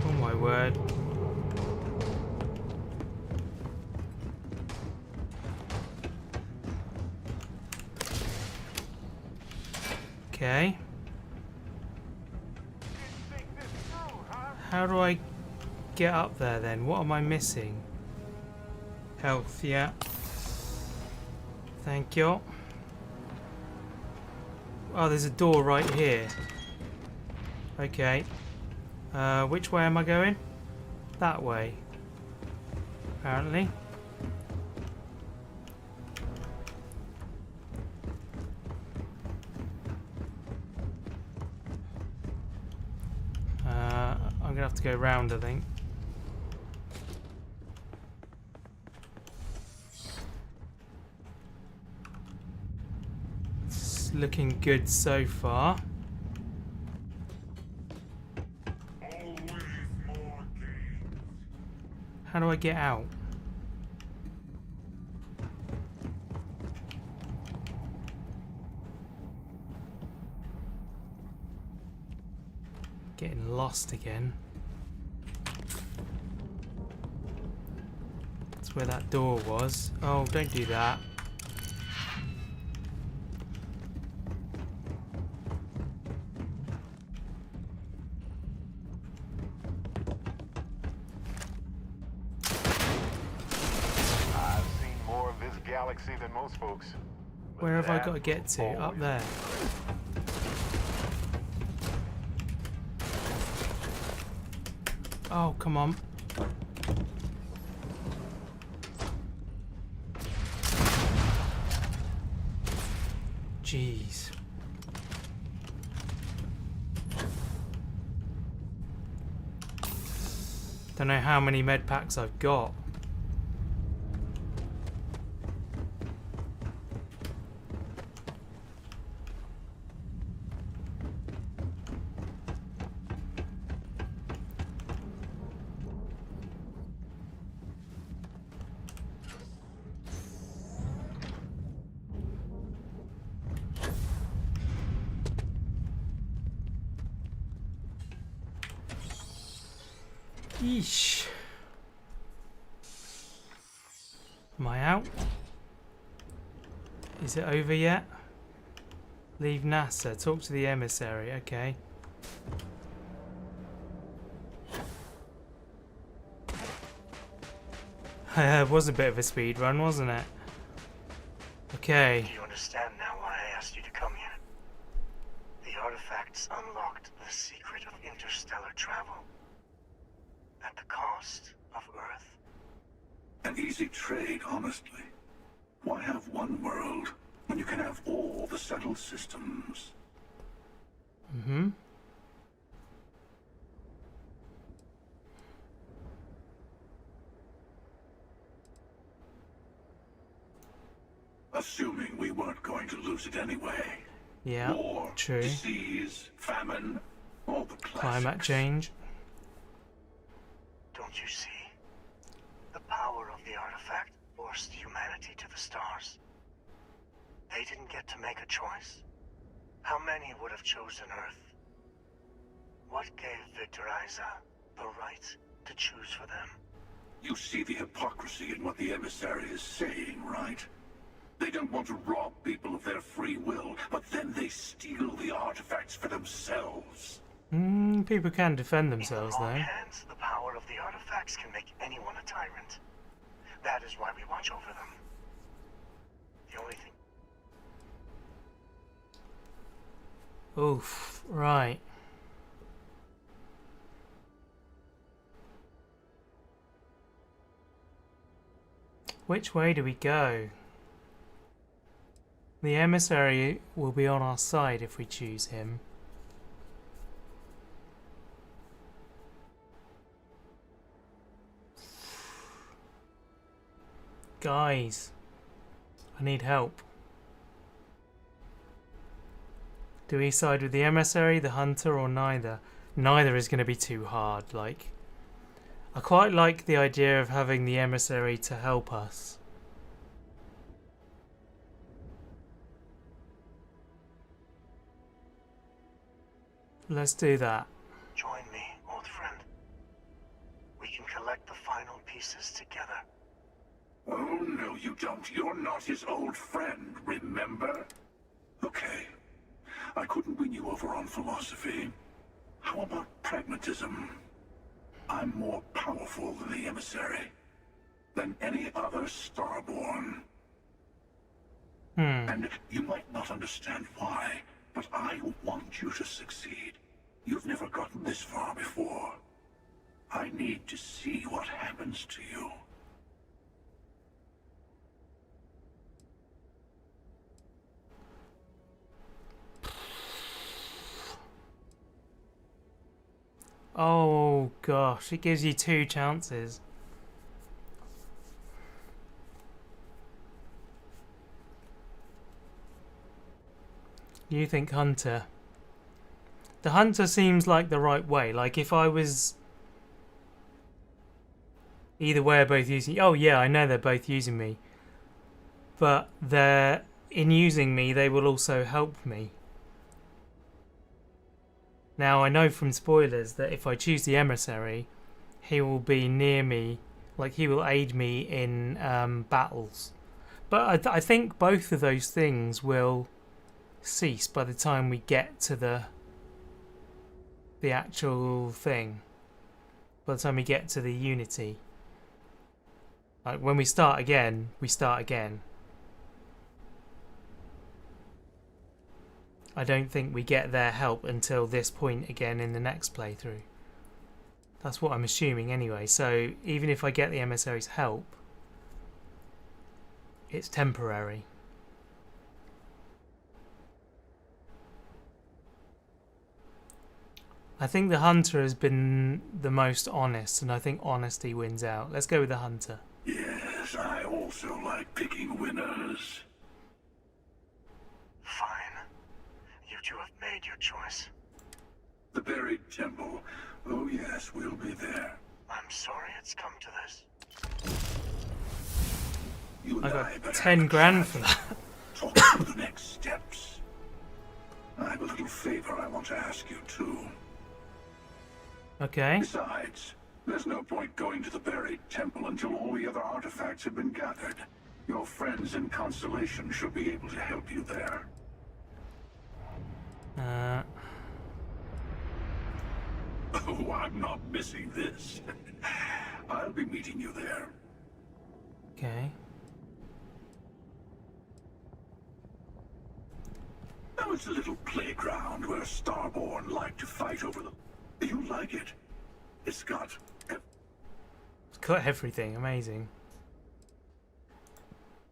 S1: Oh my word. Okay. How do I get up there then? What am I missing? Health, yeah. Thank you. Oh, there's a door right here. Okay. Which way am I going? That way. Apparently. I'm gonna have to go round, I think. It's looking good so far. How do I get out? Getting lost again. That's where that door was. Oh, don't do that.
S3: I've seen more of this galaxy than most folks. But
S1: Where have I
S3: that
S1: got to get to?
S3: always
S1: Up there. Oh, come on. Jeez. Don't know how many med packs I've got. Yeesh. Am I out? Is it over yet? Leave NASA. Talk to the emissary. Okay. It was a bit of a speed run, wasn't it? Okay.
S5: Do you understand now why I asked you to come here? The artifacts unlocked the secret of interstellar travel. At the cost of Earth.
S2: An easy trade, honestly. Why have one world when you can have all the settled systems?
S1: Mm-hmm.
S2: Assuming we weren't going to lose it anyway.
S1: Yeah,
S2: War,
S1: true.
S2: disease, famine, all the classics.
S1: Climate change.
S5: Don't you see? The power of the artifact forced humanity to the stars. They didn't get to make a choice. How many would have chosen Earth? What gave Victor Isa the right to choose for them?
S2: You see the hypocrisy in what the emissary is saying, right? They don't want to rob people of their free will, but then they steal the artifacts for themselves.
S1: People can defend themselves,
S5: In the
S1: though.
S5: wrong hands, the power of the artifacts can make anyone a tyrant. That is why we watch over them. The only thing...
S1: Oof, right. Which way do we go? The emissary will be on our side if we choose him. Guys, I need help. Do we side with the emissary, the hunter, or neither? Neither is going to be too hard. Like, I quite like the idea of having the emissary to help us. Let's do that.
S5: Join me, old friend. We can collect the final pieces together.
S2: Oh, no, you don't. You're not his old friend, remember? Okay. I couldn't win you over on philosophy. How about pragmatism? I'm more powerful than the emissary. Than any other Starborn. And you might not understand why, but I want you to succeed. You've never gotten this far before. I need to see what happens to you.
S1: Oh gosh, it gives you 2 chances. You think hunter? The hunter seems like the right way. Like if I was... Either way are both using... Oh yeah, I know they're both using me. But in using me, they will also help me. Now I know from spoilers that if I choose the emissary, he will be near me, like he will aid me in battles. But I think both of those things will cease by the time we get to the actual thing. By the time we get to the Unity. Like when we start again, we start again. I don't think we get their help until this point again in the next playthrough. That's what I'm assuming anyway, so even if I get the emissary's help, it's temporary. I think the hunter has been the most honest, and I think honesty wins out. Let's go with the hunter.
S2: Yes, I also like picking winners.
S5: Fine. You two have made your choice.
S2: The buried temple. Oh yes, we'll be there.
S5: I'm sorry it's come to this.
S2: You and
S1: I
S2: I
S1: got
S2: better
S1: 10 grand for that.
S2: talk through the next steps. I have a little favor I want to ask you too.
S1: Okay.
S2: Besides, there's no point going to the buried temple until all the other artifacts have been gathered. Your friends in Constellation should be able to help you there. Oh, I'm not missing this. I'll be meeting you there.
S1: Okay.
S2: Now it's a little playground where Starborn like to fight over the... You like it? It's got...
S1: It's got everything. Amazing.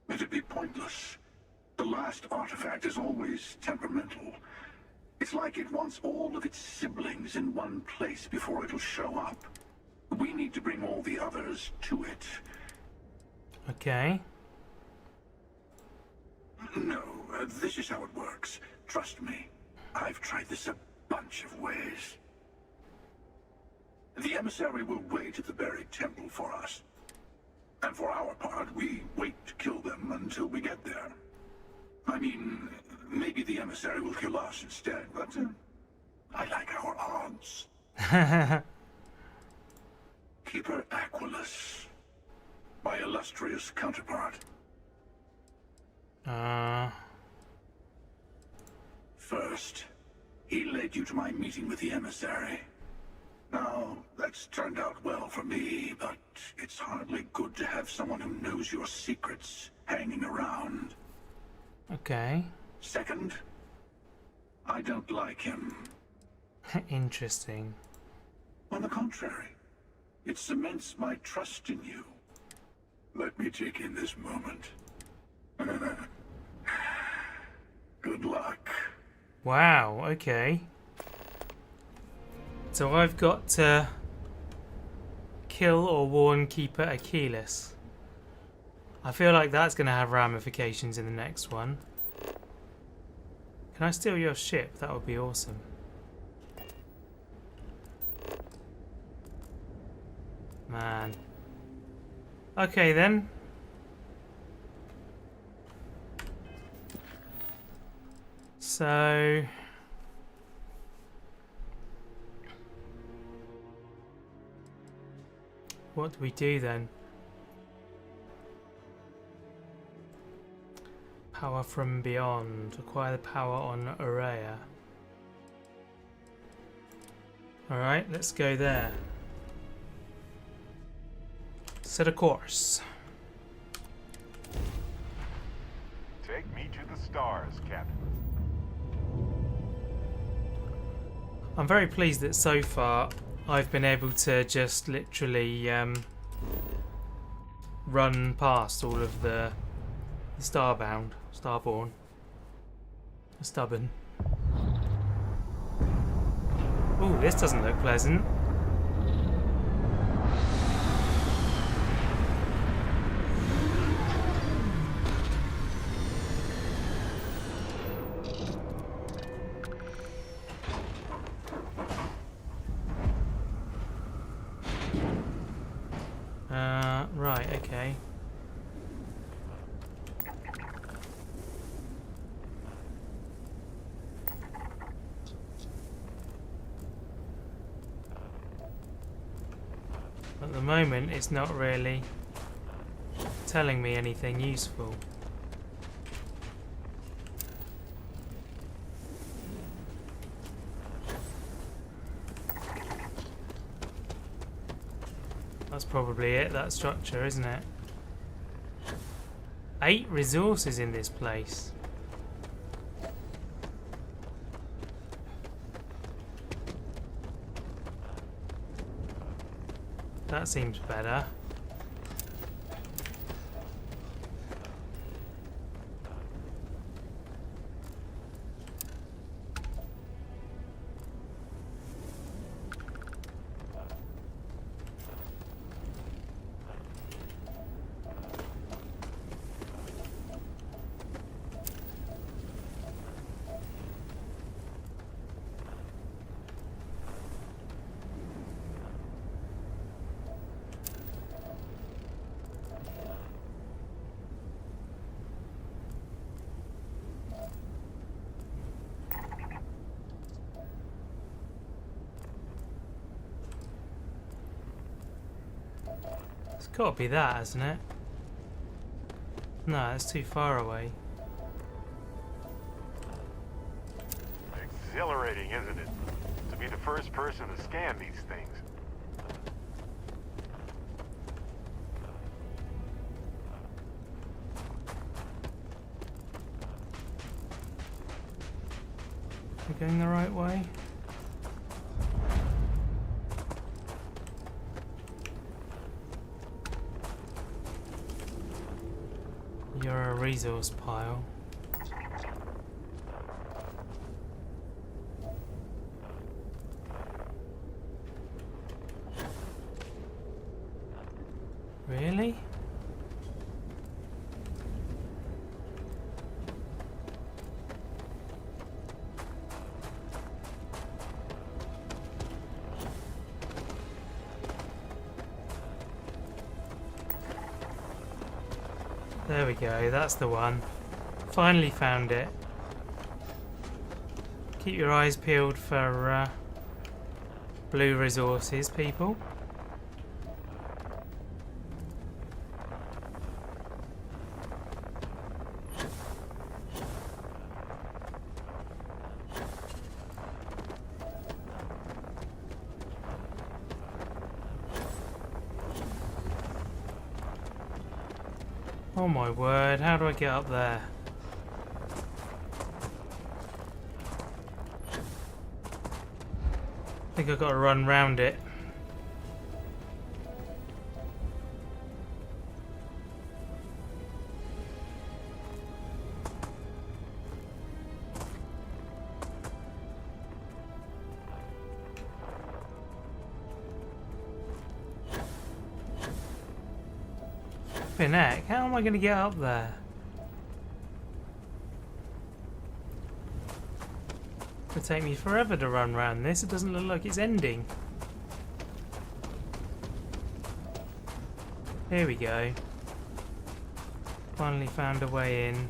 S2: It'd be pointless. The last artifact is always temperamental. It's like it wants all of its siblings in one place before it'll show up. We need to bring all the others to it.
S1: Okay.
S2: No, this is how it works. Trust me. I've tried this a bunch of ways. The emissary will wait at the buried temple for us. And for our part, we wait to kill them until we get there. I mean, maybe the emissary will kill us instead, but I like our odds. Keeper Aquilus, my illustrious counterpart. First, he led you to my meeting with the emissary. Now, that's turned out well for me, but it's hardly good to have someone who knows your secrets hanging around.
S1: Okay.
S2: Second, I don't like him.
S1: Interesting.
S2: On the contrary, it cements my trust in you. Let me take in this moment. Good luck.
S1: Wow, okay. So I've got to kill or warn Keeper Achilles. I feel like that's going to have ramifications in the next one. Can I steal your ship? That would be awesome. Man. Okay then. So... what do we do then? Power from beyond. Acquire the power on Aurea. Alright, let's go there. Set a course.
S3: Take me to the stars, Captain.
S1: I'm very pleased that so far I've been able to just literally run past all of the starborn. Stubborn. Ooh, this doesn't look pleasant. Right, okay. At the moment, it's not really telling me anything useful. That's probably it, that structure, isn't it? 8 resources in this place. That seems better. It's got to be that, hasn't it? No, it's too far away.
S3: Exhilarating, isn't it? To be the first person to scan these things.
S1: We're going the right way? You're a resource pile. Really? There we go, that's the one. Finally found it. Keep your eyes peeled for blue resources, people. Oh my word, how do I get up there? I think I've got to run round it. Flippin' heck, how am I going to get up there? It'll take me forever to run around this. It doesn't look like it's ending. Here we go. Finally found a way in.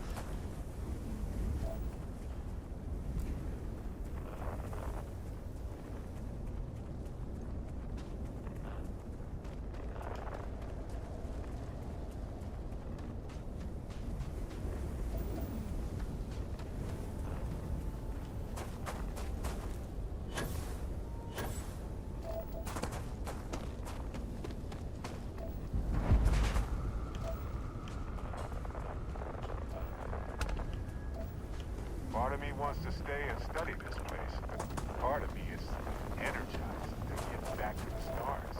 S3: Part of me wants to stay and study this place, but part of me is energized to get back to the stars.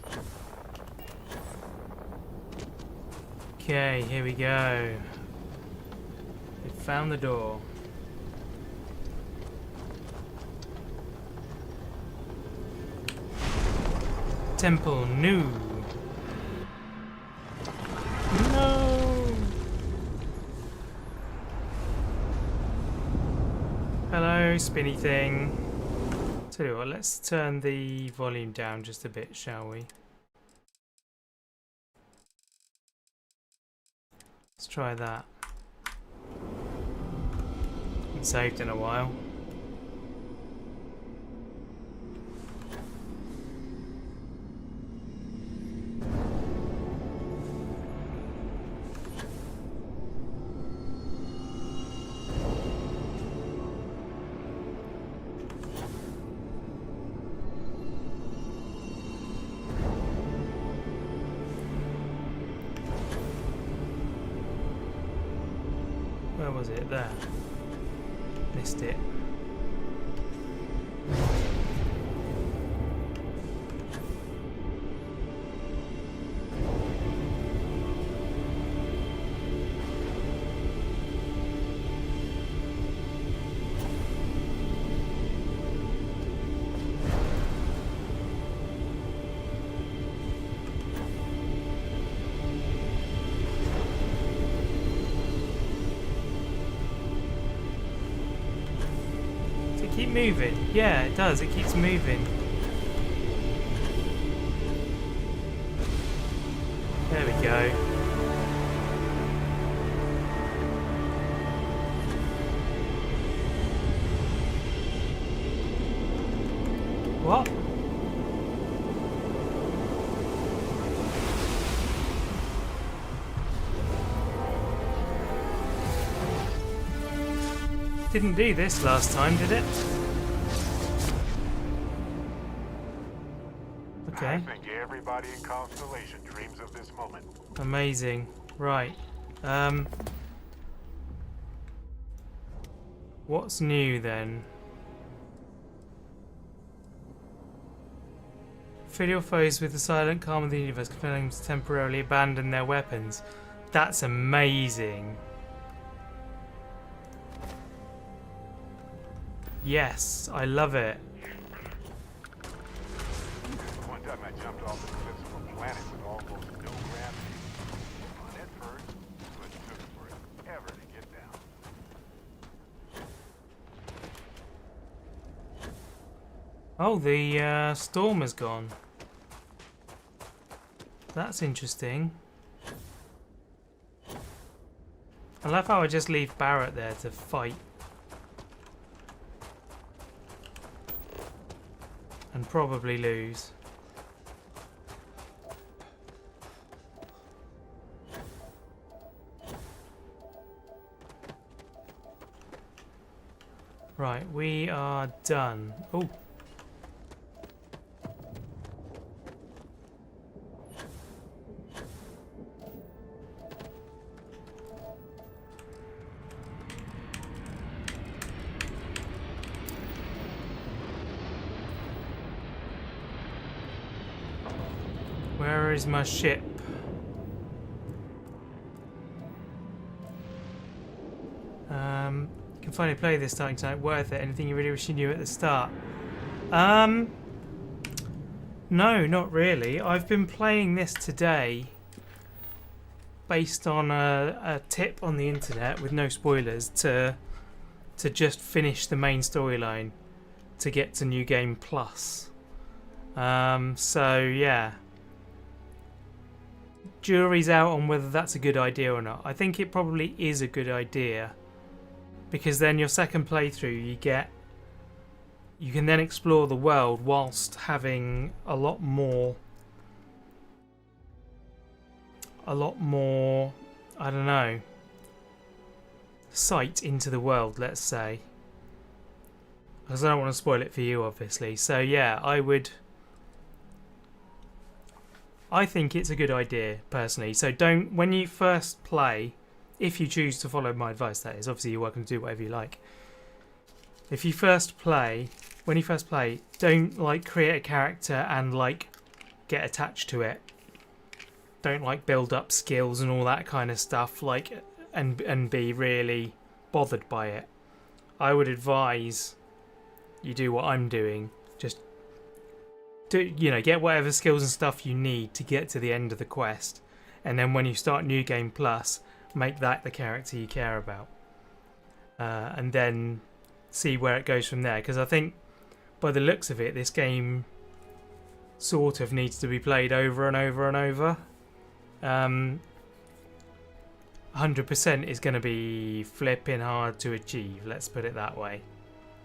S1: Okay, here we go. We found the door. Temple New. No. Hello, spinny thing. Tell you what, let's turn the volume down just a bit, shall we? Let's try that. Haven't saved in a while. Where was it? There. Missed it. Keep moving. Yeah, it does. It keeps moving. There we go. What? Didn't do this last time, did it? Okay.
S3: I think everybody in Constellation dreams of this moment.
S1: Amazing. Right. What's new then? Fill your foes with the silent calm of the universe, compelling them to temporarily abandon their weapons. That's amazing. Yes, I love it.
S3: One time I jumped off the cliffs of a planet with almost no gravity. On at first, but it took forever to get down.
S1: Oh, the storm has gone. That's interesting. I love how I just leave Barrett there to fight. And probably lose. Right, we are done. Oh. Where is my ship? Can finally play this starting tonight. Worth it? Anything you really wish you knew at the start? No, not really. I've been playing this today based on a tip on the internet with no spoilers to just finish the main storyline to get to New Game Plus. So yeah. Jury's out on whether that's a good idea or not. I think it probably is a good idea, because then your second playthrough you can then explore the world whilst having a lot more I don't know, sight into the world, let's say, because I don't want to spoil it for you, obviously. So yeah, I think it's a good idea, personally. So don't, when you first play, if you choose to follow my advice, that is, obviously you're welcome to do whatever you like. If you first play, when you first play, don't like create a character and like get attached to it. Don't like build up skills and all that kind of stuff, like, and be really bothered by it. I would advise you do what I'm doing. Just get whatever skills and stuff you need to get to the end of the quest, and then when you start New Game Plus, make that the character you care about, and then see where it goes from there. Because I think by the looks of it, this game sort of needs to be played over and over and over. 100% is going to be flipping hard to achieve, let's put it that way.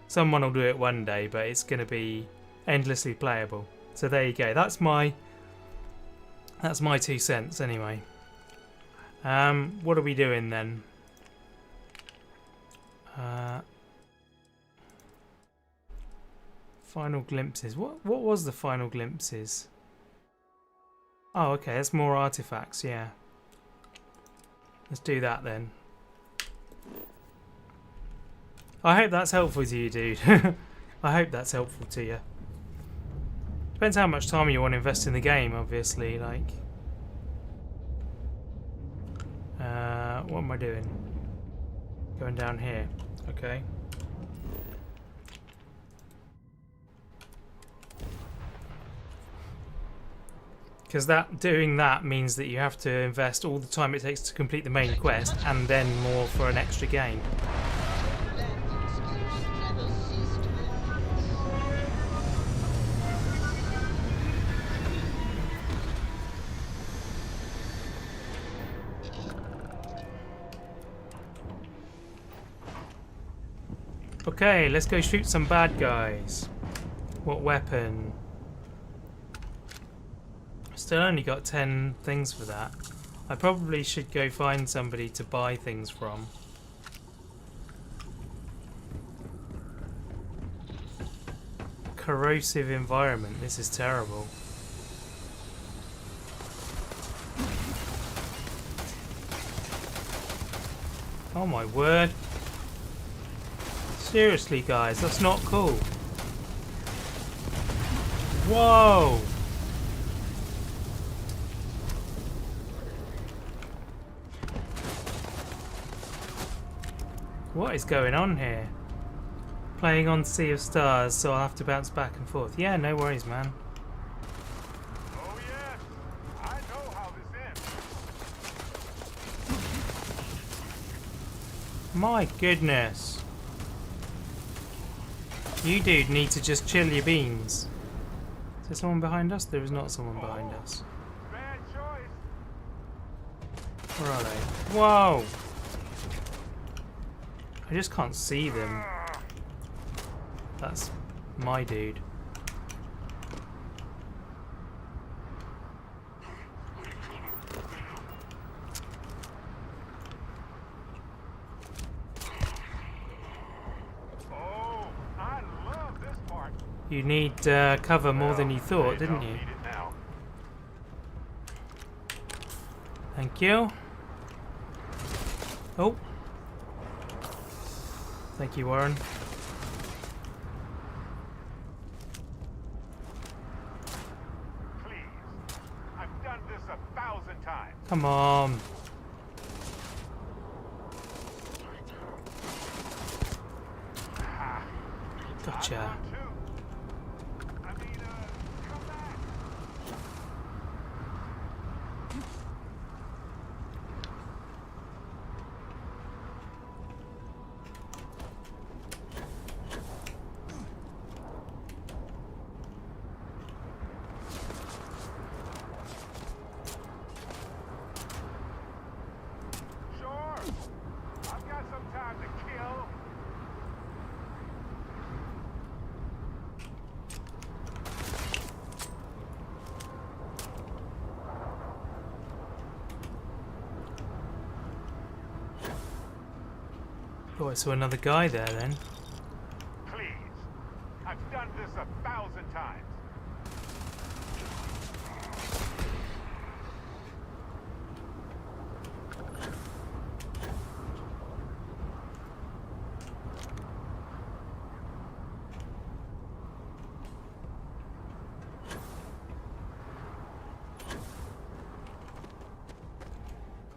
S1: Someone will do it one day, but it's going to be endlessly playable. So there you go. That's my 2 cents anyway. What are we doing then? Final glimpses. What was the final glimpses? Oh, okay. That's more artifacts. Yeah. Let's do that then. I hope that's helpful to you, dude. I hope that's helpful to you. Depends how much time you want to invest in the game, obviously. Like, what am I doing? Going down here. Okay. Because doing that means that you have to invest all the time it takes to complete the main quest, and then more for an extra game. Okay, let's go shoot some bad guys. What weapon? Still only got 10 things for that. I probably should go find somebody to buy things from. Corrosive environment. This is terrible. Oh my word. Seriously, guys, that's not cool. Whoa! What is going on here? Playing on Sea of Stars, so I'll have to bounce back and forth. Yeah, no worries, man.
S3: Oh yes, I know how this ends.
S1: My goodness. You dude need to just chill your beans. Is there someone behind us? There is not someone behind us.
S3: Bad choice.
S1: Where are they? Whoa! I just can't see them. That's my dude. You need cover more than you thought, didn't you? Thank you. Oh. Thank you, Warren.
S3: Please. I've done this 1,000 times.
S1: Come on. Gotcha. Oh, I saw another guy there then.
S3: Please. I've done this 1,000 times.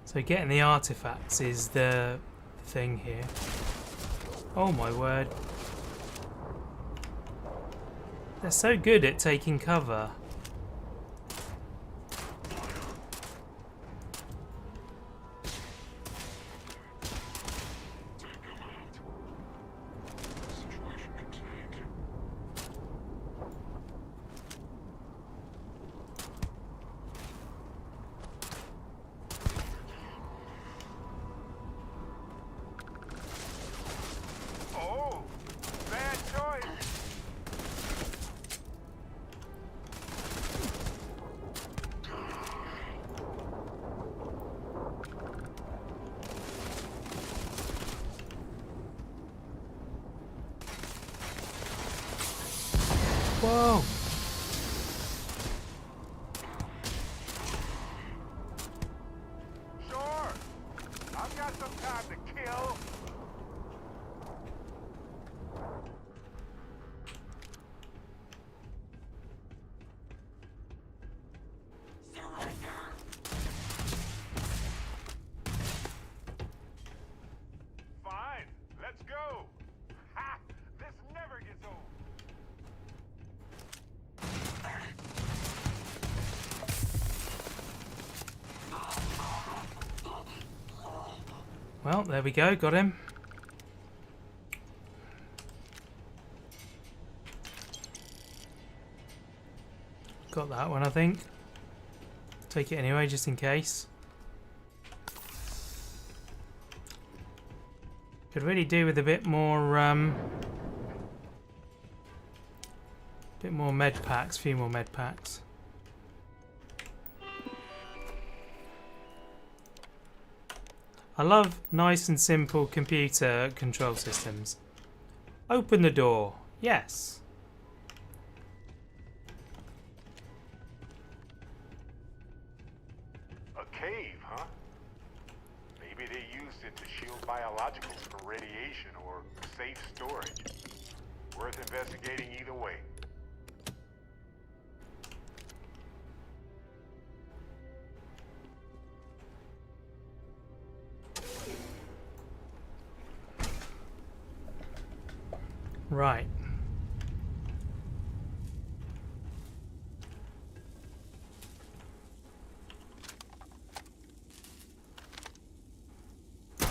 S1: So getting the artifacts is the thing here. Oh my word. They're so good at taking cover. Whoa!
S3: Sure. I've got some time to kill. Fine. Let's go. Ha! This never gets old.
S1: Well, there we go, got him. Got that one, I think. Take it anyway, just in case. Could really do with a bit more med packs, few more med packs. I love nice and simple computer control systems. Open the door. Yes.
S3: A cave, huh? Maybe they used it to shield biologicals from radiation or safe storage. Worth investigating either way.
S1: Right.
S12: I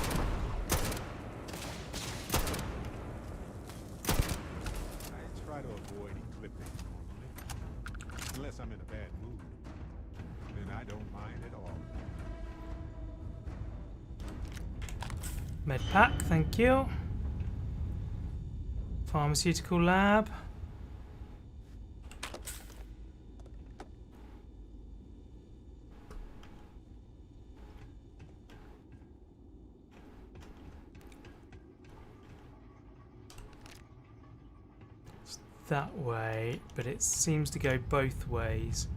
S12: try to avoid equipping normally. Unless I'm in a bad mood. Then I don't mind at all.
S1: Med pack, thank you. Pharmaceutical lab. It's that way, but it seems to go both ways.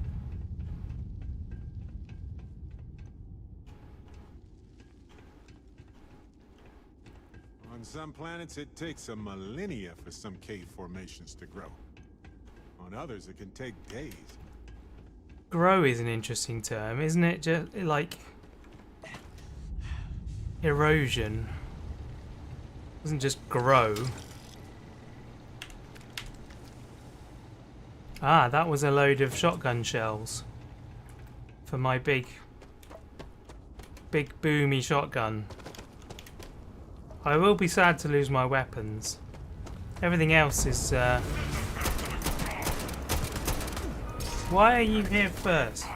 S12: On some planets, it takes a millennia for some cave formations to grow. On others, it can take days.
S1: Grow is an interesting term, isn't it? Just like erosion. It doesn't just grow. Ah, that was a load of shotgun shells for my big boomy shotgun. I will be sad to lose my weapons. Everything else is... Why are you here first?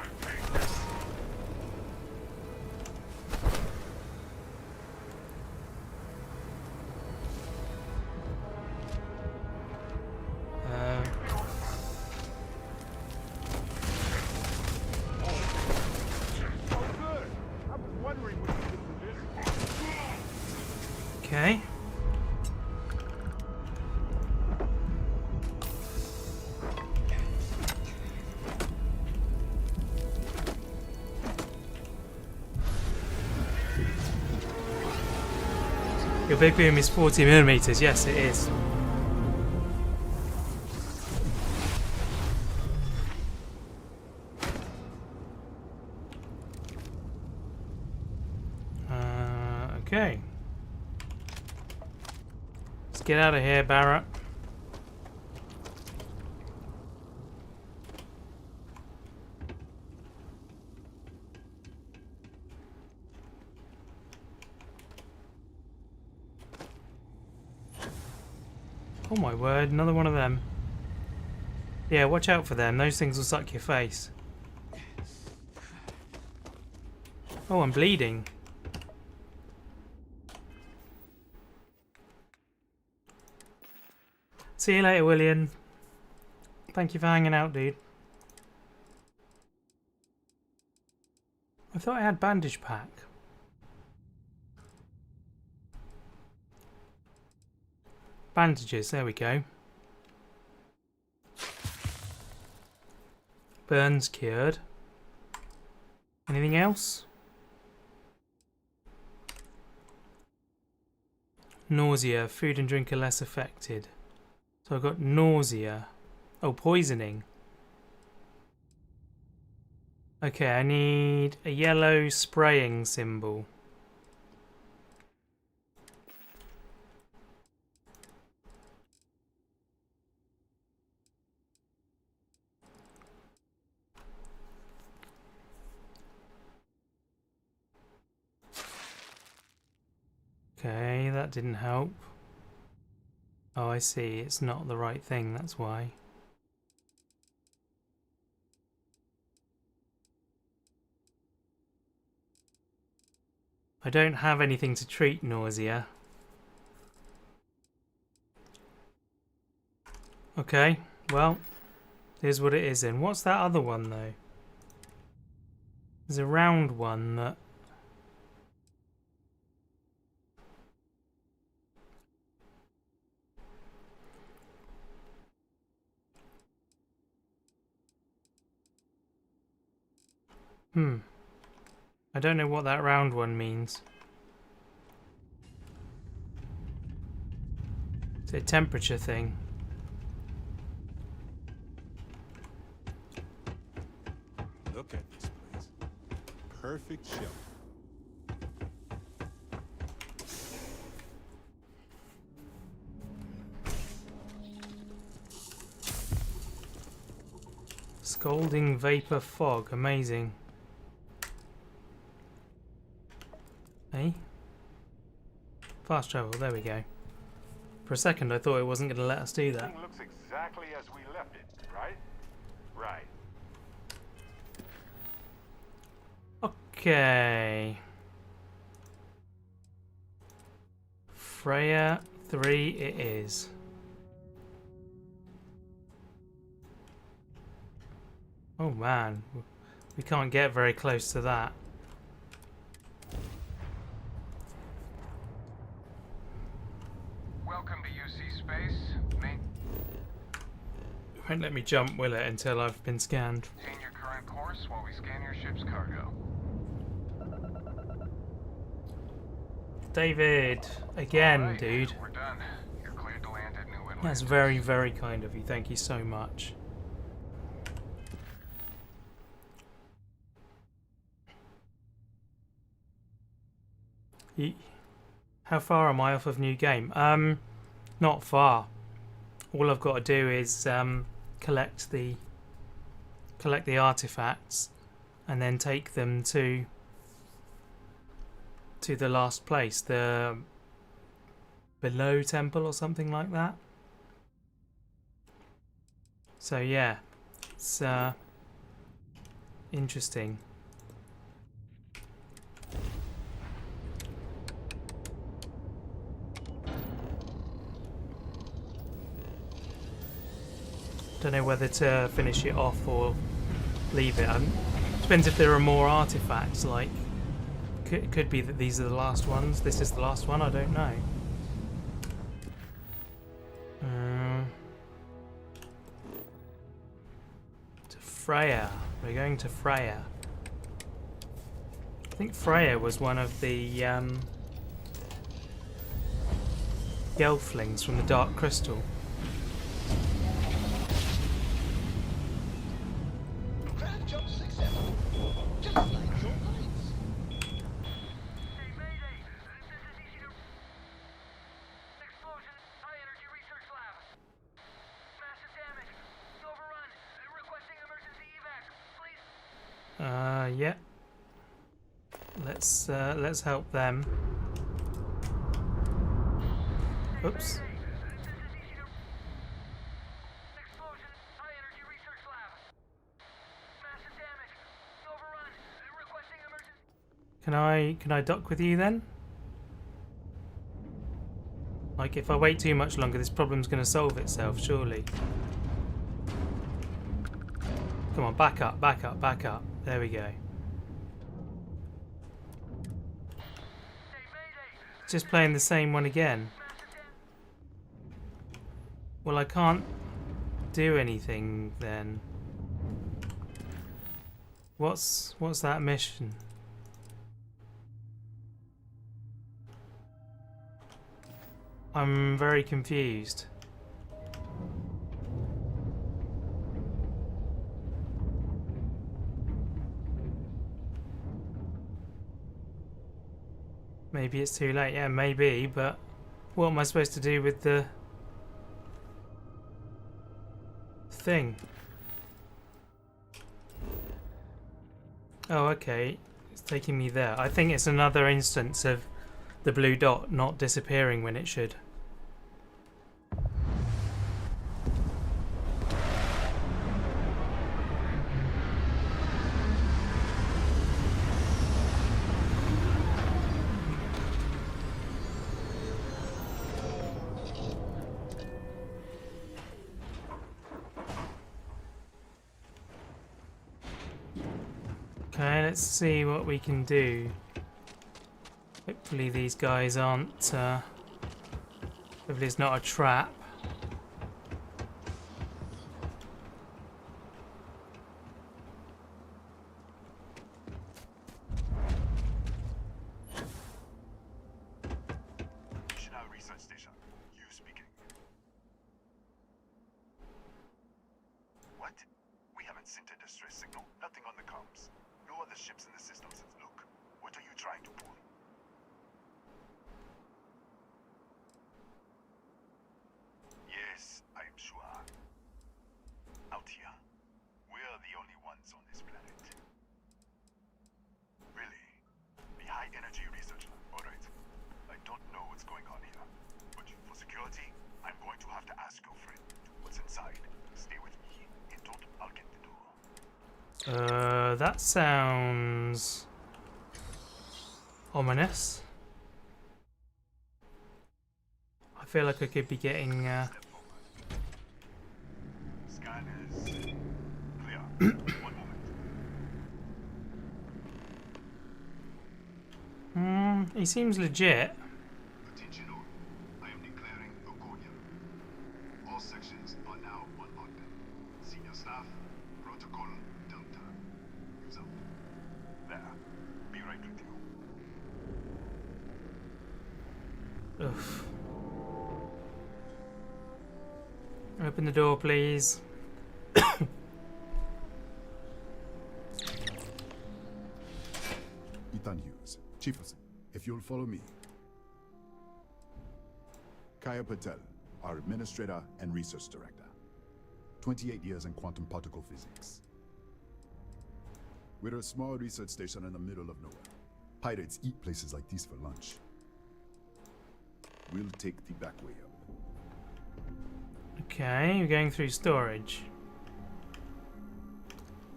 S1: Okay. Your big boom is 40mm. Yes, it is. Okay. Let's get out of here, Barrett. Oh my word, another one of them. Yeah, watch out for them. Those things will suck your face. Oh, I'm bleeding. See you later, William. Thank you for hanging out, dude. I thought I had bandage pack. Bandages, there we go. Burns cured. Anything else? Nausea, food and drink are less affected. So I've got nausea. Oh, poisoning. Okay, I need a yellow spraying symbol. Okay, that didn't help. Oh, I see. It's not the right thing, that's why. I don't have anything to treat nausea. Okay, well, here's what it is then. What's that other one, though? There's a round one that... I don't know what that round one means. It's a temperature thing.
S12: Look at this place. Perfect shelf.
S1: Scalding vapor fog. Amazing. Hey? Fast travel. There we go. For a second I thought it wasn't going to let us do that.
S3: Everything looks exactly as we left it, right? Right.
S1: Okay. Freya 3 it is. Oh man, we can't get very close to that.
S21: Welcome to UC Space.
S1: It won't let me jump, will it, until I've been scanned.
S21: Maintain your current course while we scan your ship's cargo.
S1: David, again,
S21: Right,
S1: dude.
S21: we're done. You're cleared to land at New Atlantis.
S1: That's very, very kind of you. Thank you so much. How far am I off of new game? Not far. All I've got to do is collect the artifacts and then take them to the last place, the Below Temple or something like that. So yeah, it's interesting. Don't know whether to finish it off or leave it. Depends if there are more artifacts. Like, could be that these are the last ones. This is the last one. I don't know. To Freya. We're going to Freya. I think Freya was one of the Gelflings from the Dark Crystal. Yeah. Let's help them. Oops. Can I dock with you then? Like, if I wait too much longer, this problem's going to solve itself, surely. Come on, back up, back up, back up. There we go. Just playing the same one again. Well, I can't do anything then. What's that mission? I'm very confused. Maybe it's too late. Yeah, maybe, but what am I supposed to do with the thing? Oh, okay. It's taking me there. I think it's another instance of the blue dot not disappearing when it should. Okay, let's see what we can do. Hopefully these guys aren't, hopefully it's not a trap.
S22: Research station. You speaking. What? We haven't sent a distress signal. Nothing on the comms. No other ships in the system since Luke. What are you trying to pull? Yes, I'm sure. Out here, we're the only ones on this planet. Really? The high energy research lab. Alright. I don't know what's going on here. But for security, I'm going to have to ask your friend what's inside. Stay with me. In total, I'll get the door.
S1: That sounds ominous. I feel like I could be getting
S22: Scanners clear. One
S1: He seems legit.
S22: Attention all. I am declaring Okonia. All sections are now on lockdown. Senior staff, protocol, Delta. Use up. There. Be right with you.
S1: Oof. Open the door, please.
S22: Ethan Hughes, Chiefs, if you'll follow me. Kaya Patel, our administrator and research director. 28 years in quantum particle physics. We're a small research station in the middle of nowhere. Pirates eat places like these for lunch. We'll take the back way up.
S1: Okay, you're going through storage.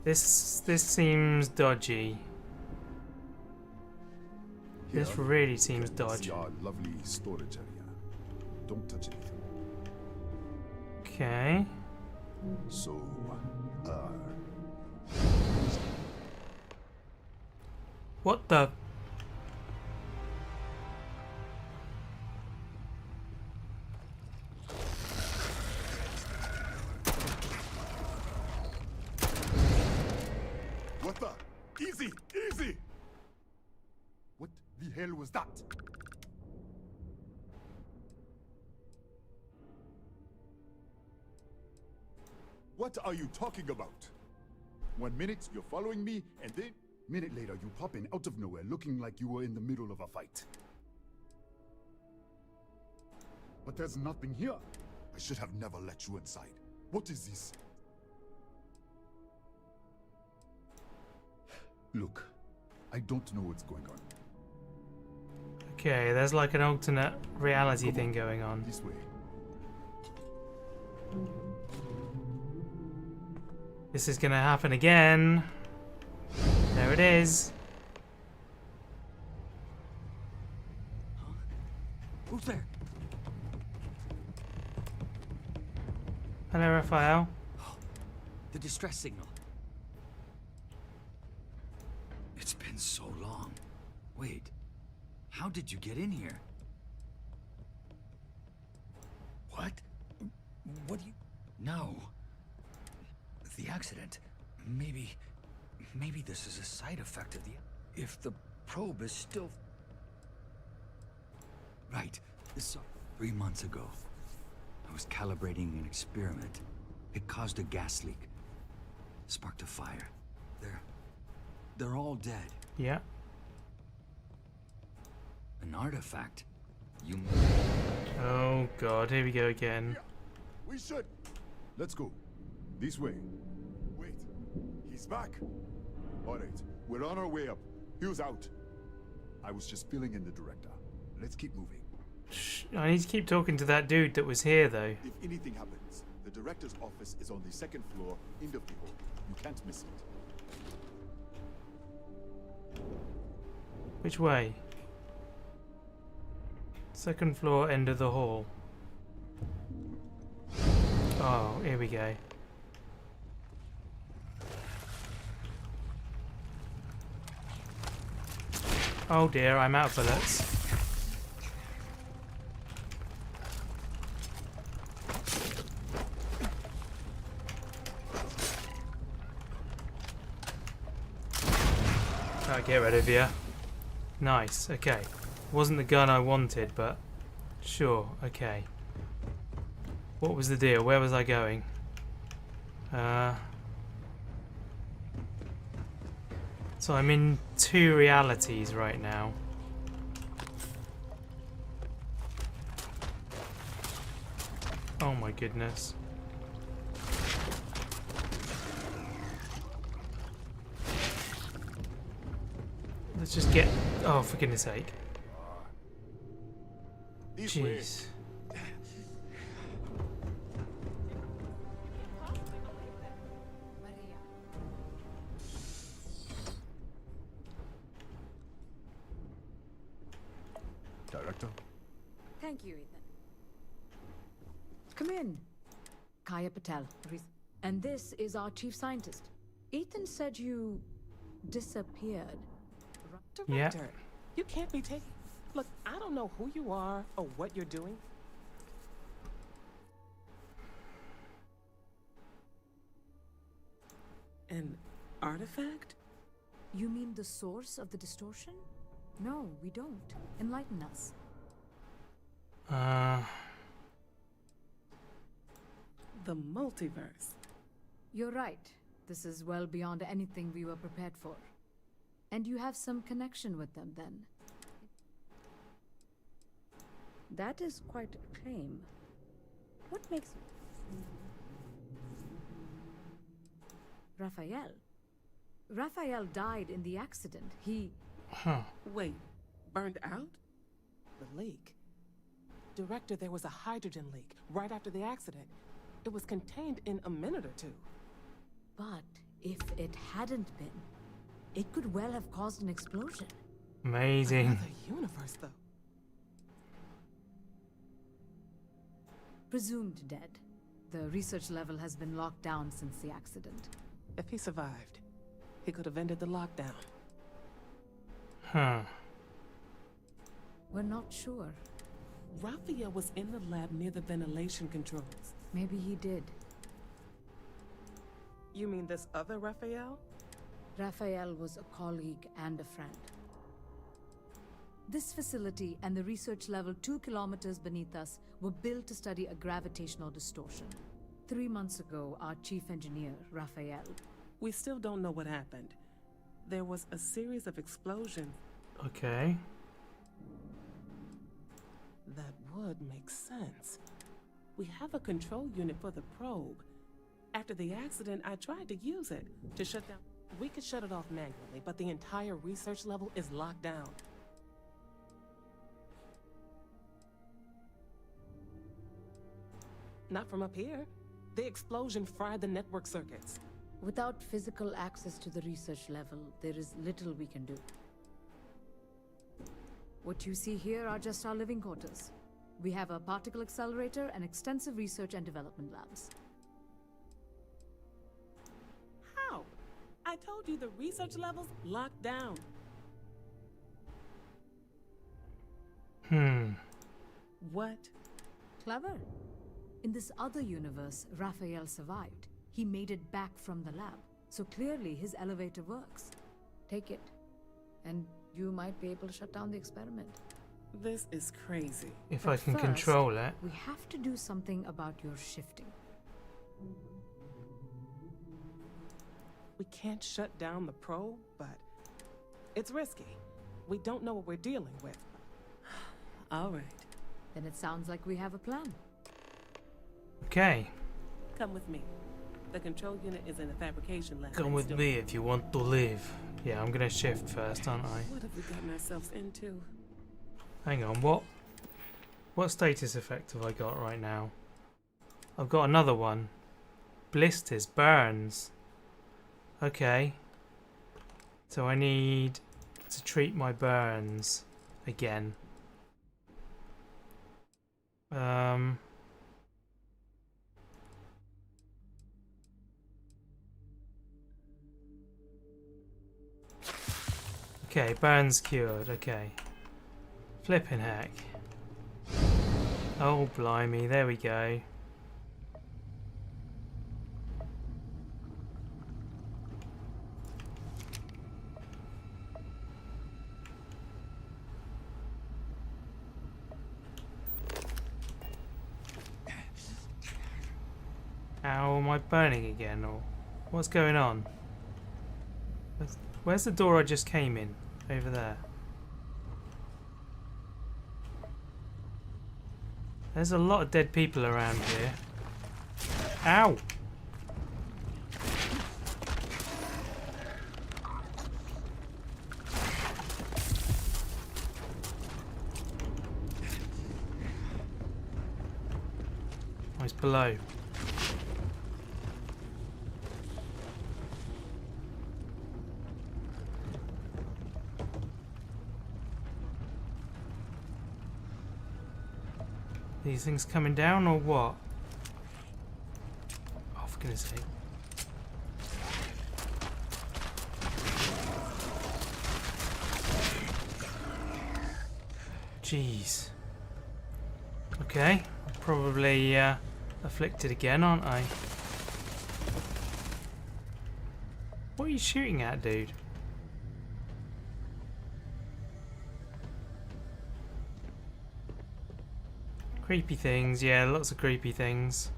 S1: This seems dodgy.
S22: Here,
S1: This really seems
S22: see
S1: dodgy.
S22: our lovely storage area. Don't touch anything.
S1: Okay.
S22: So,
S1: What the?
S22: what the? Easy, easy! What the hell was that? What are you talking about? 1 minute you're following me, and then minute later you pop in out of nowhere looking like you were in the middle of a fight. But there's nothing here. I should have never let you inside. What is this? Look, I don't know what's going on.
S1: Okay, there's like an alternate reality thing going on.
S22: This way.
S1: This is gonna happen again. There it is.
S11: Who's there?
S1: Hello, Raphael.
S11: The distress signal. It's been so long. Wait, how did you get in here? What? What do you... No. The accident. Maybe this is a side effect of the... If the probe is still... Right. This 3 months ago. I was calibrating an experiment. It caused a gas leak. Sparked a fire. They're all dead.
S1: Yeah.
S11: An artifact. You...
S1: Oh god, here we go again.
S22: We should. Let's go. This way. Wait. He's back. All right. We're on our way up. Hughes out. I was just filling in the director. Let's keep moving.
S1: Shh, I need to keep talking to that dude that was here, though.
S22: If anything happens, the director's office is on the second floor, end of the hall. You can't miss it.
S1: Which way? Second floor, end of the hall. Oh, here we go. Oh dear, I'm out of bullets. I'll get rid of you. Nice, okay. Wasn't the gun I wanted, but sure, okay. What was the deal? Where was I going? So I'm in 2 realities right now. Oh my goodness. Let's just get... Oh, for goodness sake. Jeez.
S22: Director?
S4: Thank you, Ethan. Come in. Kaya Patel. And this is our chief scientist. Ethan said you disappeared.
S1: Yeah.
S7: Director,
S6: You can't be taking... Look, I don't know who you are or what you're doing. An artifact?
S4: You mean the source of the distortion? No, we don't. Enlighten us.
S6: The multiverse.
S4: You're right. This is well beyond anything we were prepared for. And you have some connection with them, then? That is quite a claim. What makes... Raphael? Raphael died in the accident. He...
S1: Huh.
S6: Wait, burned out? The leak. Director, there was a hydrogen leak right after the accident. It was contained in a minute or two.
S4: But if it hadn't been, it could well have caused an explosion.
S1: Amazing.
S6: Another universe, though.
S4: Presumed dead. The research level has been locked down since the accident.
S6: If he survived, he could have ended the lockdown.
S1: Huh.
S4: We're not sure.
S6: Raphael was in the lab near the ventilation controls.
S4: Maybe he did.
S6: You mean this other Raphael?
S4: Raphael was a colleague and a friend. This facility and the research level 2 kilometers beneath us were built to study a gravitational distortion. 3 months ago, our chief engineer, Raphael...
S6: We still don't know what happened. There was a series of explosions.
S1: Okay.
S6: That would make sense. We have a control unit for the probe. After the accident, I tried to use it to shut down. We could shut it off manually, but the entire research level is locked down. Not from up here. The explosion fried the network circuits.
S4: Without physical access to the research level, there is little we can do. What you see here are just our living quarters. We have a particle accelerator and extensive research and development labs.
S6: How? I told you the research level's locked down. What?
S4: Clever. In this other universe, Raphael survived. He made it back from the lab, so clearly his elevator works. Take it, and you might be able to shut down the experiment.
S6: This is crazy.
S1: If I can control it.
S4: We have to do something about your shifting.
S6: We can't shut down the probe, but it's risky. We don't know what we're dealing with. All right.
S4: Then it sounds like we have a plan.
S1: Okay.
S6: Come with me. The control unit is in the fabrication lab.
S1: Come with me if you want to live. Yeah, I'm gonna shift first, aren't I?
S6: What have we gotten ourselves into?
S1: Hang on, what status effect have I got right now? I've got another one. Blisters, burns. Okay. So I need to treat my burns again. Okay, burns cured, okay. Flippin' heck. Oh, blimey, there we go. Ow, am I burning again, or what's going on? Where's the door I just came in? Over there. There's a lot of dead people around here. Ow! Oh, it's below. These things coming down or what? Oh, for goodness sake. Jeez. Okay, probably afflicted again, aren't I? What are you shooting at, dude? Creepy things, yeah, lots of creepy things.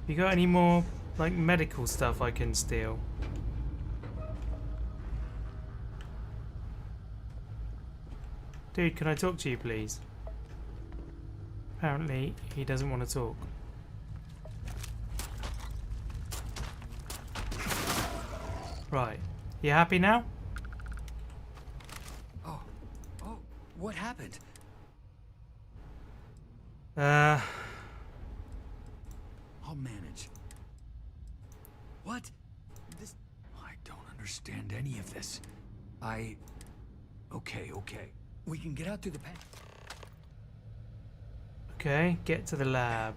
S1: You got any more, like, medical stuff I can steal? Dude, can I talk to you, please? Apparently, he doesn't want to talk. Right. You happy now?
S11: Oh, what happened?
S1: Uh...
S11: I'll manage. What? This... I don't understand any of this. Okay. We can get out to the pen.
S1: Okay, get to the lab.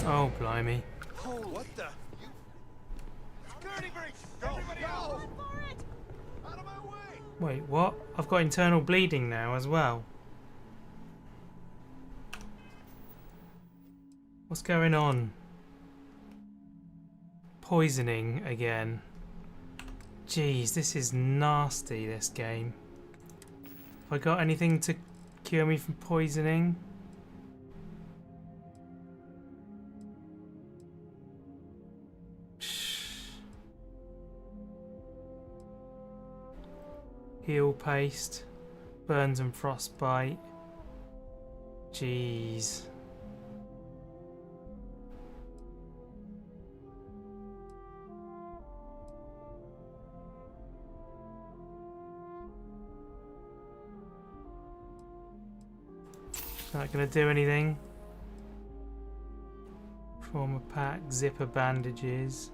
S1: Oh, blimey.
S9: Oh, what the? Security breach! Everybody out! Out of my way!
S1: Wait, what? I've got internal bleeding now as well. What's going on? Poisoning again. Jeez, this is nasty, this game. Have I got anything to cure me from poisoning? Heal paste, burns and frostbite. Jeez. Not gonna do anything. Trauma pack, zipper bandages.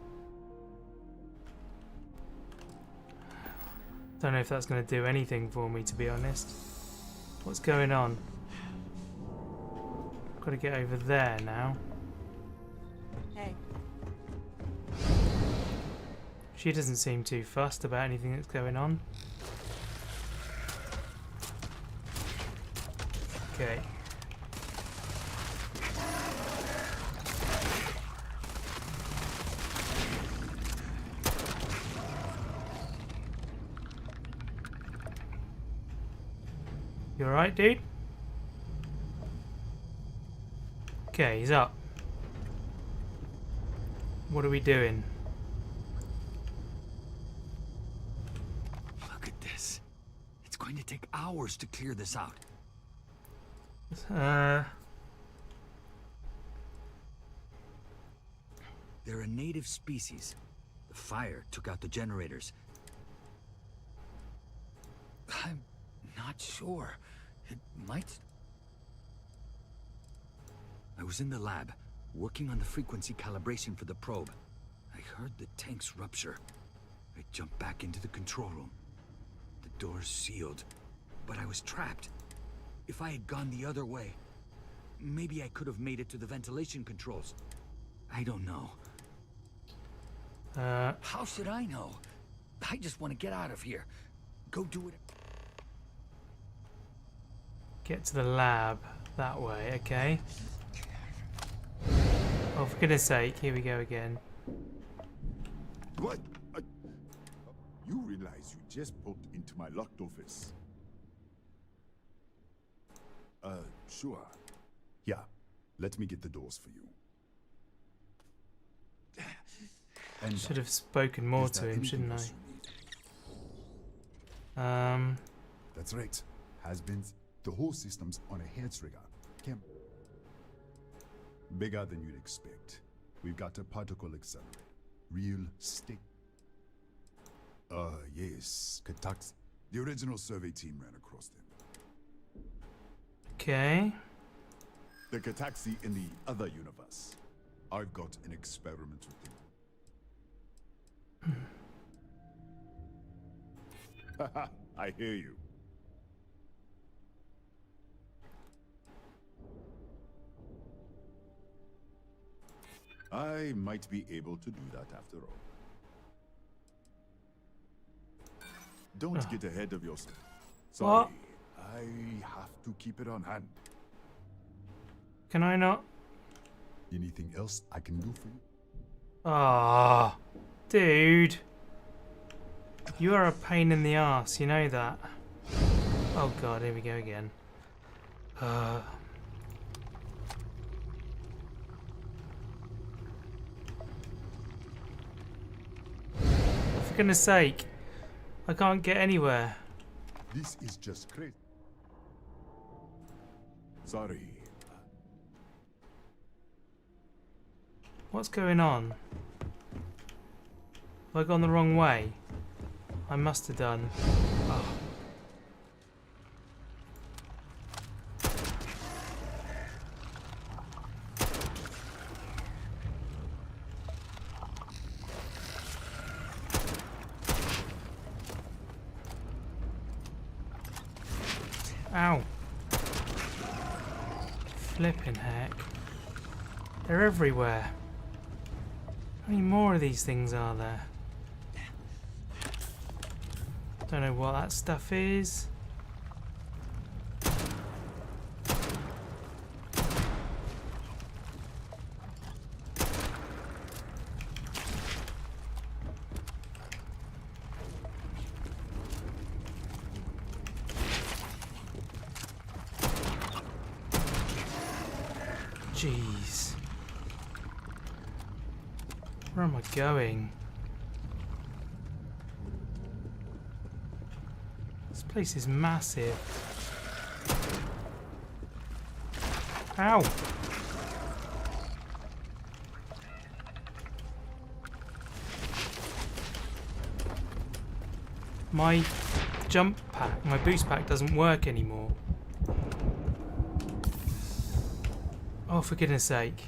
S1: Don't know if that's going to do anything for me, to be honest. What's going on? Got to get over there now.
S7: Hey.
S1: She doesn't seem too fussed about anything that's going on. Okay. You alright, dude? Okay, he's up. What are we doing?
S11: Look at this. It's going to take hours to clear this out. They're a native species. The fire took out the generators. I'm not sure. It might... I was in the lab, working on the frequency calibration for the probe. I heard the tanks rupture. I jumped back into the control room. The doors sealed, but I was trapped. If I had gone the other way, maybe I could have made it to the ventilation controls. I don't know. How should I know? I just want to get out of here. Go do it.
S1: Get to the lab that way, okay. Oh, for goodness sake, here we go again.
S12: What? You realize you just poked into my locked office? Sure. Yeah, let me get the doors for you.
S1: And should have spoken more to him, shouldn't I?
S12: That's right. Has-beens. The whole system's on a hair trigger. Bigger than you'd expect. We've got a particle accelerator. Real stick. Yes. Katax. The original survey team ran across them.
S1: Okay.
S12: The Kataxi in the other universe. I've got an experiment with them. I hear you. I might be able to do that after all. Don't get ahead of yourself. Sorry,
S1: What?
S12: I have to keep it on hand.
S1: Can I not?
S12: Anything else I can do for you?
S1: Ah, dude. You are a pain in the ass, you know that. Oh god, here we go again. For goodness sake, I can't get anywhere.
S12: This is just crazy. Sorry.
S1: What's going on? Have I gone the wrong way? I must have done. Oh. Ow. Flipping heck. They're everywhere. How many more of these things are there? Don't know what that stuff is. Jeez. Where am I going? This place is massive. Ow! My jump pack, my boost pack doesn't work anymore. Oh, for goodness sake.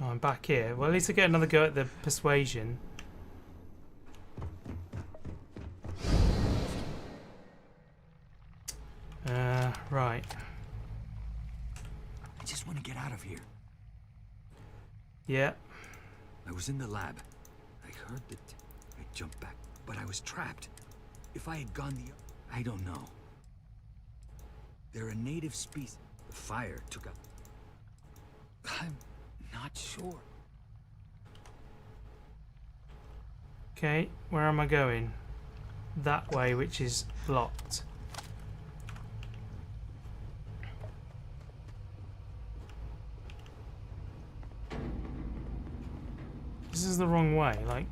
S1: Oh, I'm back here. Well, at least I get another go at the persuasion. Right.
S11: I just want to get out of here.
S1: Yeah.
S11: I was in the lab. I heard that I jumped back, but I was trapped. If I had gone I don't know. They're a native species. The fire took out. I'm not sure.
S1: Okay, where am I going? That way, which is blocked. This is the wrong way, like...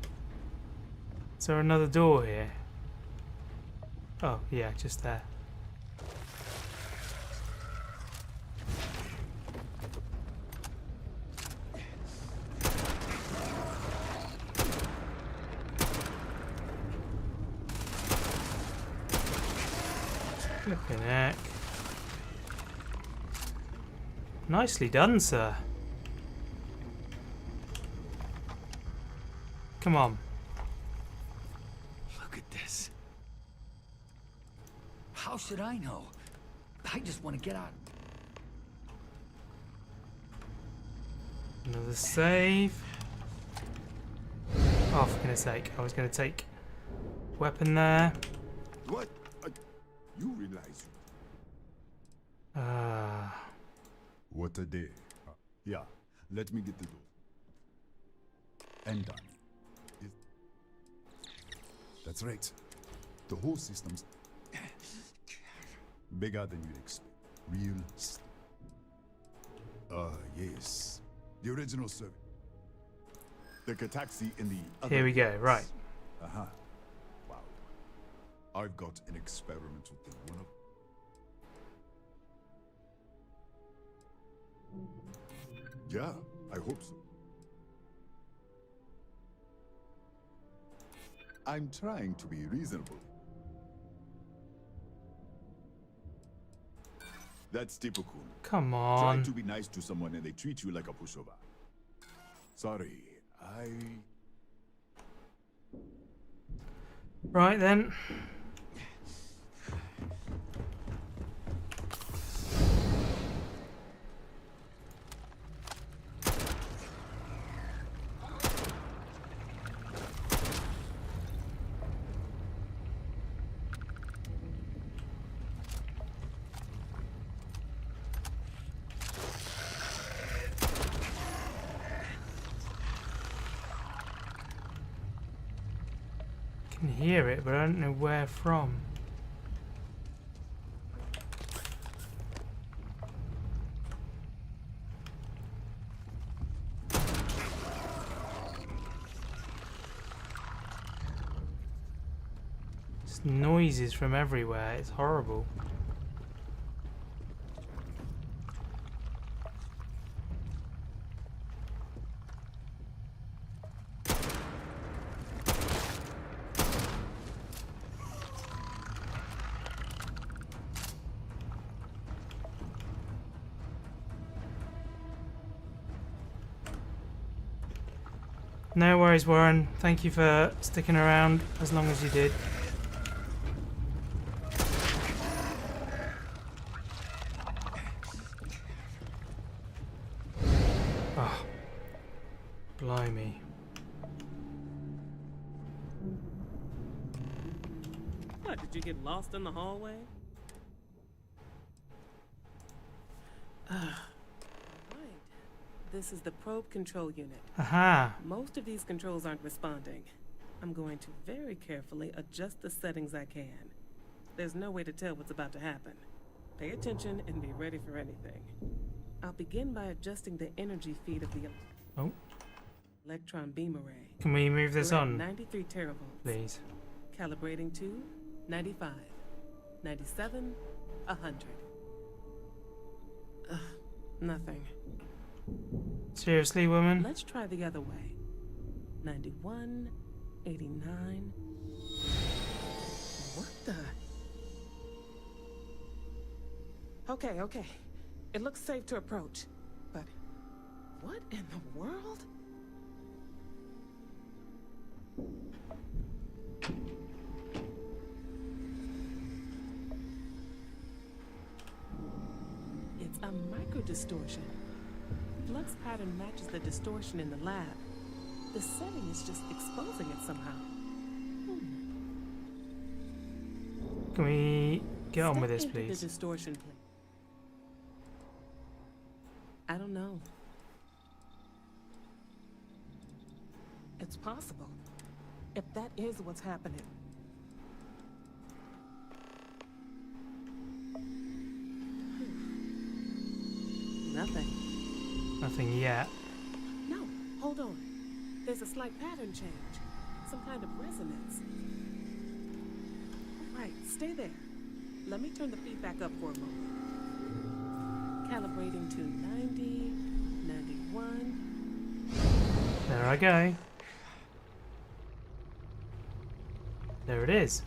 S1: Is there another door here? Oh, yeah, just there. Flipping heck. Nicely done, sir. Come on.
S11: Look at this. How should I know? I just want to get out.
S1: Another save. Oh, for goodness sake. I was going to take weapon there.
S12: What? You realize? What a day. Yeah, let me get the door. And done. That's right. The whole system's bigger than you'd expect. Real yes. The original service. The Cataxi in the other
S1: Here we go, right.
S12: Uh-huh. Wow. I've got an experimental thing. One of Yeah, I hope so. I'm trying to be reasonable.
S8: That's typical.
S1: Come
S8: Try
S1: on.
S8: to be nice to someone and they treat you like a pushover. Sorry,
S1: Right then. I can hear it, but I don't know where from. Just noises from everywhere. It's horrible. No worries, Warren. Thank you for sticking around as long as you did. Oh, blimey.
S6: What, did you get lost in the hallway? This is the probe control unit.
S1: Aha.
S6: Most of these controls aren't responding. I'm going to very carefully adjust the settings I can. There's no way to tell what's about to happen. Pay attention and be ready for anything. I'll begin by adjusting the energy feed of the electron beam array.
S1: Can we move this
S6: We're at
S1: on?
S6: 93 teravolts.
S1: Please.
S6: Calibrating to 95, 97, 100. Nothing.
S1: Seriously, woman?
S6: Let's try the other way. 91, 89. What the? Okay. It looks safe to approach. But what in the world? It's a micro-distortion. Flux pattern matches the distortion in the lab. The setting is just exposing it somehow.
S1: Can we get on with this,
S6: Step into
S1: please?
S6: the distortion, please. I don't know. It's possible. If that is what's happening. Nothing.
S1: Nothing yet.
S6: No, hold on. There's a slight pattern change. Some kind of resonance. All right, stay there. Let me turn the feedback up for a moment. Calibrating to 90, 91.
S1: There I go. There it is.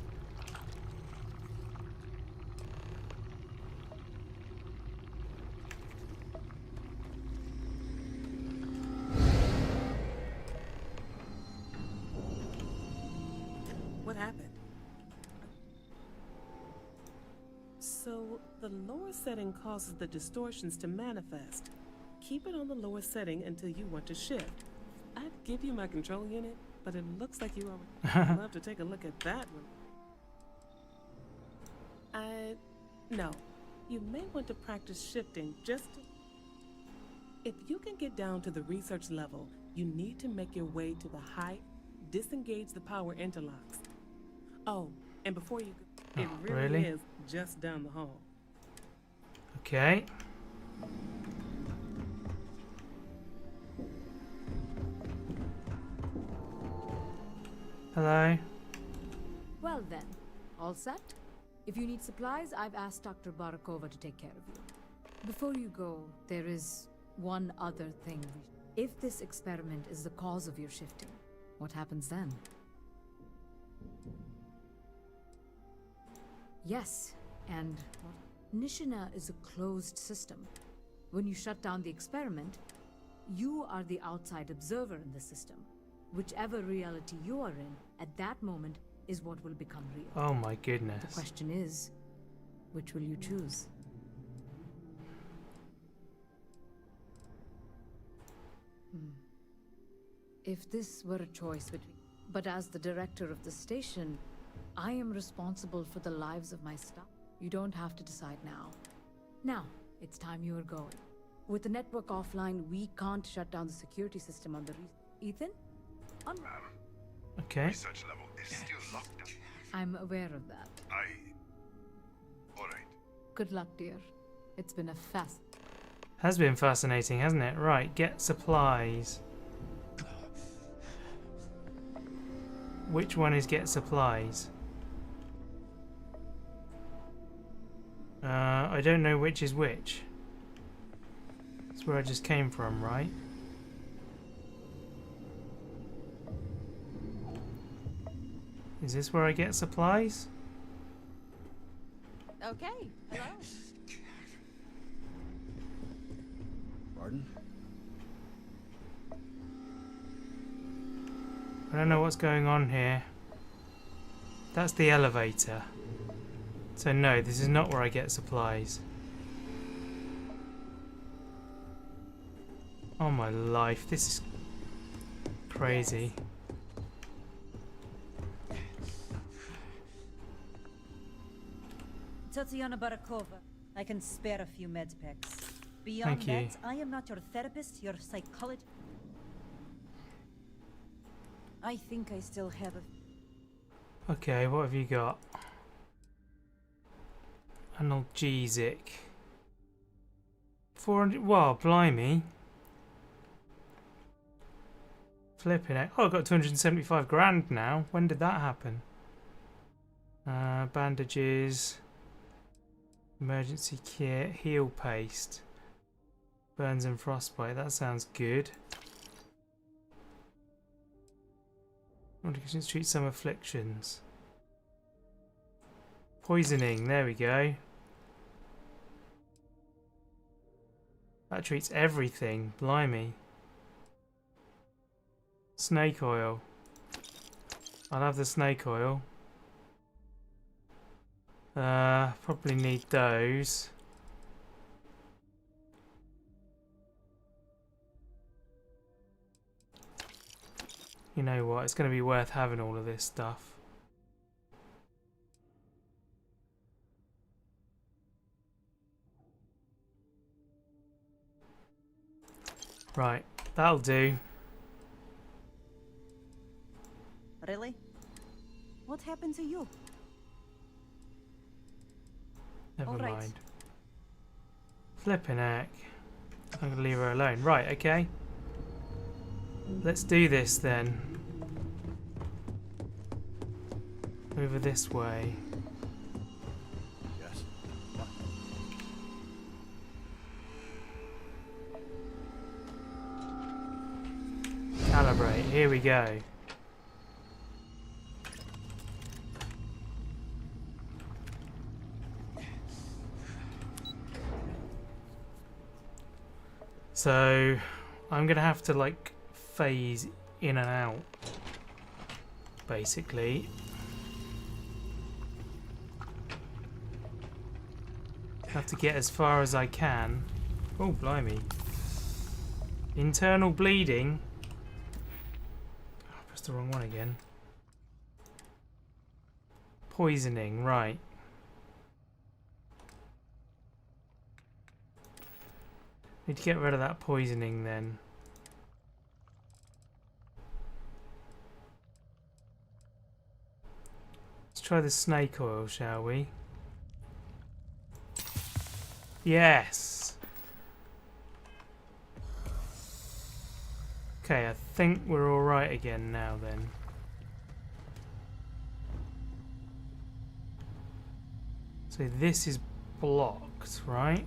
S6: What happened? So, the lower setting causes the distortions to manifest. Keep it on the lower setting until you want to shift. I'd give you my control unit, but it looks like you already love to take a look at that one. No. You may want to practice shifting just to... If you can get down to the research level, you need to make your way to the high... Disengage the power interlocks. Oh, and before you go, it really is just down the hall.
S1: Okay. Hello.
S4: Well then, all set? If you need supplies, I've asked Dr. Barakova to take care of you. Before you go, there is one other thing. If this experiment is the cause of your shifting, what happens then? Yes, and Nishina is a closed system. When you shut down the experiment, you are the outside observer in the system. Whichever reality you are in, at that moment, is what will become real.
S1: Oh my goodness.
S4: The question is, which will you choose? If this were a choice between... But as the director of the station, I am responsible for the lives of my staff. You don't have to decide now. Now, it's time you are going. With the network offline, we can't shut down the security system on the Ethan?
S1: Okay.
S22: Research level is still locked down.
S4: I'm aware of that.
S22: Alright.
S4: Good luck, dear. It's been a fast...
S1: Has been fascinating, hasn't it? Right, get supplies. Which one is get supplies? I don't know which is which. That's where I just came from, right? Is this where I get supplies?
S10: Okay, hello.
S11: Pardon?
S1: I don't know what's going on here. That's the elevator. So no, this is not where I get supplies. Oh my life, this is crazy.
S13: Tatiana Barakova. I can spare a few med packs. Beyond
S1: Thank you.
S13: that, I am not your therapist, your psychologist. I think I still have a...
S1: Okay, what have you got? Analgesic. 400... Wow, blimey. Flipping it. Oh, I've got 275 grand now. When did that happen? Bandages. Emergency kit. Heal paste. Burns and frostbite. That sounds good. Medications treat some afflictions. Poisoning. There we go. That treats everything. Blimey. Snake oil. I'll have the snake oil. Probably need those. You know what? It's going to be worth having all of this stuff. Right, that'll do.
S13: Really? What happened to you?
S1: Never
S13: All right.
S1: mind. Flipping heck. I'm going to leave her alone. Right, okay. Let's do this then. Over this way.
S11: Yes.
S1: Calibrate. Here we go. So I'm gonna have to like phase in and out basically. Have to get as far as I can. Oh blimey. Internal bleeding. Oh, I pressed the wrong one again. Poisoning, right. Need to get rid of that poisoning then. Let's try the snake oil, shall we? Yes! Okay, I think we're alright again now then. So this is blocked, right?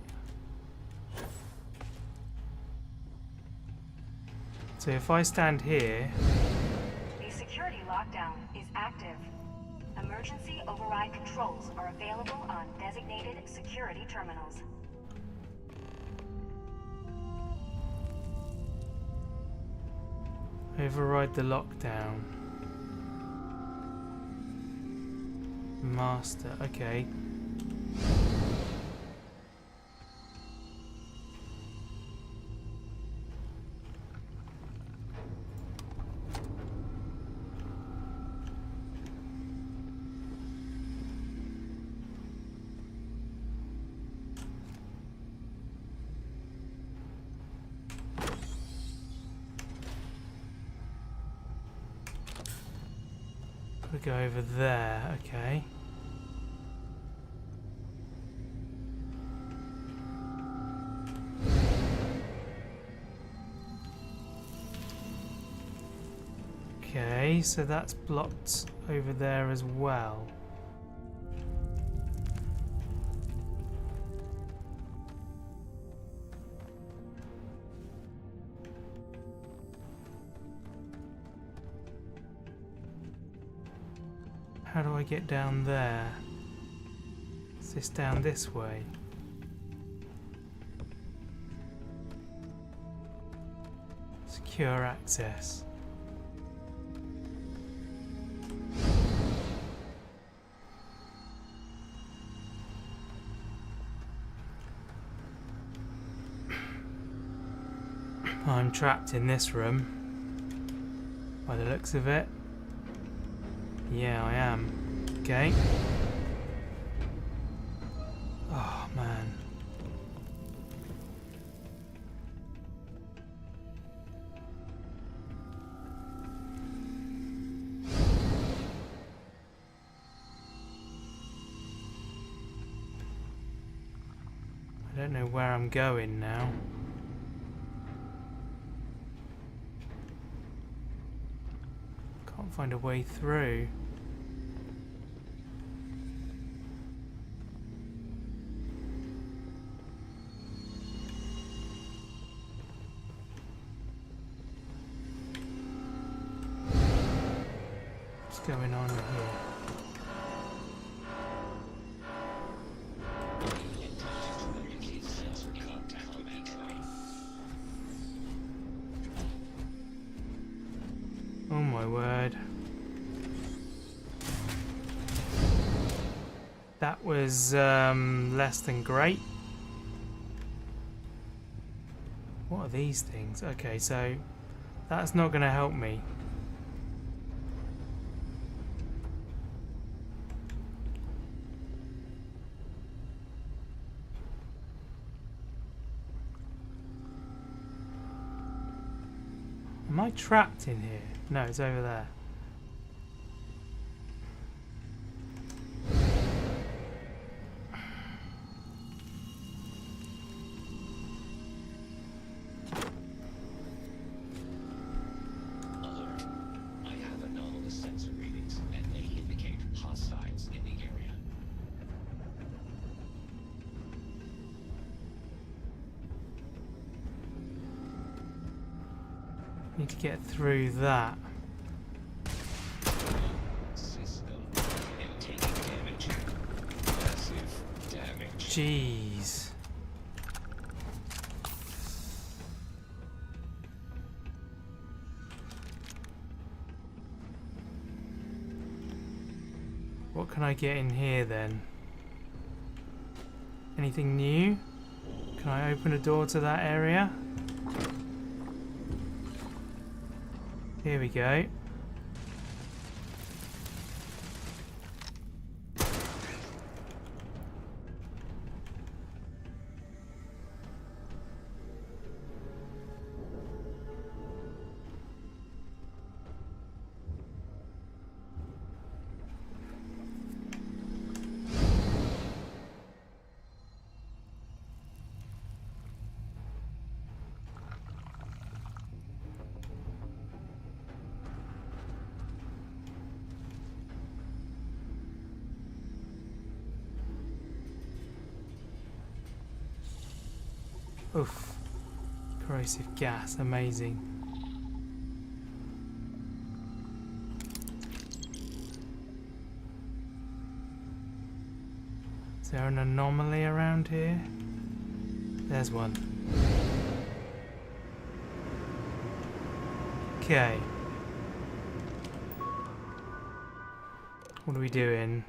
S1: So if I stand here...
S23: The security lockdown is active.
S10: Emergency override controls are available on designated security terminals.
S1: Override the lockdown. Master, okay. We go over there, okay. Okay, so that's blocked over there as well. How do I get down there? Is this down this way? Secure access. I'm trapped in this room. By the looks of it. Yeah, I am. Okay. Oh, man. I don't know where I'm going now. Can't find a way through. What's going on here? Oh my word. That was less than great. What are these things? Okay, so that's not going to help me. Am I trapped in here? No, it's over there.
S17: I have anomalous sensor readings, and they indicate hostiles in the area.
S1: Need to get through that.
S17: System and taking damage. Massive damage.
S1: Jeez. What can I get in here then? Anything new? Can I open a door to that area? Here we go. Oof. Corrosive gas, amazing. Is there an anomaly around here? There's one. Okay. What are we doing?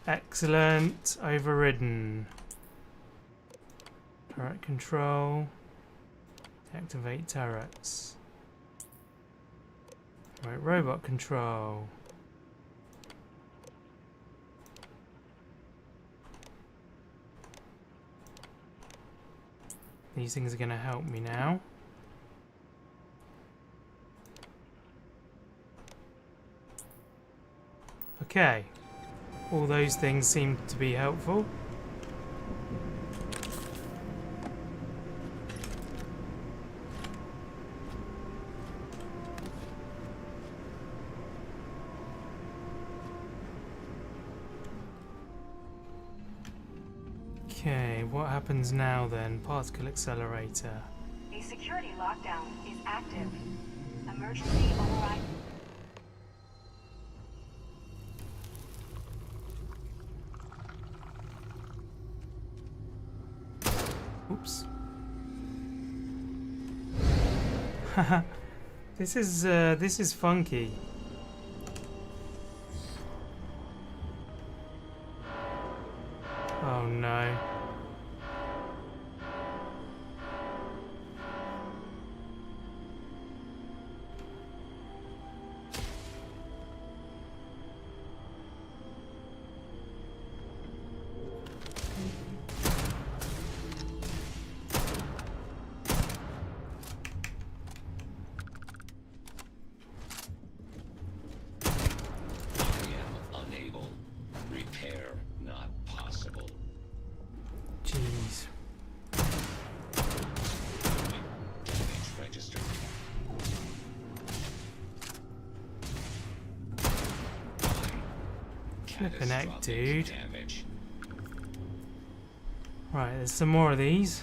S1: Excellent. Overridden. Turret control. Activate turrets. Right, robot control. These things are going to help me now. Okay. All those things seem to be helpful. Okay, what happens now then? Particle accelerator.
S10: The security lockdown is active. Emergency override.
S1: Oops. Haha. This is funky. Oh no. Jeez. Flippin' heck, dude. Right, there's some more of these.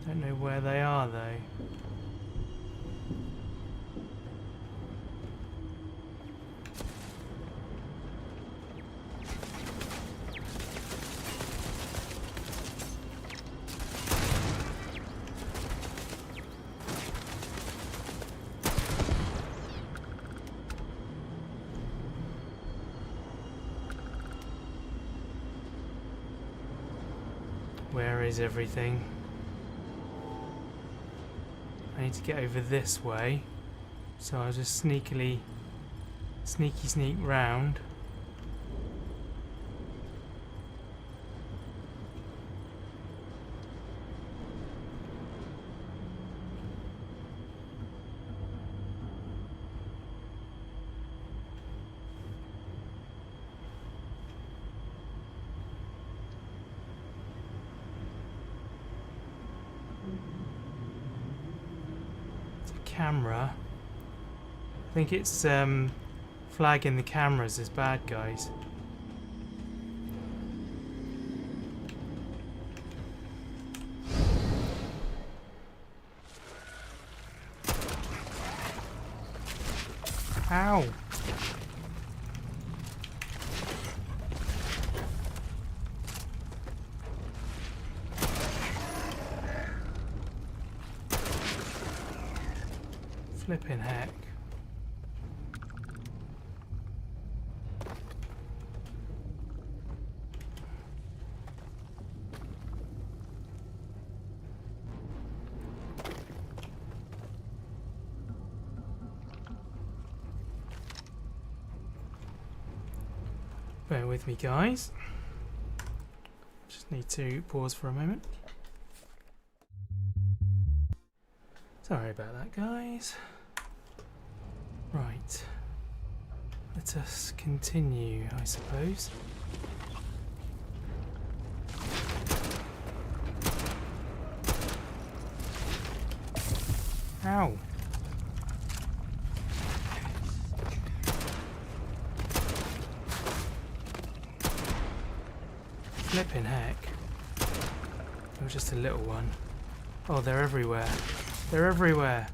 S1: Don't know where they are though. Where is everything? I need to get over this way, so I'll just sneak round. Camera. I think it's flagging the cameras as bad guys. Ow! Flippin' heck. Bear with me, guys. Just need to pause for a moment. Sorry about that, guys. Right. Let us continue, I suppose. Ow! Flippin' heck. It was just a little one. Oh, they're everywhere. They're everywhere.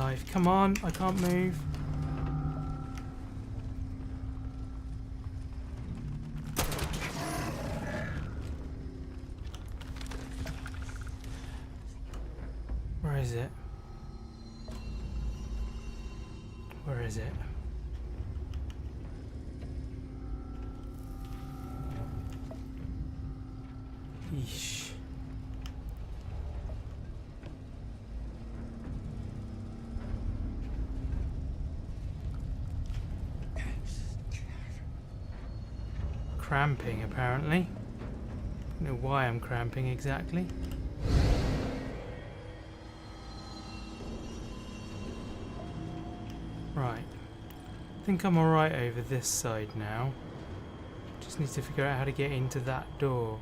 S1: life. Come on, I can't move. Where is it? Where is it? Yeesh. Cramping, apparently. Don't know why I'm cramping exactly. Right. I think I'm alright over this side now. Just need to figure out how to get into that door.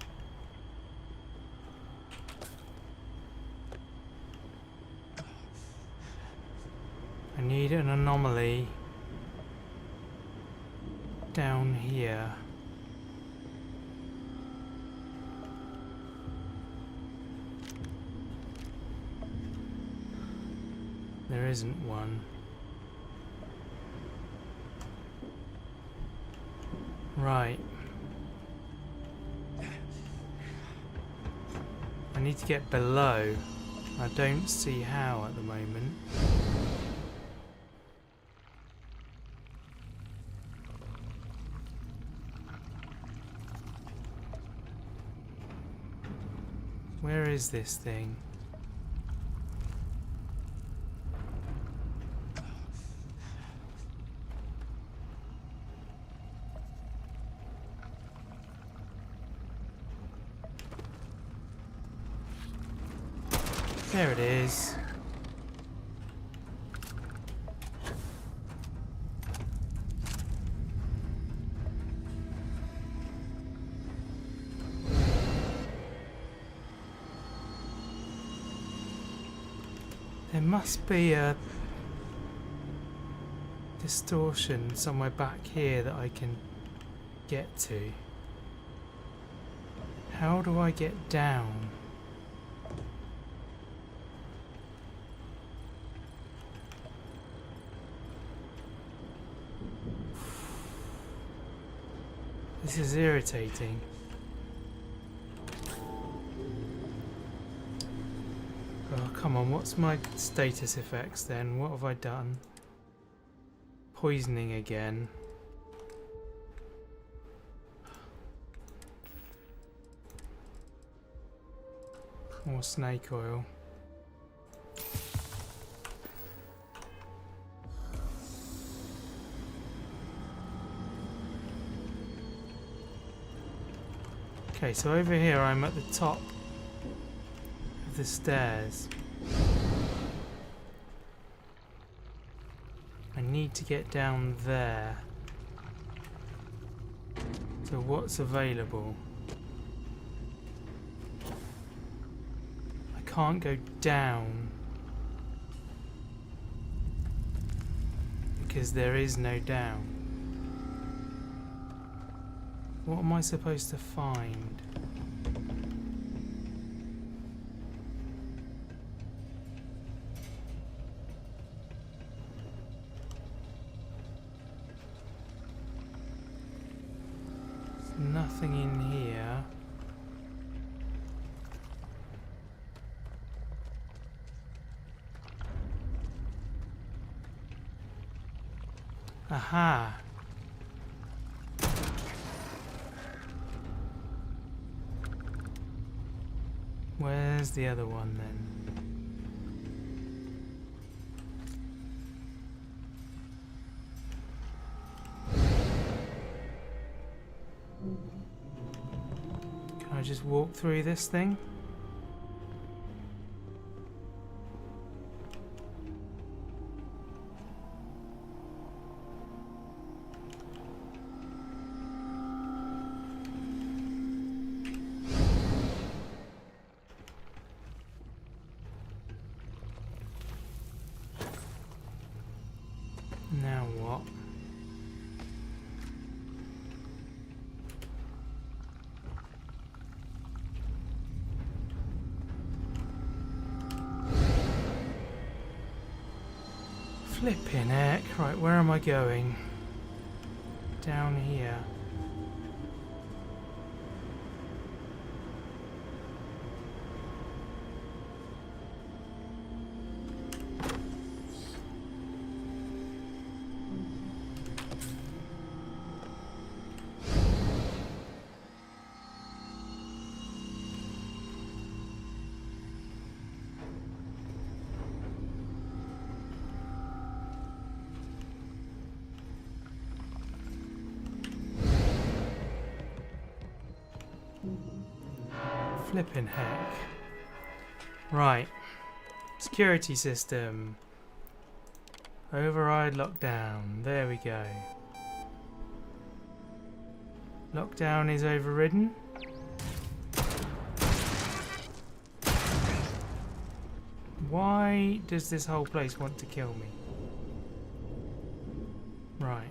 S1: I need an anomaly down here. There isn't one. Right. I need to get below. I don't see how at the moment. Where is this thing? There it is. There must be a distortion somewhere back here that I can get to. How do I get down? This is irritating. Oh, come on, what's my status effects then? What have I done? Poisoning again. More snake oil. Okay, so over here I'm at the top of the stairs. I need to get down there. So what's available? I can't go down because there is no down. What am I supposed to find? There's nothing in here. Aha! Where's the other one then? Can I just walk through this thing? Now what? Flipping heck. Right, where am I going? Down here. Flipping heck. Right. Security system. Override lockdown. There we go. Lockdown is overridden. Why does this whole place want to kill me? Right.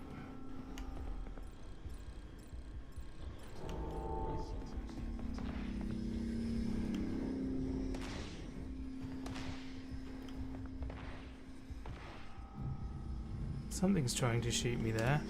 S1: Something's trying to shoot me there.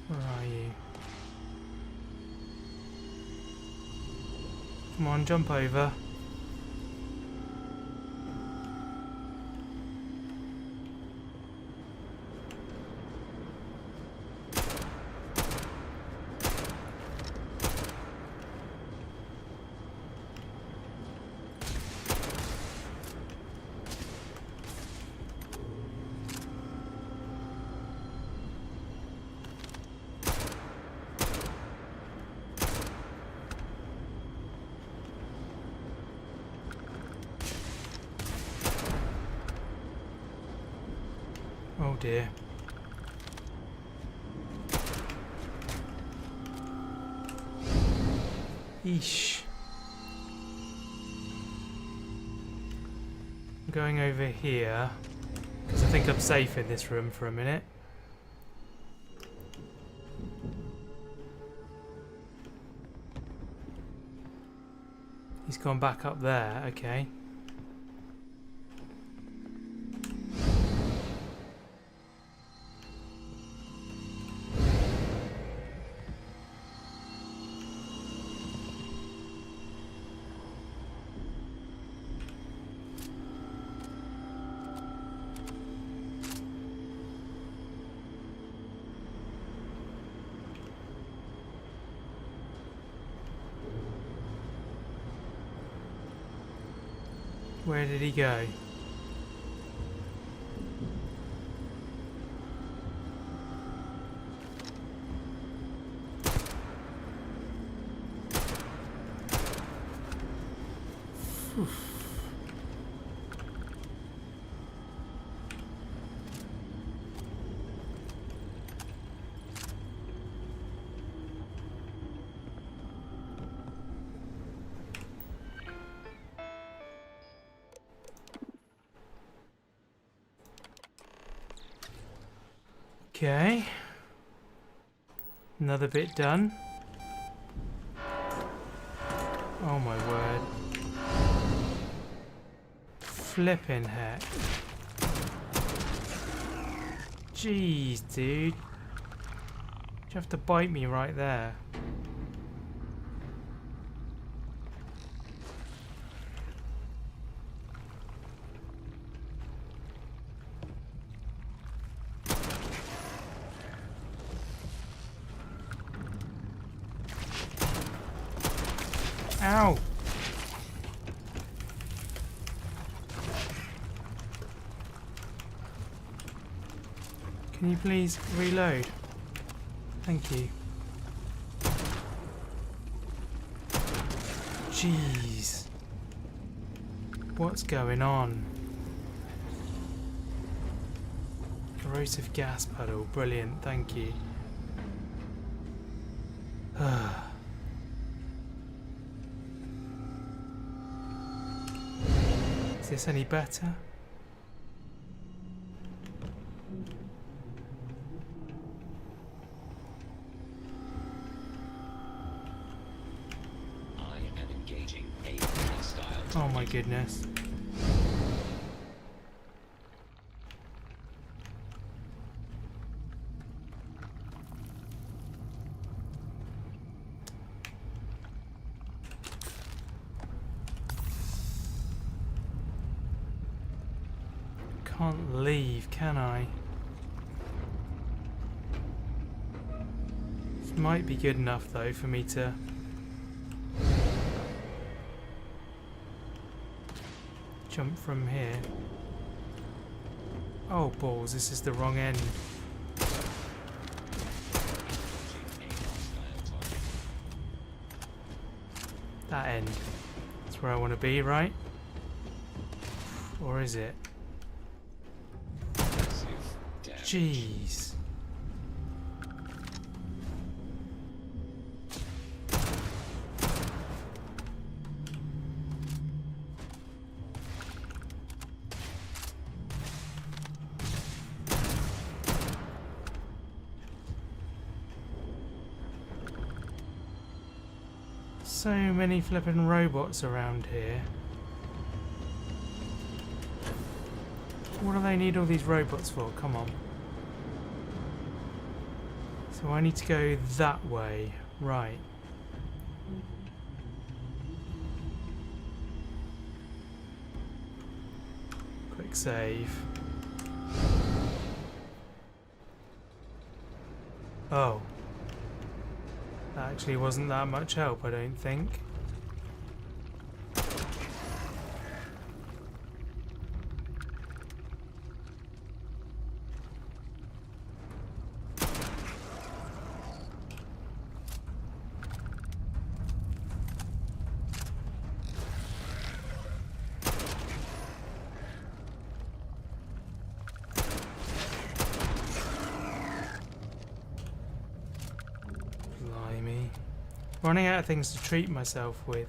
S1: Where are you? Come on, jump over. Oh dear. Eesh. I'm going over here because I think I'm safe in this room for a minute. He's gone back up there, okay. Where did he go? Phew. Okay. Another bit done. Oh my word. Flippin' heck. Jeez, dude. You have to bite me right there. Ow! Can you please reload? Thank you. Jeez. What's going on? Corrosive gas puddle. Brilliant, thank you. Is this any better?
S17: I am engaging a hostile.
S1: Oh my goodness. Can't leave, can I? This might be good enough though for me to jump from here. Oh balls, this is the wrong end. That end. That's where I want to be, right? Or is it? Jeez. So many flippin' robots around here. What do they need all these robots for? Come on. So I need to go that way, right. Quick save. Oh. That actually wasn't that much help, I don't think. Running out of things to treat myself with.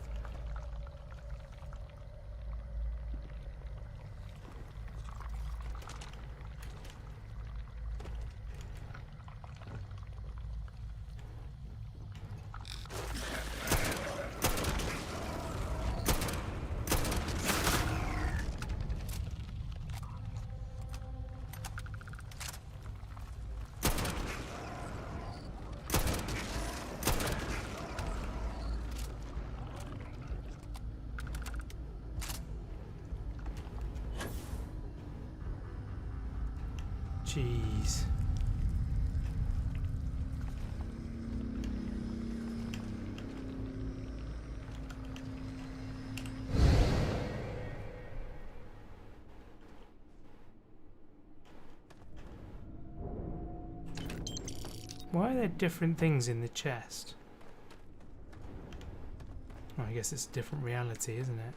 S1: Jeez. Why are there different things in the chest? Oh, I guess it's a different reality, isn't it?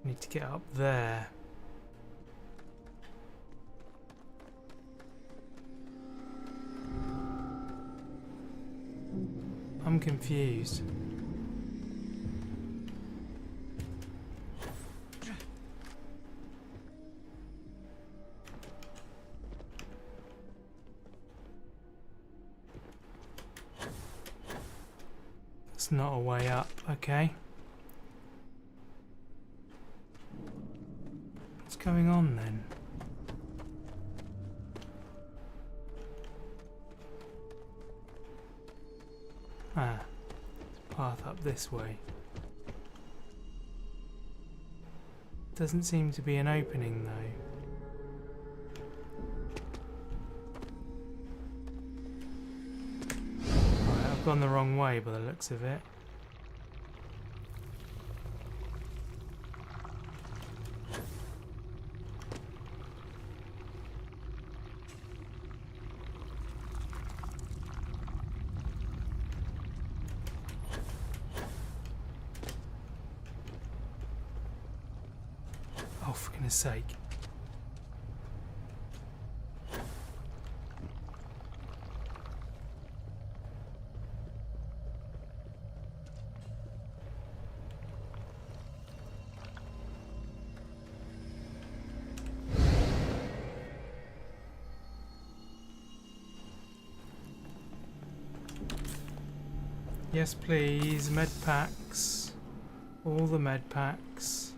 S1: Need to get up there. I'm confused. It's not a way up, okay. What's going on then? Ah, path up this way. Doesn't seem to be an opening though. Right, I've gone the wrong way by the looks of it. Oh, for goodness sake. Yes, please. Med packs. All the med packs.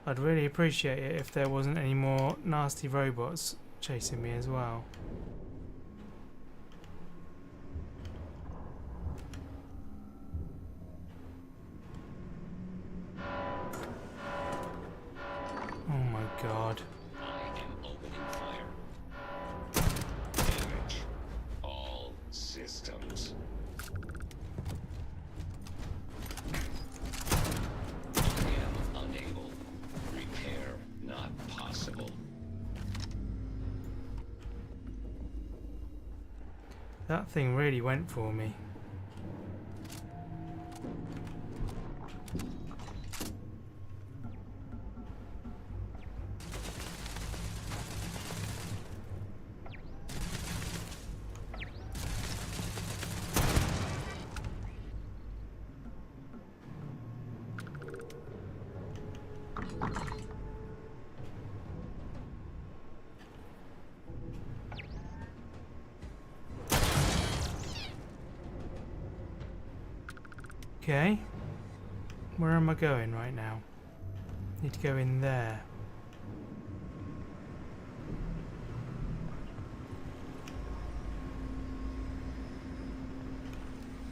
S1: I'd really appreciate it if there wasn't any more nasty robots chasing me as well. Oh my god.
S17: I am opening fire. Damage. All systems. I am unable. Repair not possible.
S1: That thing really went for me. Okay, where am I going right now? Need to go in there.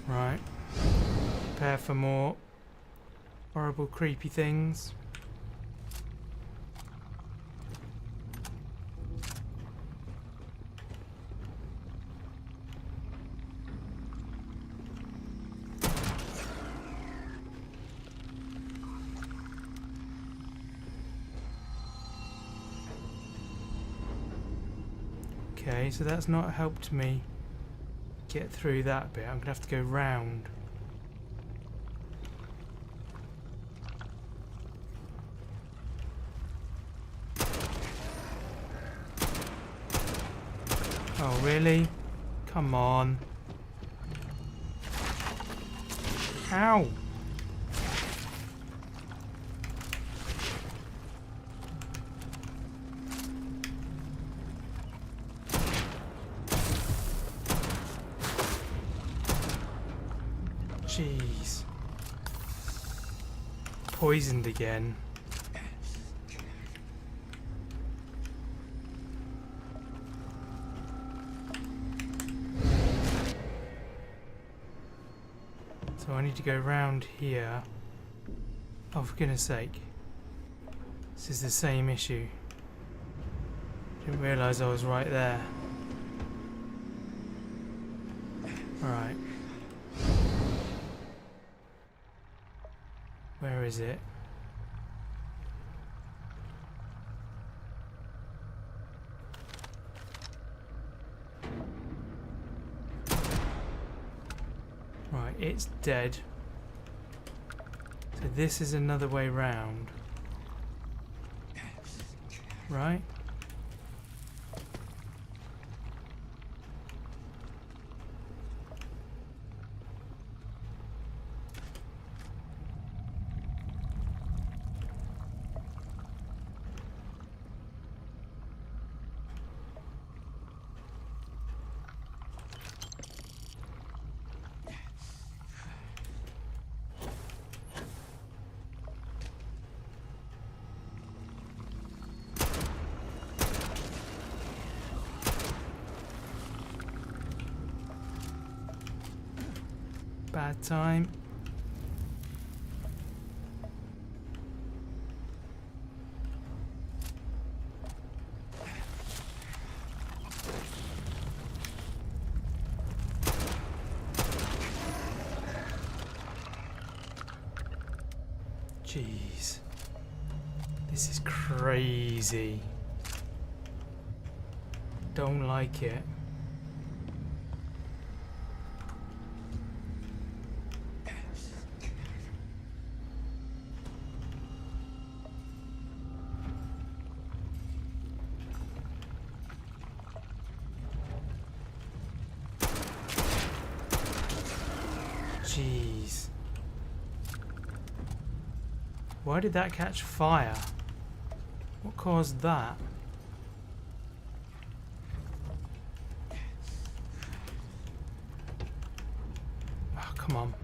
S1: Right, prepare for more horrible creepy things. Okay, so that's not helped me get through that bit. I'm gonna have to go round. Oh, really? Come on. Ow! Jeez. Poisoned again. So I need to go round here. Oh, for goodness sake. This is the same issue. Didn't realise I was right there. Alright. Where is it? Right, it's dead. So this is another way round. Right? Bad time. Jeez. This is crazy. Don't like it. Jeez. Why did that catch fire? What caused that? come on.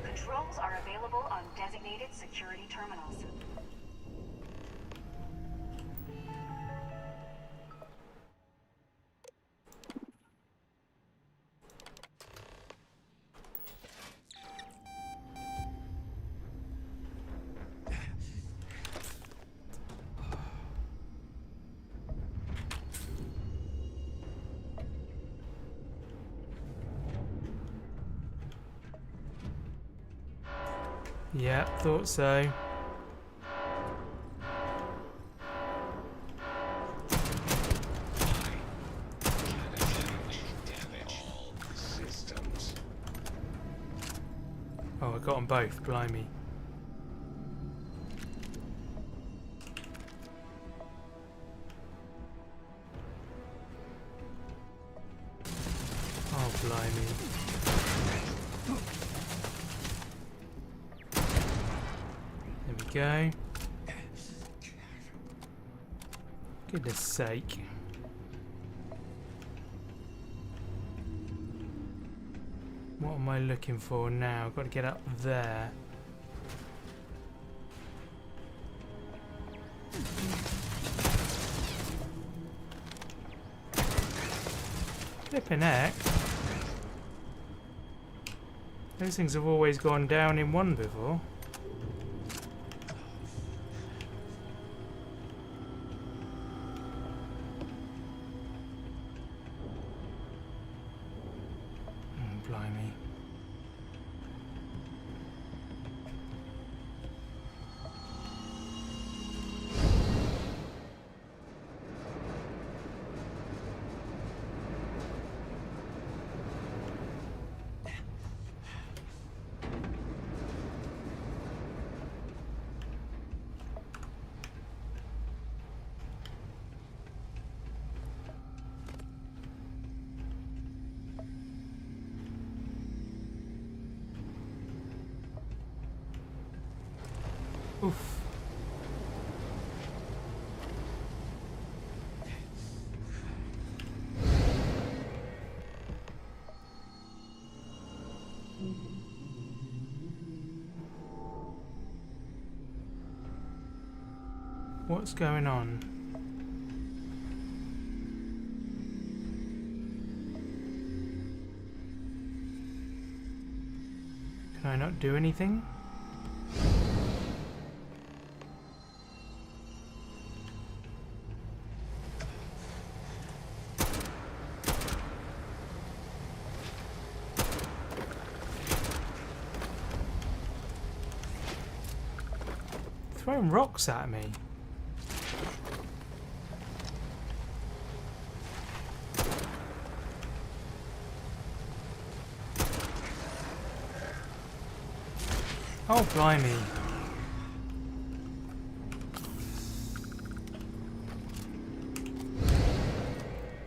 S10: Controls are available on designated security terminals.
S1: Yeah, thought so. Oh, I got them both, blimey. Oh, blimey. There we go. Goodness sake. What am I looking for now? Got to get up there. Flipping heck. Those things have always gone down in one before. Blimey. Oof. What's going on? Can I not do anything? Throwing rocks at me. Oh, blimey.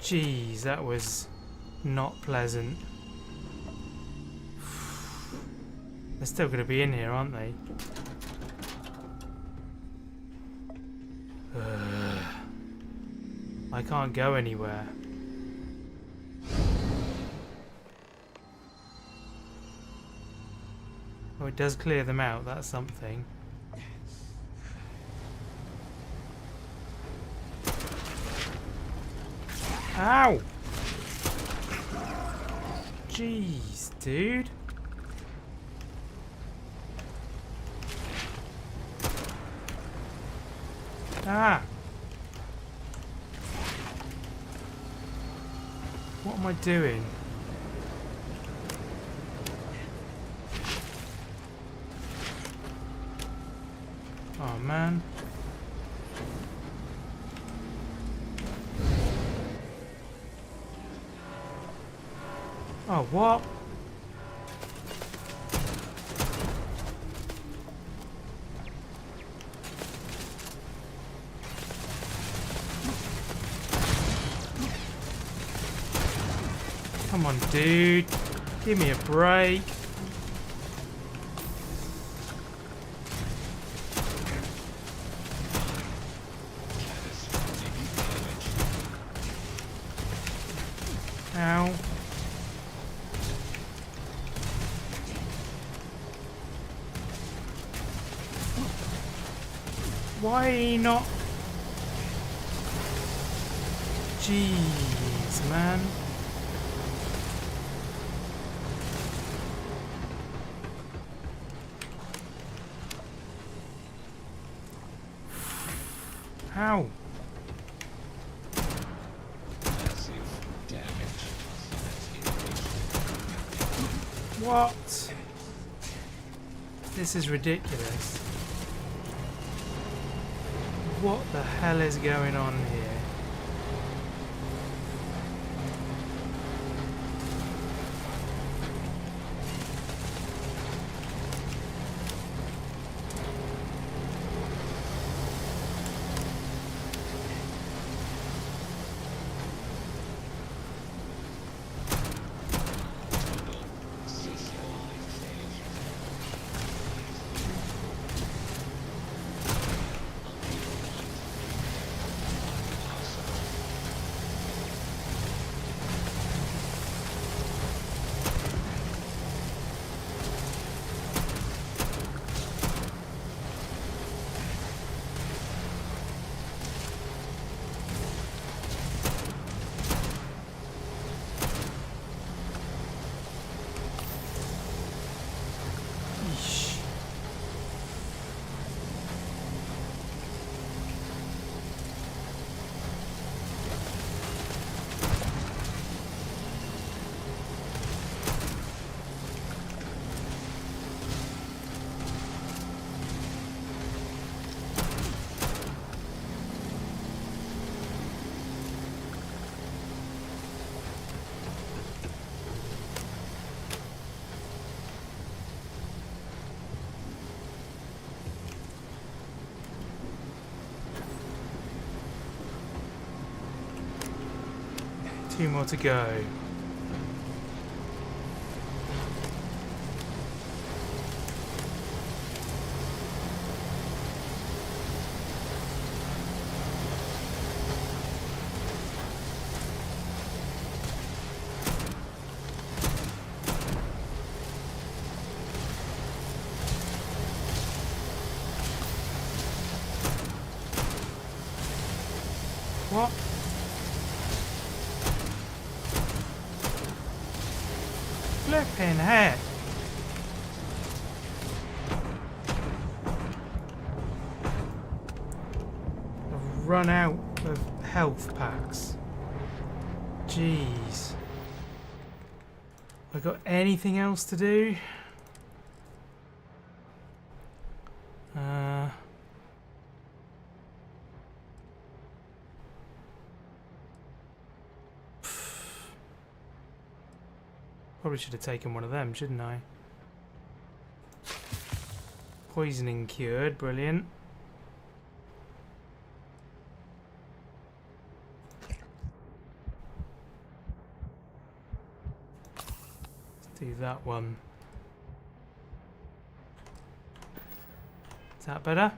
S1: Jeez, that was not pleasant. They're still going to be in here, aren't they? I can't go anywhere. Oh, it does clear them out, that's something. Ow! Jeez, dude. Ah! What am I doing? Oh man. Oh, what? Come on, dude. Give me a break. Why not? Jeez, man. How? What? This is ridiculous. What the hell is going on here? Two more to go. What? Flipping heck. I've run out of health packs. Jeez. I got anything else to do? Probably should have taken one of them, shouldn't I? Poisoning cured, brilliant. Let's do that one. Is that better?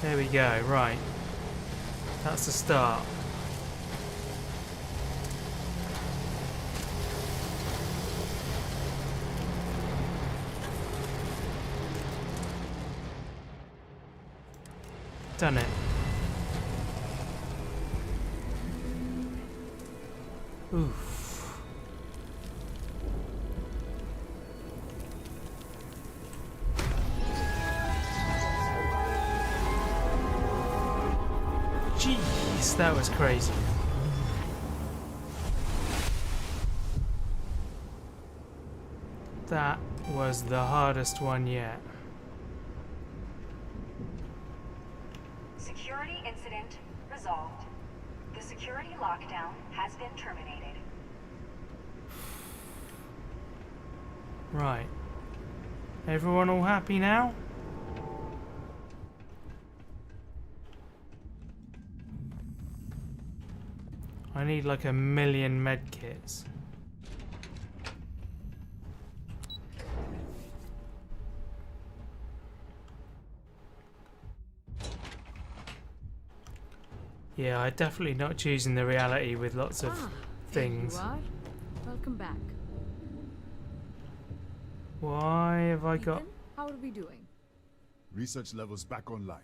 S1: There we go, right. That's the start. Done it. Oof. Jeez, that was crazy. That was the hardest one yet.
S10: Security incident resolved. The security lockdown has been terminated.
S1: Right. Everyone all happy now? I need like 1,000,000 med kits. Yeah, I'm definitely not choosing the reality with lots of things.
S4: There you are. Welcome back.
S1: Why have I got...
S4: Ethan, how are we doing?
S8: Research levels back online.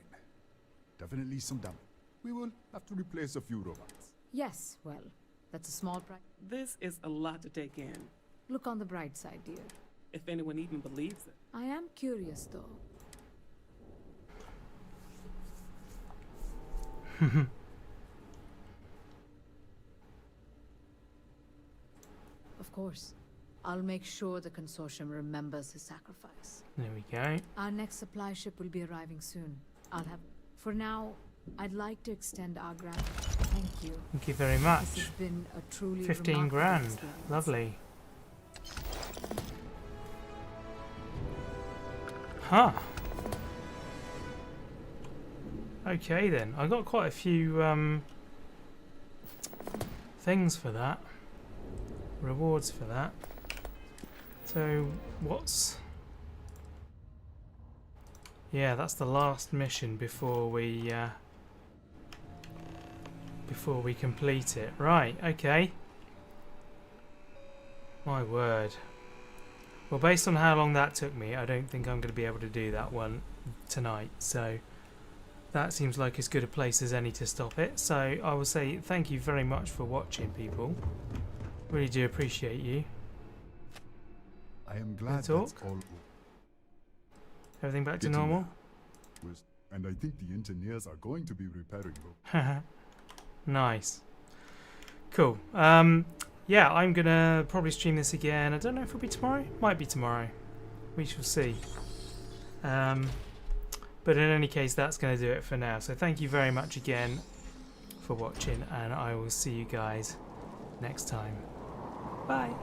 S8: Definitely some damage. We will have to replace a few robots.
S4: Yes, well, that's a small price.
S6: This is a lot to take in.
S4: Look on the bright side, dear.
S6: If anyone even believes it.
S4: I am curious, though. Of course. I'll make sure the consortium remembers his sacrifice.
S1: There we go.
S4: Our next supply ship will be arriving soon. I'll have... For now, I'd like to extend our gratitude. Thank you.
S1: Thank you very much.
S4: This has been a truly
S1: 15
S4: remarkable
S1: grand.
S4: experience.
S1: Lovely. Huh. Okay then. I got quite a few things for that. Rewards for that. So what's... Yeah, that's the last mission before we complete it. Right, okay. My word. Well, based on how long that took me, I don't think I'm going to be able to do that one tonight. So that seems like as good a place as any to stop it. So I will say thank you very much for watching, people. Really do appreciate you.
S8: I am glad that's all.
S1: Everything back to normal?
S8: And I think the engineers are going to be repairing them.
S1: Nice. Cool. Yeah, I'm going to probably stream this again. I don't know if it'll be tomorrow. Might be tomorrow. We shall see. But in any case, that's going to do it for now. So thank you very much again for watching, and I will see you guys next time. Bye.